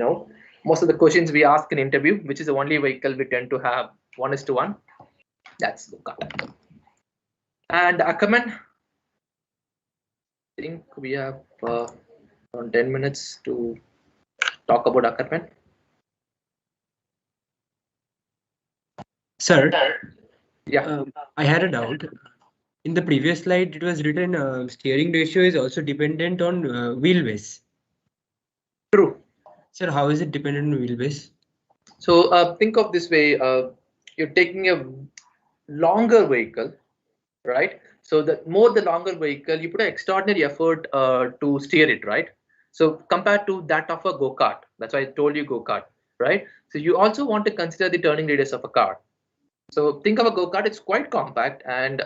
most of the questions we ask in interview, which is the only vehicle we tend to have 1:1. That's go-kart. And Ackerman, I think we have around 10 minutes to talk about Ackerman. Sir, yeah, I had a doubt. In the previous slide, it was written steering ratio is also dependent on wheelbase. True. Sir, how is it dependent on wheelbase? So think of this way, you're taking a longer vehicle, right? So the longer vehicle, you put an extraordinary effort to steer it, right? So compared to that of a go-kart, that's why I told you go-kart, right? So you also want to consider the turning radius of a car. So think of a go-kart, it's quite compact, and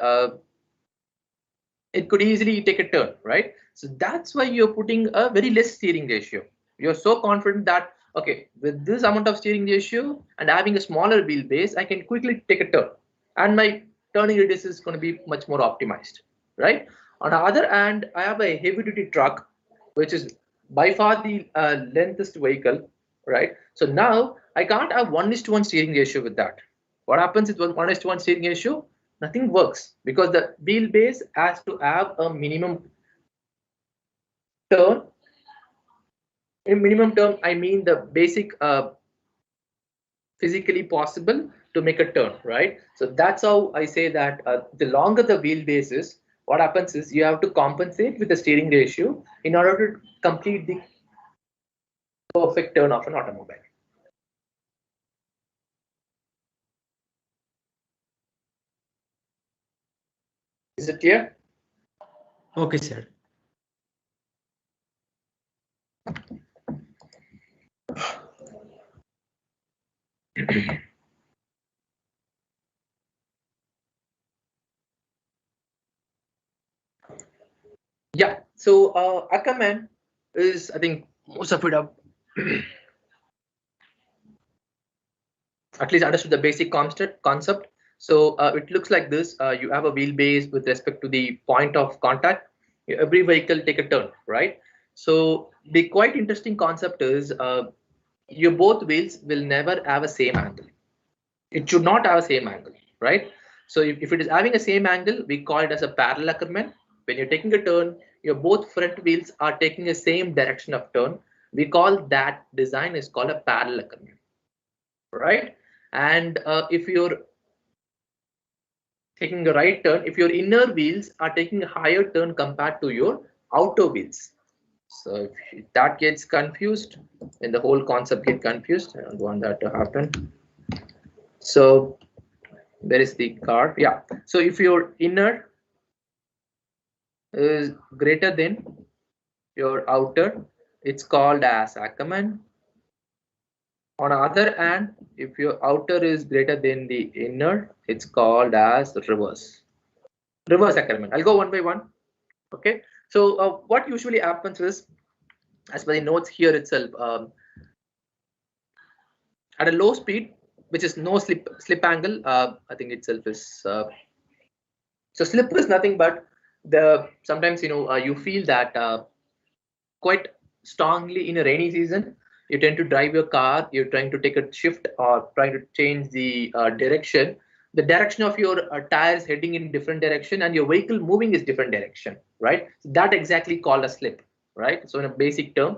it could easily take a turn, right? So that's why you're putting a very less steering ratio. You're so confident that, okay, with this amount of steering ratio and having a smaller wheelbase, I can quickly take a turn, and my turning radius is going to be much more optimized, right? On the other hand, I have a heavy duty truck, which is by far the lengthest vehicle, right? So now I can't have 1:1 steering ratio with that. What happens is, with 1:1 steering ratio, nothing works, because the wheelbase has to have a minimum turn. In minimum term, I mean the basic physically possible to make a turn, right? So that's how I say that the longer the wheelbase is, what happens is you have to compensate with the steering ratio in order to complete the perfect turn of an automobile. Is it clear? Okay, sir. Yeah, so Ackerman is, I think most of it up at least understood the basic concept. So it looks like this. You have a wheelbase with respect to the point of contact. Every vehicle take a turn, right? So the quite interesting concept is your both wheels will never have a same angle. It should not have a same angle, right? So if it is having a same angle, we call it as a parallel Ackerman. When you're taking a turn, your both front wheels are taking the same direction of turn. We call that design is called a parallel Ackerman, right? And if you're taking a right turn, if your inner wheels are taking a higher turn compared to your outer wheels. So if that gets confused, then the whole concept gets confused. I don't want that to happen. So there is the car. Yeah. So if your inner is greater than your outer, it's called as Ackerman. On the other hand, if your outer is greater than the inner, it's called as reverse Ackerman. I'll go one by one. Okay. So what usually happens is, as per the notes here itself, at a low speed, which is no slip angle, I think itself is so slip is nothing but sometimes you feel that quite strongly in a rainy season. You tend to drive your car, you're trying to take a shift or trying to change the direction. The direction of your tires heading in different direction, and your vehicle moving is different direction, right? So that exactly called a slip, right? So in a basic term,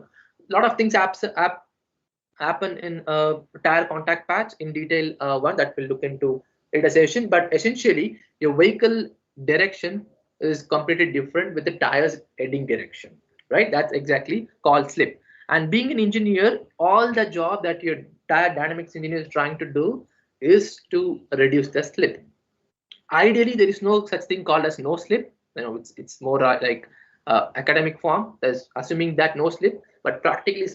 a lot of things happen in a tire contact patch. In detail, one that we'll look into later session. But essentially, your vehicle direction is completely different with the tires heading direction, right? That's exactly called slip. And being an engineer, all the job that your tire dynamics engineer is trying to do is to reduce the slip. Ideally, there is no such thing called as no slip. It's more like academic form. There's assuming that no slip, but practically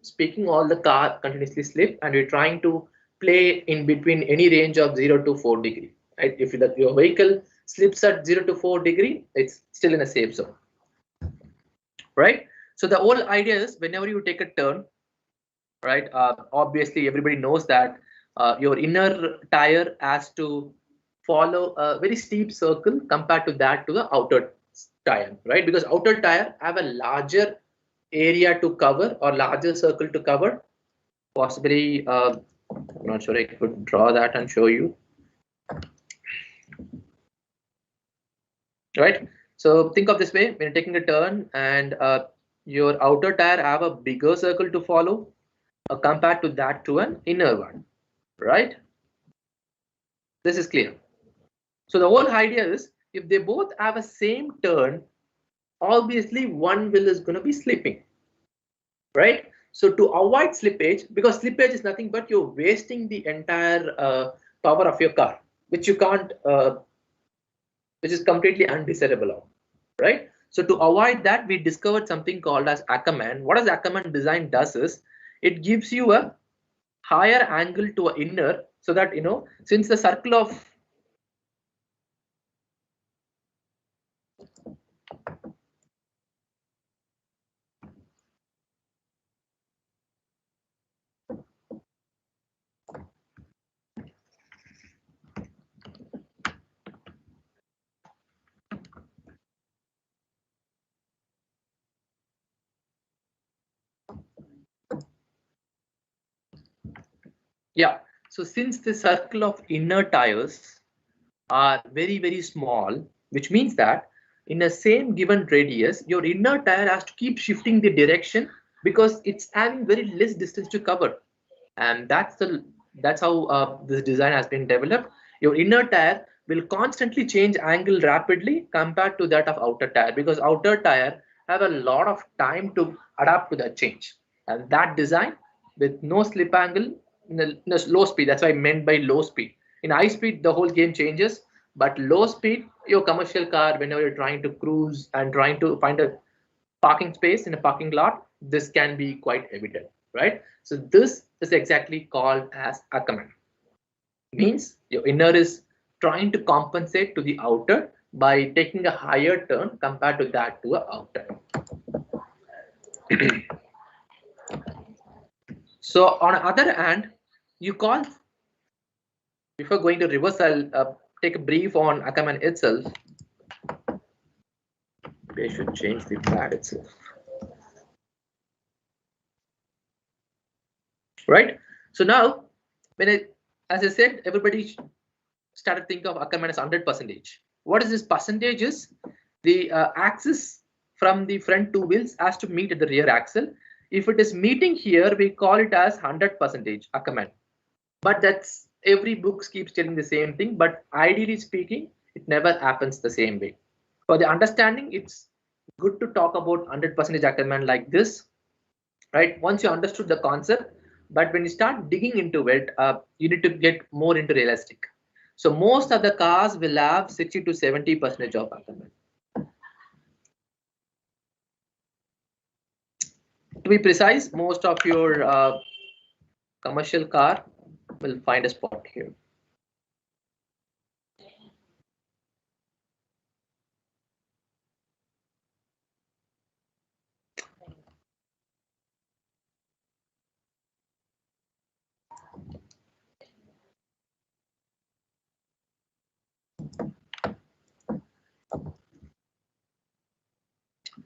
speaking, all the car continuously slip, and we're trying to play in between any range of 0 to 4 degree. Right? If your vehicle slips at 0 to 4 degree, it's still in a safe zone. Right? So the whole idea is whenever you take a turn, right? Obviously, everybody knows that your inner tire has to follow a very steep circle compared to that to the outer tire, right? Because outer tire have a larger area to cover or larger circle to cover. Possibly, I'm not sure I could draw that and show you. Right? So think of this way: when you're taking a turn and your outer tire have a bigger circle to follow compared to that to an inner one, right? This is clear. So the whole idea is if they both have a same turn, obviously one wheel is going to be slipping, right? So to avoid slippage, because slippage is nothing but you're wasting the entire power of your car, which you can't, which is completely undesirable of, right? So to avoid that, we discovered something called as Ackermann. What does Ackermann design does is it gives you a higher angle to an inner, so that since the circle of so since the circle of inner tires are very, very small, which means that in a same given radius, your inner tire has to keep shifting the direction because it's having very less distance to cover. And that's how this design has been developed. Your inner tire will constantly change angle rapidly compared to that of outer tire, because outer tire have a lot of time to adapt to that change. And that design with no slip angle in a low speed, that's what I meant by low speed. In high speed, the whole game changes, but low speed, your commercial car, whenever you're trying to cruise and trying to find a parking space in a parking lot, this can be quite evident, right? So this is exactly called as Ackermann. Means your inner is trying to compensate to the outer by taking a higher turn compared to that to a outer. So on the other hand, you call, before going to reverse, I'll take a brief on Ackermann itself. Maybe I should change the pad itself. Right? So now, as I said, everybody started thinking of Ackermann as 100%. What is this percentage is? The axis from the front two wheels has to meet at the rear axle. If it is meeting here, we call it as 100% Ackermann. But that's, every book keeps telling the same thing, but ideally speaking, it never happens the same way. For the understanding, it's good to talk about 100% Ackermann like this, right? Once you understood the concept, but when you start digging into it, you need to get more into realistic. So most of the cars will have 60 to 70% of Ackermann. To be precise, most of your commercial car will find a spot here.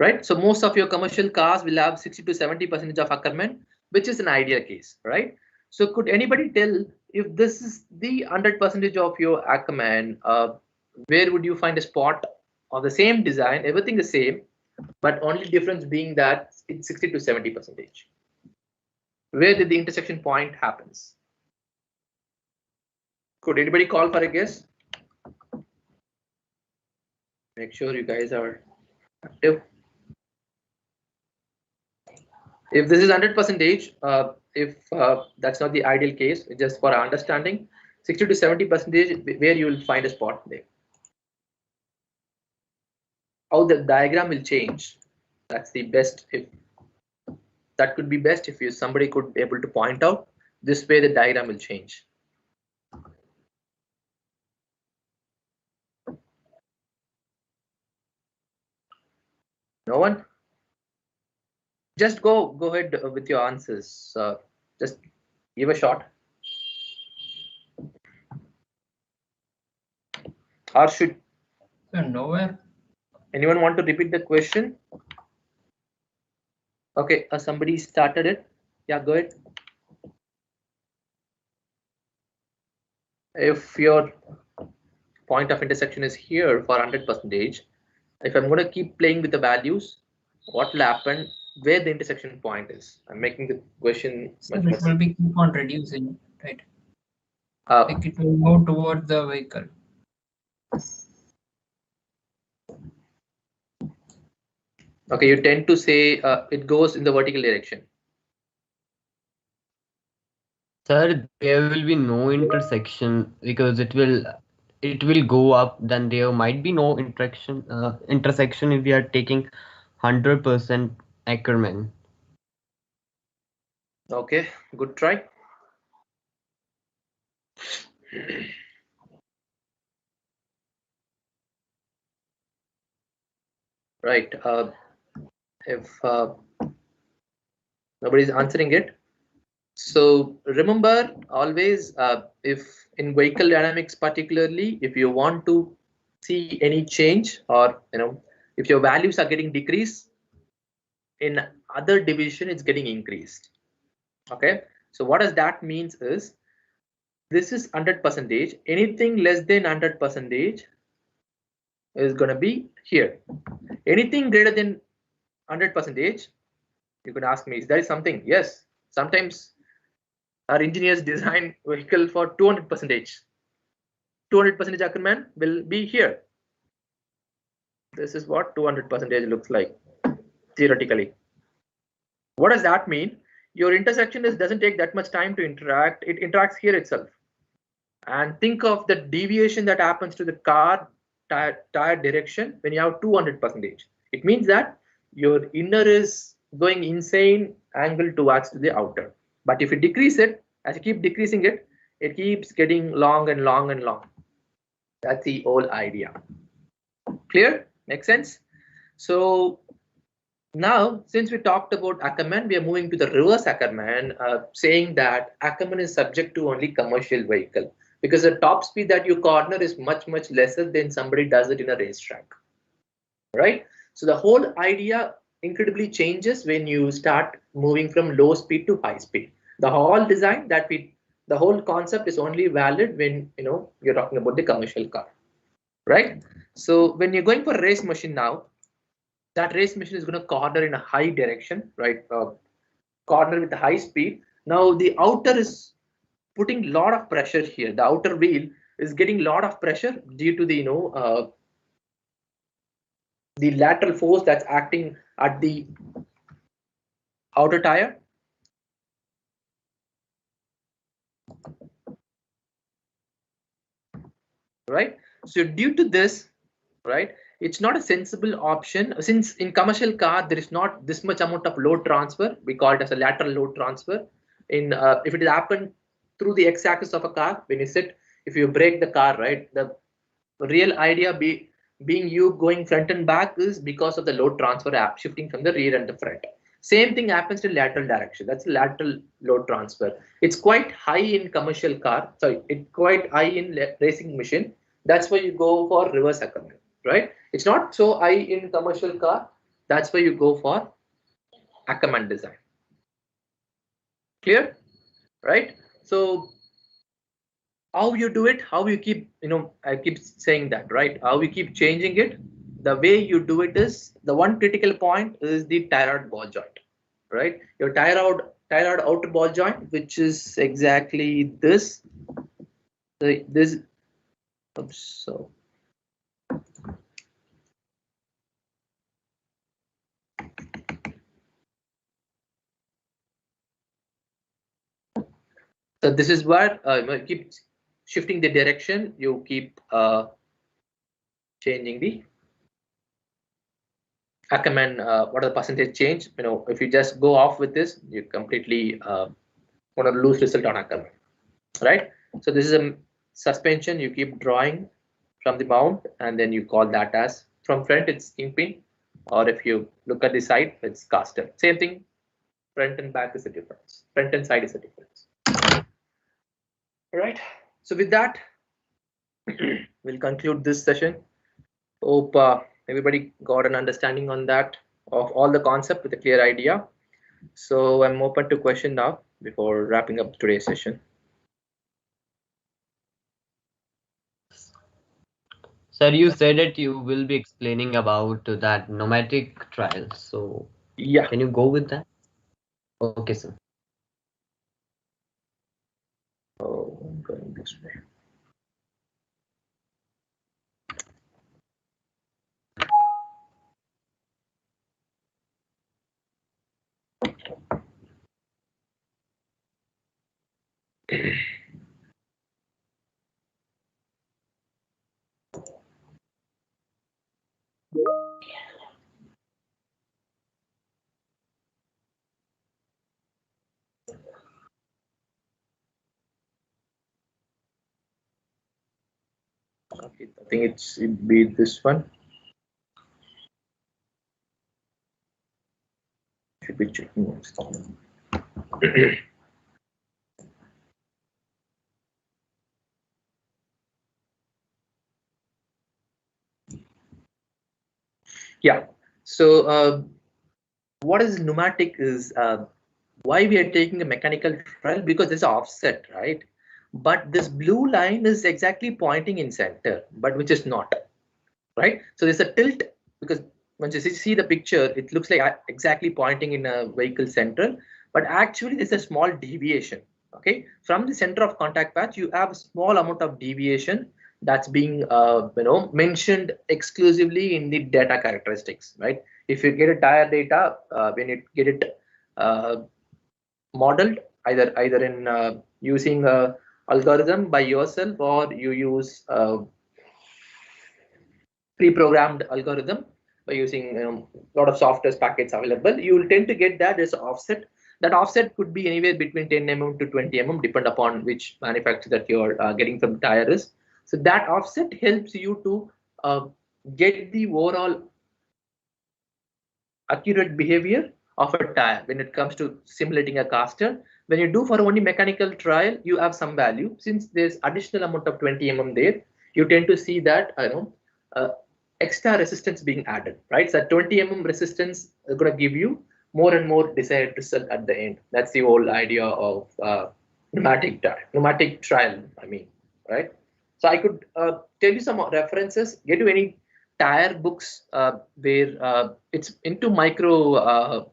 Right, so most of your commercial cars will have 60 to 70% of Ackermann, which is an ideal case, right? So could anybody tell if this is the 100% of your Ackermann, where would you find a spot of the same design, everything the same, but only difference being that it's 60 to 70%? Where did the intersection point happens? Could anybody call for a guess? Make sure you guys are active. If this is 100%, if that's not the ideal case, just for understanding, 60 to 70% where you will find a spot there. How the diagram will change. That's the best. If that could be best if somebody could be able to point out this way, the diagram will change. No one? Just go ahead with your answers. Just give a shot. Or should nowhere. Anyone want to repeat the question? Okay, somebody started it. Yeah, go ahead. If your point of intersection is here for 100%, if I'm going to keep playing with the values, what will happen where the intersection point is? I'm making the question So it will be keep on reducing, right? Like it will move toward the vehicle. Okay, you tend to say it goes in the vertical direction. Sir, there will be no intersection because it will go up. Then there might be no intersection if we are taking 100% Ackermann. Okay, good try. Right. If nobody's answering it, so remember always, if in vehicle dynamics particularly, if you want to see any change, or if your values are getting decreased, in other division it's getting increased. Okay, so what does that means is, this is 100%. Anything less than 100% is going to be here. Anything greater than 100%, you could ask me, is there something? Yes, sometimes our engineers design vehicle for 200%. 200% Ackermann will be here. This is what 200% looks like theoretically. What does that mean? Your intersection doesn't take that much time to interact. It interacts here itself. And think of the deviation that happens to the car tire direction when you have 200%. It means that your inner is going insane angle towards to the outer. But if you decrease it, as you keep decreasing it, it keeps getting long and long and long. That's the whole idea. Clear? Makes sense? So now, since we talked about Ackermann, we are moving to the reverse Ackermann, saying that Ackermann is subject to only commercial vehicle, because the top speed that you corner is much lesser than somebody does it in a racetrack, right? So the whole idea incredibly changes when you start moving from low speed to high speed. The whole design the whole concept is only valid when you're talking about the commercial car, right? So when you're going for a race machine now, that race machine is going to corner in a high direction, right? Corner with a high speed. Now the outer is putting a lot of pressure here. The outer wheel is getting a lot of pressure due to the lateral force that's acting at the outer tire. Right. So due to this, right, it's not a sensible option, since in commercial car there is not this much amount of load transfer. We call it as a lateral load transfer. In if it happened through the x-axis of a car, when you sit, if you brake the car, right, the real idea being you going front and back is because of the load transfer shifting from the rear and the front. Same thing happens to lateral direction. That's lateral load transfer. It's quite high in commercial car. Sorry, it's quite high in racing machine. That's why you go for reverse Ackermann, right? It's not so high in commercial car. That's why you go for Ackermann design. Clear, right? So how you do it, how you keep, I keep saying that, right? How we keep changing it. The way you do it is, the one critical point is the tire rod ball joint, right? Your tire rod outer ball joint, which is exactly this. So So this is where you keep shifting the direction. You keep changing the Ackermann. What are the percentage change? If you just go off with this, you completely going to lose result on Ackermann, right? So this is a suspension. You keep drawing from the mount, and then you call that as from front it's kingpin, or if you look at the side, it's caster. Same thing. Front and back is the difference. Front and side is the difference. All right. So with that, we'll conclude this session. Hope everybody got an understanding on that of all the concept with a clear idea. So I'm open to question now before wrapping up today's session. Sir, you said that you will be explaining about that pneumatic trial. So yeah, can you go with that? Okay, sir. Oh, I'm going this way. Okay, I think it'd be this one. Should be checking next time. Yeah. So what is pneumatic is why we are taking a mechanical trial, because there's an offset, right? But this blue line is exactly pointing in center, but which is not, right? So there's a tilt, because once you see the picture, it looks like exactly pointing in a vehicle central, but actually there's a small deviation. Okay, from the center of contact patch, you have a small amount of deviation that's being mentioned exclusively in the data characteristics, right? If you get a tire data, when you get it modeled, either in using a algorithm by yourself, or you use pre-programmed algorithm by using a lot of software packets available, you will tend to get that as an offset. That offset could be anywhere between 10 mm to 20 mm, depend upon which manufacturer that you're getting from tire is. So that offset helps you to get the overall accurate behavior of a tire when it comes to simulating a caster. When you do for only mechanical trial, you have some value. Since there's additional amount of 20 mm there, you tend to see that extra resistance being added, right? So 20 mm resistance is going to give you more and more desired result at the end. That's the whole idea of pneumatic trial, I mean, right? So I could tell you some references. Get to any tire books where it's into micro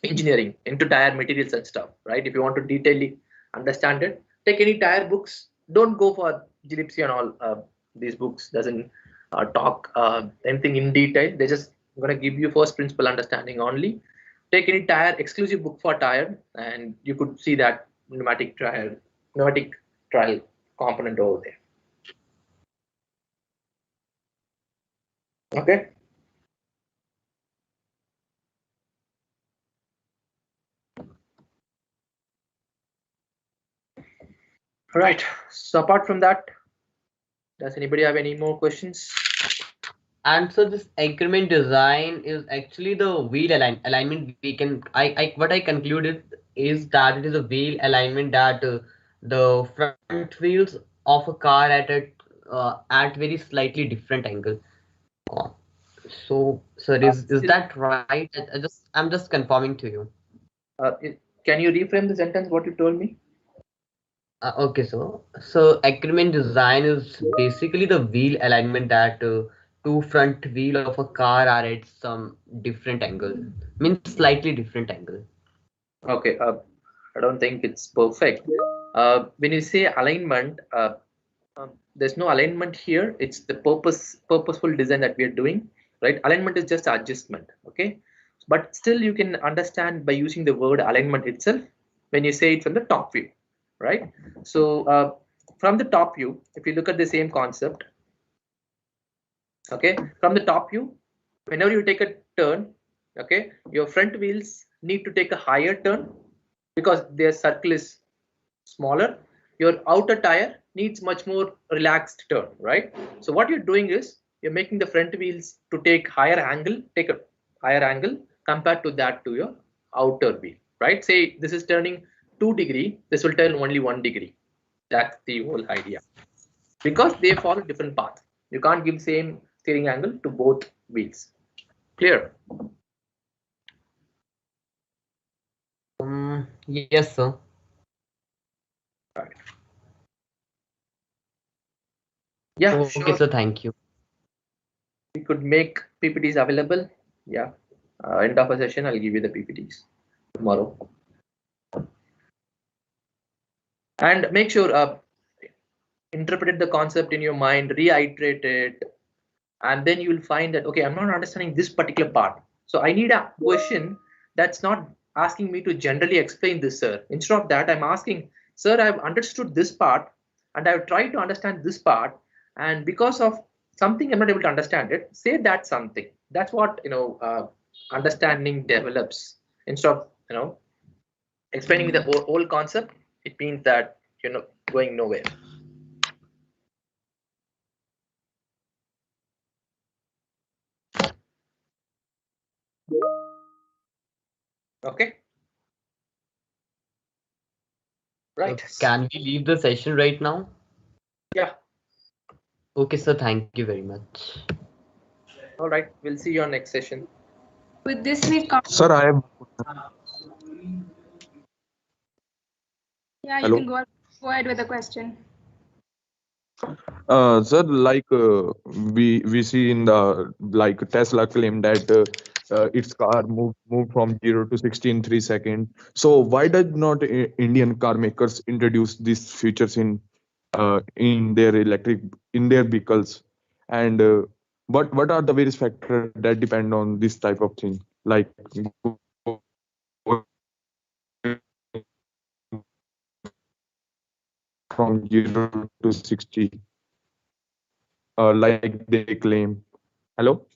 engineering, into tire materials and stuff, right? If you want to detailedly understand it, take any tire books. Don't go for Gillespie and all. These books doesn't talk anything in detail. They're just going to give you first principle understanding only. Take any tire exclusive book for tire, and you could see that pneumatic trial component over there. Okay. All right. So apart from that, does anybody have any more questions? And so this increment design is actually the wheel alignment. We can what I concluded is that it is a wheel alignment that the front wheels of a car at very slightly different angle. So is that right? I'm just confirming to you. Can you reframe the sentence what you told me? Okay, so increment design is basically the wheel alignment that two front wheel of a car are at some different angle, means slightly different angle. Okay, I don't think it's perfect. When you say alignment, there's no alignment here. It's the purposeful design that we are doing, right? Alignment is just adjustment, okay? But still you can understand by using the word alignment itself when you say it from the top view. right? So from the top view, if you look at the same concept, okay, from the top view, whenever you take a turn, okay, your front wheels need to take a higher turn because their circle is smaller. Your outer tire needs much more relaxed turn, right? So what you're doing is you're making the front wheels to take a higher angle compared to that to your outer wheel, right? Say this is turning 2 degrees, this will turn only 1 degree. That's the whole idea. Because they follow different paths. You can't give same steering angle to both wheels. Clear? Yes, sir. Right. Yeah, okay, sure. sir. Thank you. We could make PPTs available. Yeah. End of a session, I'll give you the PPTs tomorrow. And make sure interpret the concept in your mind, reiterate it, and then you will find that, okay, I'm not understanding this particular part. So I need a question that's not asking me to generally explain this, sir. Instead of that, I'm asking, sir, I've understood this part and I've tried to understand this part. And because of something, I'm not able to understand it. Say that something. That's what, understanding develops. Instead of, explaining the whole concept, it means that you're going nowhere. Okay. Right. Can we leave the session right now? Yeah. Okay, sir. Thank you very much. All right. We'll see you on next session. With this, we've come. Sir, I have. Yeah, you Hello? can go ahead with the question. Sir, like we see in the Tesla claim that its car moved from 0 to 60 in 3 seconds. So why did not Indian car makers introduce these features in their vehicles? And what are the various factors that depend on this type of thing, like from 0 to 60, like they claim? Hello?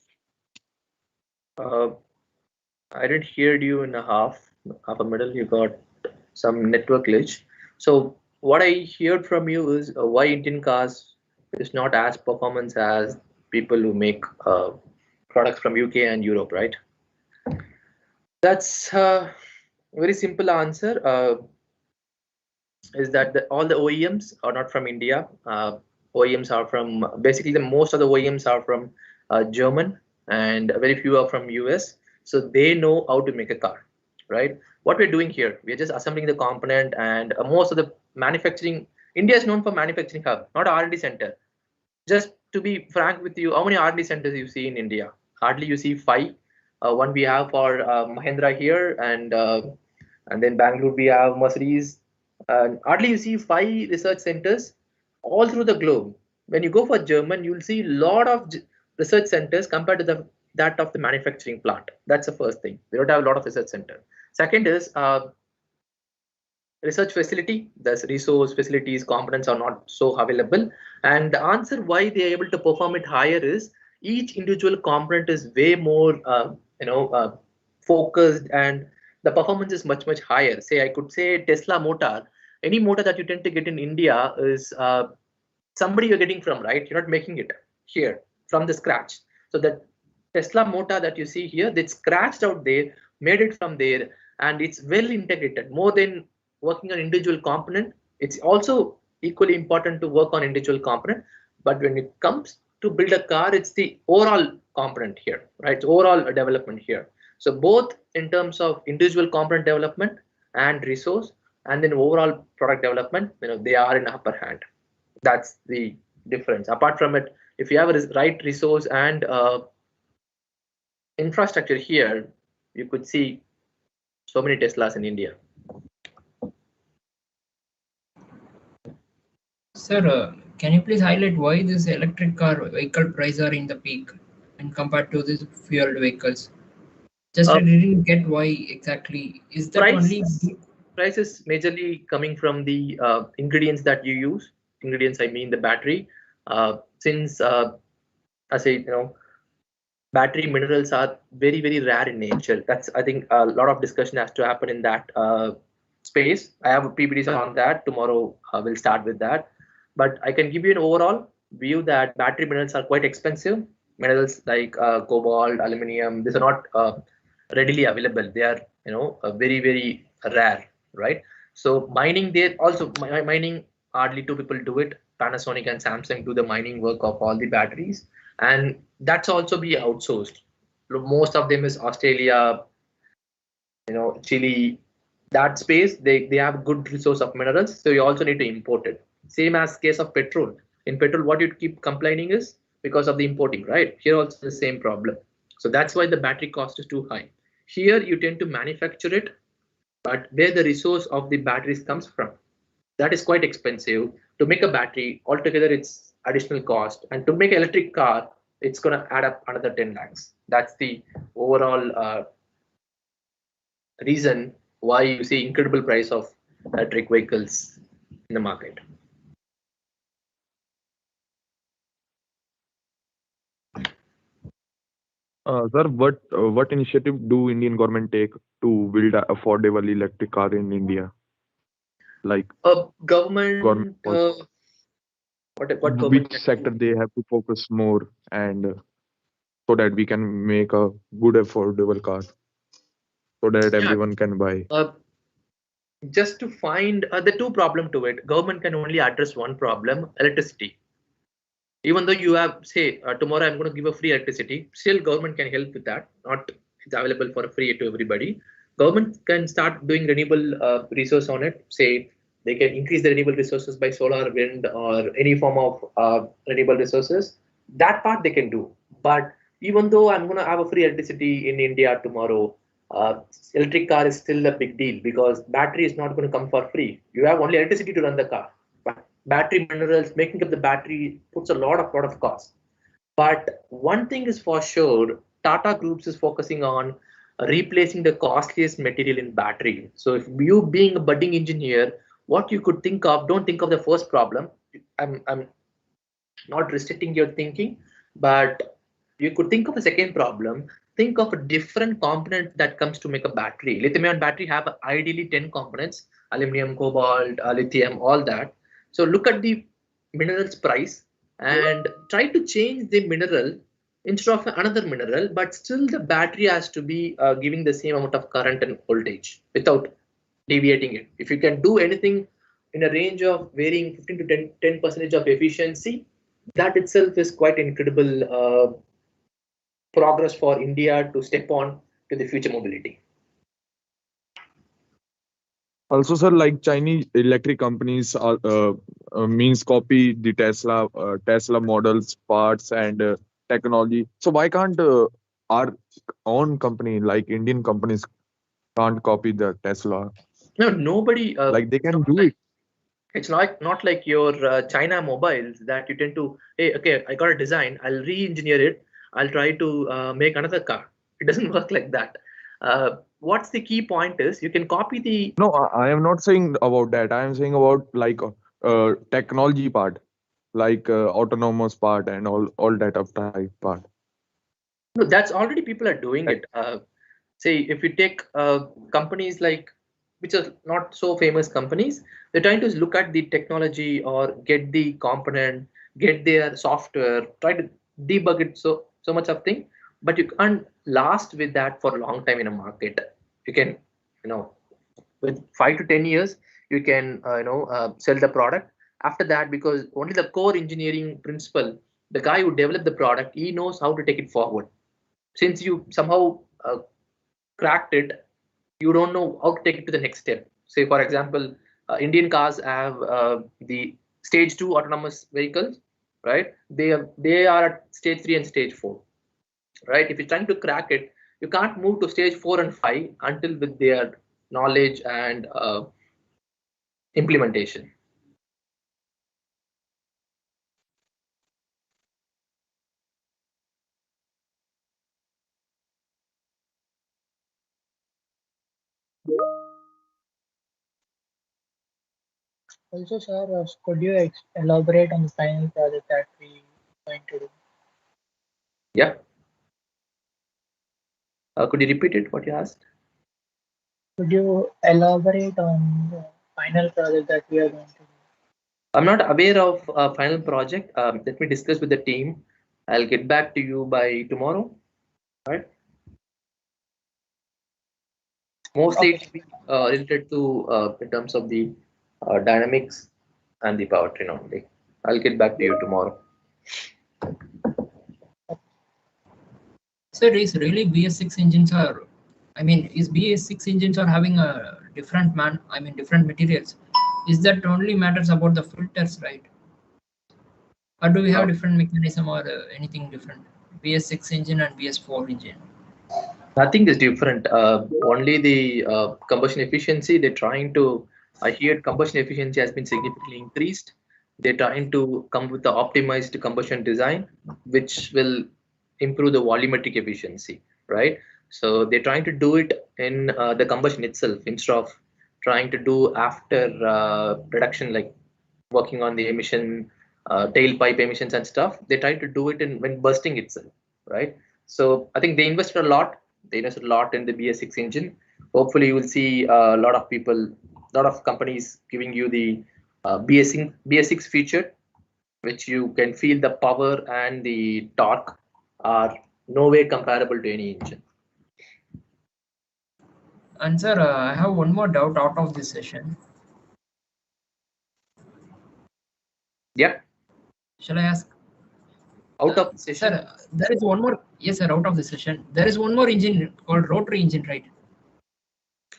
I didn't hear you in half a middle. You got some network glitch. So what I heard from you is why Indian cars is not as performance as people who make products from UK and Europe, right? That's a very simple answer. Is that all the OEMs are not from India. OEMs are from basically most of the OEMs are from German, and very few are from US. So they know how to make a car, right? What we're doing here, we're just assembling the component, and most of the manufacturing, India is known for manufacturing hub, not R&D center. Just to be frank with you, how many R&D centers you see in India? Hardly you see 5. One we have for Mahindra here, and then Bangalore we have Mercedes. Hardly you see 5 research centers all through the globe. When you go for German, you'll see a lot of research centers compared to that of the manufacturing plant. That's the first thing. They don't have a lot of research center. Second is research facility. The resource facilities, components are not so available. And the answer why they are able to perform it higher is each individual component is way more focused, and the performance is much higher. Say I could say Tesla motor. Any motor that you tend to get in India is somebody you're getting from, right? You're not making it here from the scratch. So that Tesla motor that you see here, that's scratched out there, made it from there, and it's well integrated. More than working on individual component, it's also equally important to work on individual component. But when it comes to build a car, it's the overall component here, right? It's overall development here. So both in terms of individual component development and resource, and then overall product development, they are in upper hand. That's the difference. Apart from it, if you have a right resource and infrastructure here, you could see so many Teslas in India. Sir, can you please highlight why this electric car vehicle price are in the peak and compared to these fueled vehicles? Just I didn't get why exactly. Is that price, only? price is majorly coming from the ingredients that you use. Ingredients, I mean the battery. Since as battery minerals are very, very rare in nature. That's, I think, a lot of discussion has to happen in that space. I have a PPTs on that. Tomorrow we'll start with that. But I can give you an overall view that battery minerals are quite expensive. Minerals like cobalt, aluminium, these are not readily available. They are, very, very rare, right? So mining, they also mining, hardly two people do it. Panasonic and Samsung do the mining work of all the batteries, and that's also be outsourced. Most of them is Australia, Chile. That space, they have good resource of minerals, so you also need to import it. Same as case of petrol. In petrol, what you keep complaining is because of the importing, right? Here also the same problem. So that's why the battery cost is too high. Here you tend to manufacture it, but where the resource of the batteries comes from, that is quite expensive. To make a battery altogether, it's additional cost, and to make an electric car, it's going to add up another 10 lakhs. That's the overall reason why you see incredible price of electric vehicles in the market. Sir, what initiative do Indian government take to build an affordable electric car in India? Like Government, what government? Which sector they have to focus more, and so that we can make a good affordable car, so that Yeah. everyone can buy. Just to find the two problem to it, government can only address one problem: electricity. Even though you have, say, tomorrow I'm going to give a free electricity, still government can help with that. Not it's available for free to everybody. Government can start doing renewable resource on it. Say they can increase the renewable resources by solar, wind, or any form of renewable resources. That part they can do. But even though I'm going to have a free electricity in India tomorrow, electric car is still a big deal because battery is not going to come for free. You have only electricity to run the car. But battery minerals, making up the battery puts a lot of cost. But one thing is for sure, Tata Groups is focusing on replacing the costliest material in battery. So if you being a budding engineer, what you could think of, don't think of the first problem. I'm not restricting your thinking, but you could think of a second problem. Think of a different component that comes to make a battery. Lithium-ion battery have ideally 10 components: aluminum, cobalt, lithium, all that. So look at the mineral's price and try to change the mineral instead of another mineral, but still the battery has to be giving the same amount of current and voltage without deviating it. If you can do anything in a range of varying 15 to 10% of efficiency, that itself is quite incredible progress for India to step on to the future mobility. Also, sir, like Chinese electric companies are means copy the Tesla models, parts, and technology. So why can't our own company, like Indian companies, can't copy the Tesla? No, nobody. Like they can do it. It's not like your China mobiles that you tend to, hey, okay, I got a design, I'll re-engineer it, I'll try to make another car. It doesn't work like that. What's the key point is you can copy the. No, I am not saying about that. I am saying about like technology part, like autonomous part and all that of type part. No, that's already people are doing it. Say if you take companies like, which are not so famous companies, they're trying to look at the technology or get the component, get their software, try to debug it so much of thing, but you can't last with that for a long time in a market. You can, with 5 to 10 years, you can sell the product. After that, because only the core engineering principle, the guy who developed the product, he knows how to take it forward. Since you somehow cracked it, you don't know how to take it to the next step. Say, for example, Indian cars have the stage 2 autonomous vehicles, right? They are at stage 3 and stage 4, right? If you're trying to crack it, you can't move to stage 4 and 5 until with their knowledge and implementation. Also, sir, could you elaborate on the final project that we are going to do? Yeah. Could you repeat it, what you asked? Could you elaborate on the final project that we are going to do? I'm not aware of a final project. Let me discuss with the team. I'll get back to you by tomorrow. All right. Mostly Okay. it will be related to in terms of the dynamics and the powertrain only. I'll get back to you tomorrow. Sir, is really BS6 engines are, I mean, is BS6 engines are having a different different materials? Is that only matters about the filters, right? Or do we have different mechanism or anything different? BS6 engine and BS4 engine. Nothing is different. Only the combustion efficiency. They're trying to. I hear combustion efficiency has been significantly increased. They're trying to come with the optimized combustion design, which will improve the volumetric efficiency, right? So they're trying to do it in the combustion itself instead of trying to do after reduction, like working on the emission, tailpipe emissions and stuff. They try to do it when bursting itself, right? So I think they invested a lot. They invested a lot in the BS6 engine. Hopefully, you will see a lot of people, a lot of companies giving you the BS6 feature, which you can feel the power and the torque are no way comparable to any engine. And sir, I have one more doubt out of this session. Yeah. Shall I ask? Out of the session? Sir, there is one more. Yes, sir, out of the session. There is one more engine called rotary engine, right?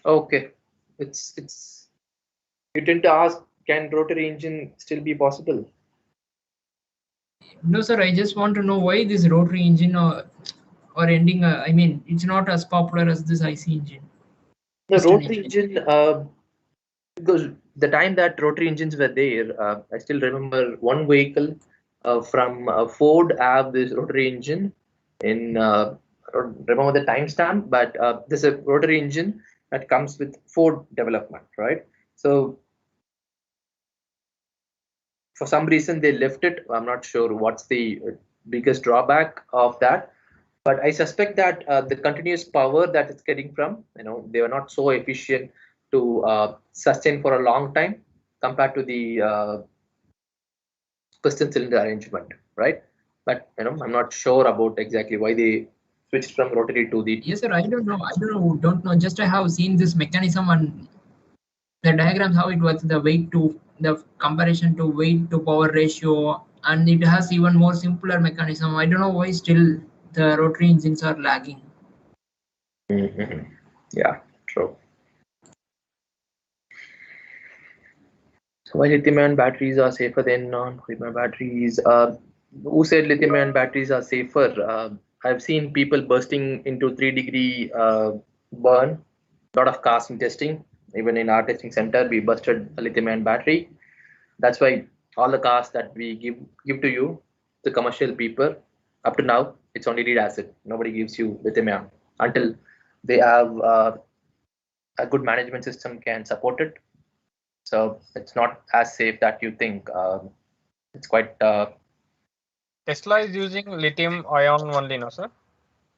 Okay. It's. You tend to ask, can rotary engine still be possible? No, sir, I just want to know why this rotary engine or ending, I mean, it's not as popular as this IC engine. The rotary engine, because the time that rotary engines were there, I still remember one vehicle from Ford have this rotary engine in, I don't remember the timestamp, but there's a rotary engine that comes with Ford development, right? So for some reason they left it. I'm not sure what's the biggest drawback of that, but I suspect that the continuous power that it's getting from, they were not so efficient to sustain for a long time compared to the piston cylinder arrangement, right? But I'm not sure about exactly why they switched from rotary to the. Yes, sir. I don't know. Just I have seen this mechanism and the diagrams how it works. The comparison to weight to power ratio, and it has even more simpler mechanism. I don't know why still the rotary engines are lagging. Mm-hmm. Yeah, true. So why lithium-ion batteries are safer than non-lithium batteries? Who said lithium-ion batteries are safer? I've seen people bursting into 3-degree burn. A lot of cars in testing. Even in our testing center, we busted a lithium-ion battery. That's why all the cars that we give to you, the commercial people, up to now, it's only lead acid. Nobody gives you lithium-ion until they have a good management system can support it. So it's not as safe that you think. It's quite. Tesla is using lithium ion only, no, sir?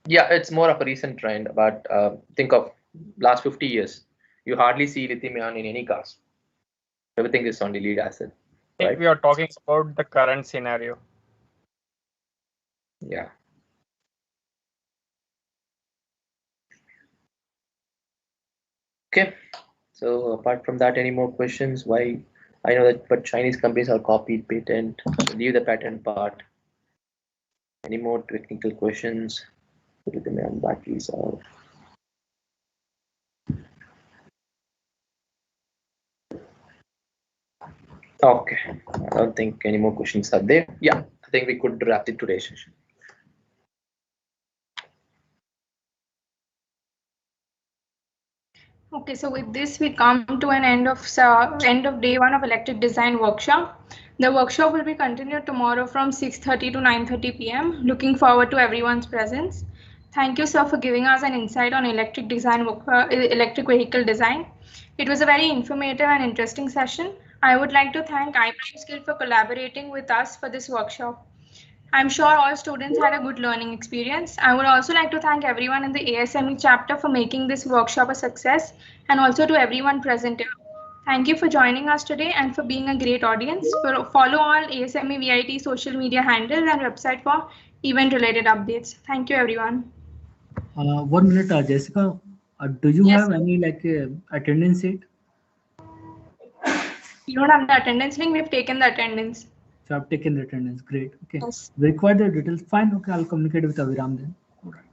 Yeah, it's more of a recent trend, but think of last 50 years. You hardly see lithium ion in any cars. Everything is only lead acid. I think right? we are talking about the current scenario. Yeah. Okay. So apart from that, any more questions? Why? I know that, but Chinese companies are copied patent. So leave the patent part. Any more technical questions? Lithium-ion batteries are. Okay. I don't think any more questions are there. Yeah, I think we could wrap it today's session. Okay, so with this we come to an end of day 1 of electric design workshop. The workshop will be continued tomorrow from 6:30 to 9:30 p.m. Looking forward to everyone's presence. Thank you, sir, for giving us an insight on electric vehicle design. It was a very informative and interesting session. I would like to thank iPrimeSkill for collaborating with us for this workshop. I'm sure all students had a good learning experience. I would also like to thank everyone in the ASME chapter for making this workshop a success, and also to everyone present here. Thank you for joining us today and for being a great audience. Follow all ASME VIT social media handles and website for event-related updates. Thank you, everyone. 1 minute, Jessica. Do you Yes, have sir. any attendance sheet? You don't have the attendance link. We've taken the attendance. So I've taken the attendance. Great. Okay. Yes. We require the details. Fine. Okay. I'll communicate with Aviram then. All right.